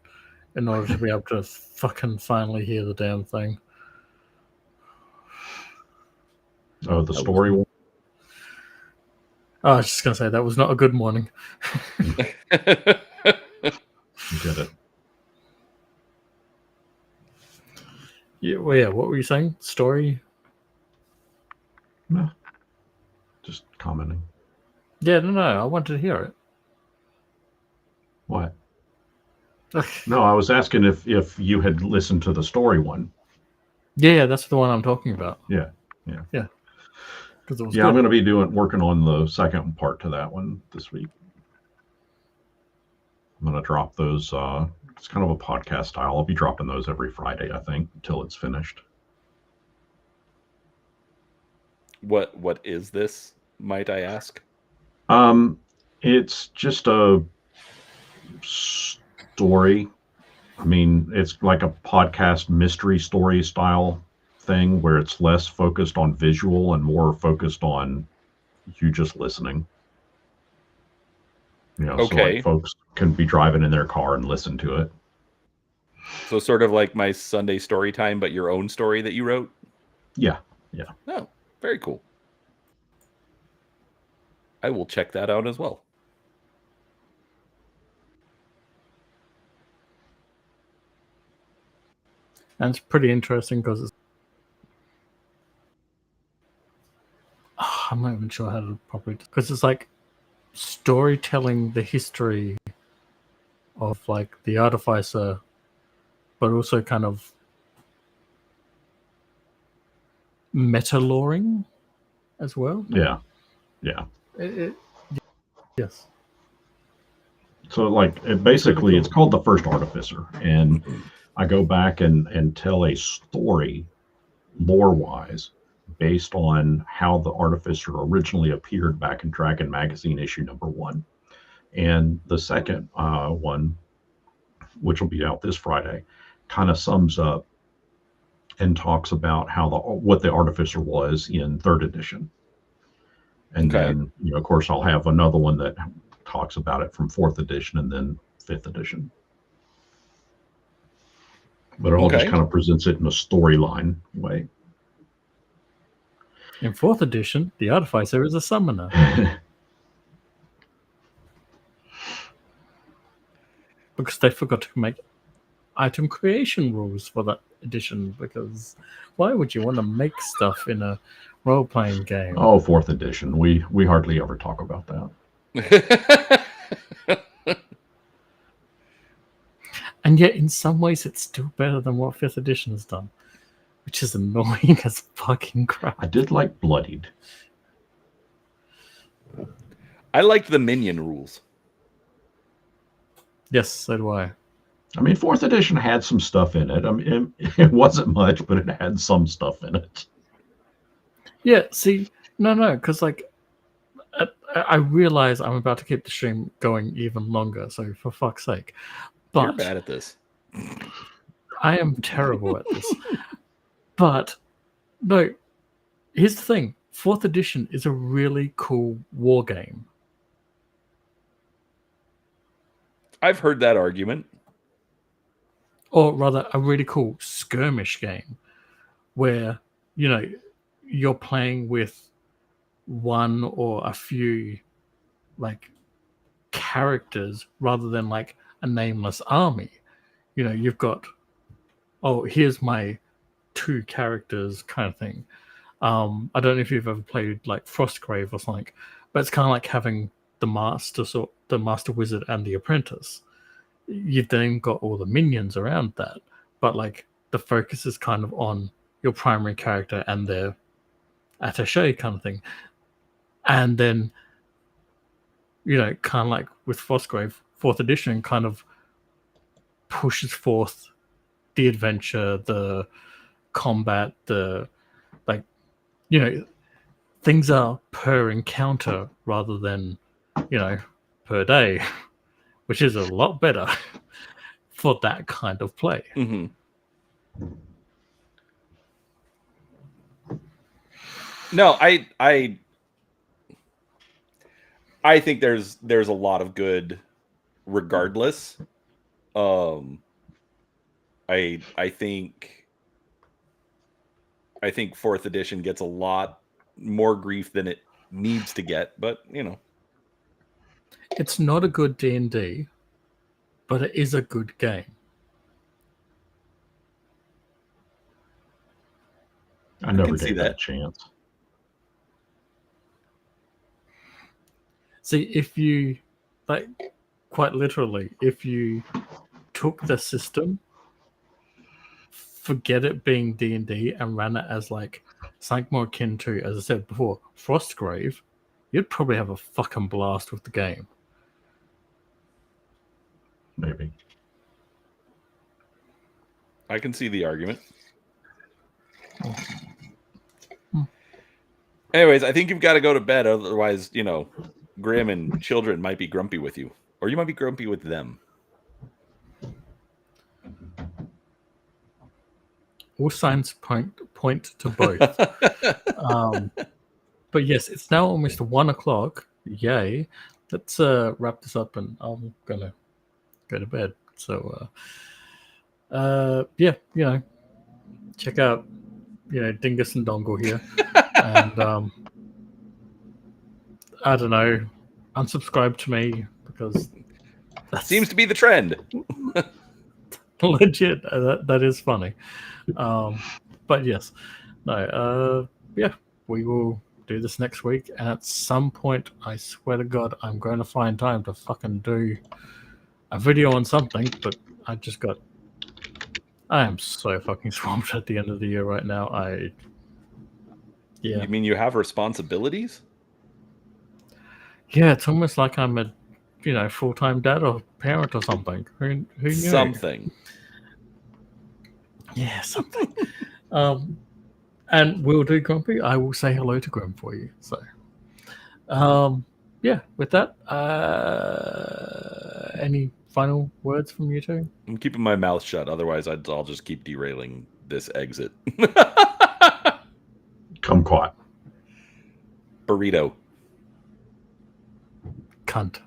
in order to be able to fucking finally hear the damn thing. Oh, the story one. I was just going to say, that was not a good morning. Get it. Yeah, well, yeah, what were you saying? Story? No. Just commenting. Yeah, no, I wanted to hear it. What? No, I was asking if you had listened to the story one. Yeah, that's the one I'm talking about. Yeah. Because it was Yeah, I'm good. going to be working on the second part to that one this week. I'm going to drop those. It's kind of a podcast style. I'll be dropping those every Friday, I think, until it's finished. What is this, might I ask? It's just a story. I mean, it's like a podcast mystery story style thing where it's less focused on visual and more focused on you just listening. You know, so Okay. like folks can be driving in their car and listen to it. So sort of like my Sunday story time, but your own story that you wrote? Yeah. Oh, very cool. I will check that out as well. And it's pretty interesting because it's... I'm not even sure how to properly... Because it's like storytelling the history of like the artificer, but also kind of meta-loring as well. Yeah. Yes. So like basically it's called The First Artificer, and I go back and tell a story lore wise based on how the artificer originally appeared back in Dragon Magazine issue #1. And the second one, which will be out this Friday, kind of sums up and talks about how what the artificer was in 3rd edition. And then, you know, of course, I'll have another one that talks about it from 4th edition and then 5th edition. But it all just kind of presents it in a storyline way. In 4th edition, the artificer is a summoner. Because they forgot to make item creation rules for that edition, because why would you want to make stuff in a role-playing game? Oh, 4th edition. We hardly ever talk about that. And yet, in some ways, it's still better than what 5th edition has done, which is annoying as fucking crap. I did like Bloodied. I liked the minion rules. Yes, so do I. I mean, 4th edition had some stuff in it. I mean, it wasn't much, but it had some stuff in it. Yeah, see, no, because like, I realize I'm about to keep the stream going even longer, so for fuck's sake. But you're bad at this. I am terrible at this. But no, here's the thing: 4th edition is a really cool war game. I've heard that argument. Or rather, a really cool skirmish game where, you know, you're playing with one or a few like characters rather than like a nameless army. You know, you've got, oh, here's my 2 characters kind of thing. I don't know if you've ever played like Frostgrave or something, but it's kind of like having the master wizard and the apprentice. You've then got all the minions around that, but like the focus is kind of on your primary character and their attaché kind of thing. And then, you know, kind of like with Frostgrave, 4th edition kind of pushes forth the adventure, the combat, the like, you know, things are per encounter rather than, you know, per day, which is a lot better for that kind of play. Mm-hmm. No, I I think there's a lot of good regardless. I think fourth edition gets a lot more grief than it needs to get, but you know, It's not a good D&D, but it is a good game. I never see gave that that. a chance. See, if you, like, quite literally, if you took the system, forget it being D&D, and ran it as, like, something more akin to, as I said before, Frostgrave, you'd probably have a fucking blast with the game. Maybe. I can see the argument. Anyways, I think you've got to go to bed. Otherwise, you know, Grim and children might be grumpy with you. Or you might be grumpy with them. All signs point to both. But yes, it's now almost 1 o'clock. Yay. Let's wrap this up, and I'm going to go to bed. So, yeah, you know, check out, you know, Dingus and Dongle here. And I don't know, unsubscribe to me, because that seems to be the trend. Legit, that is funny. But yes, no, yeah, we will do this next week, and at some point, I swear to God, I'm going to find time to fucking do a video on something. But I am so fucking swamped at the end of the year right now. Yeah. You mean you have responsibilities? Yeah, it's almost like I'm a, you know, full-time dad or parent or something. Who knew? Something. Yeah, something. And we'll do Grumpy. I will say hello to Grim for you. So, yeah, with that, any final words from you two? I'm keeping my mouth shut. Otherwise, I'll just keep derailing this exit. Kumquat. Burrito. Cunt.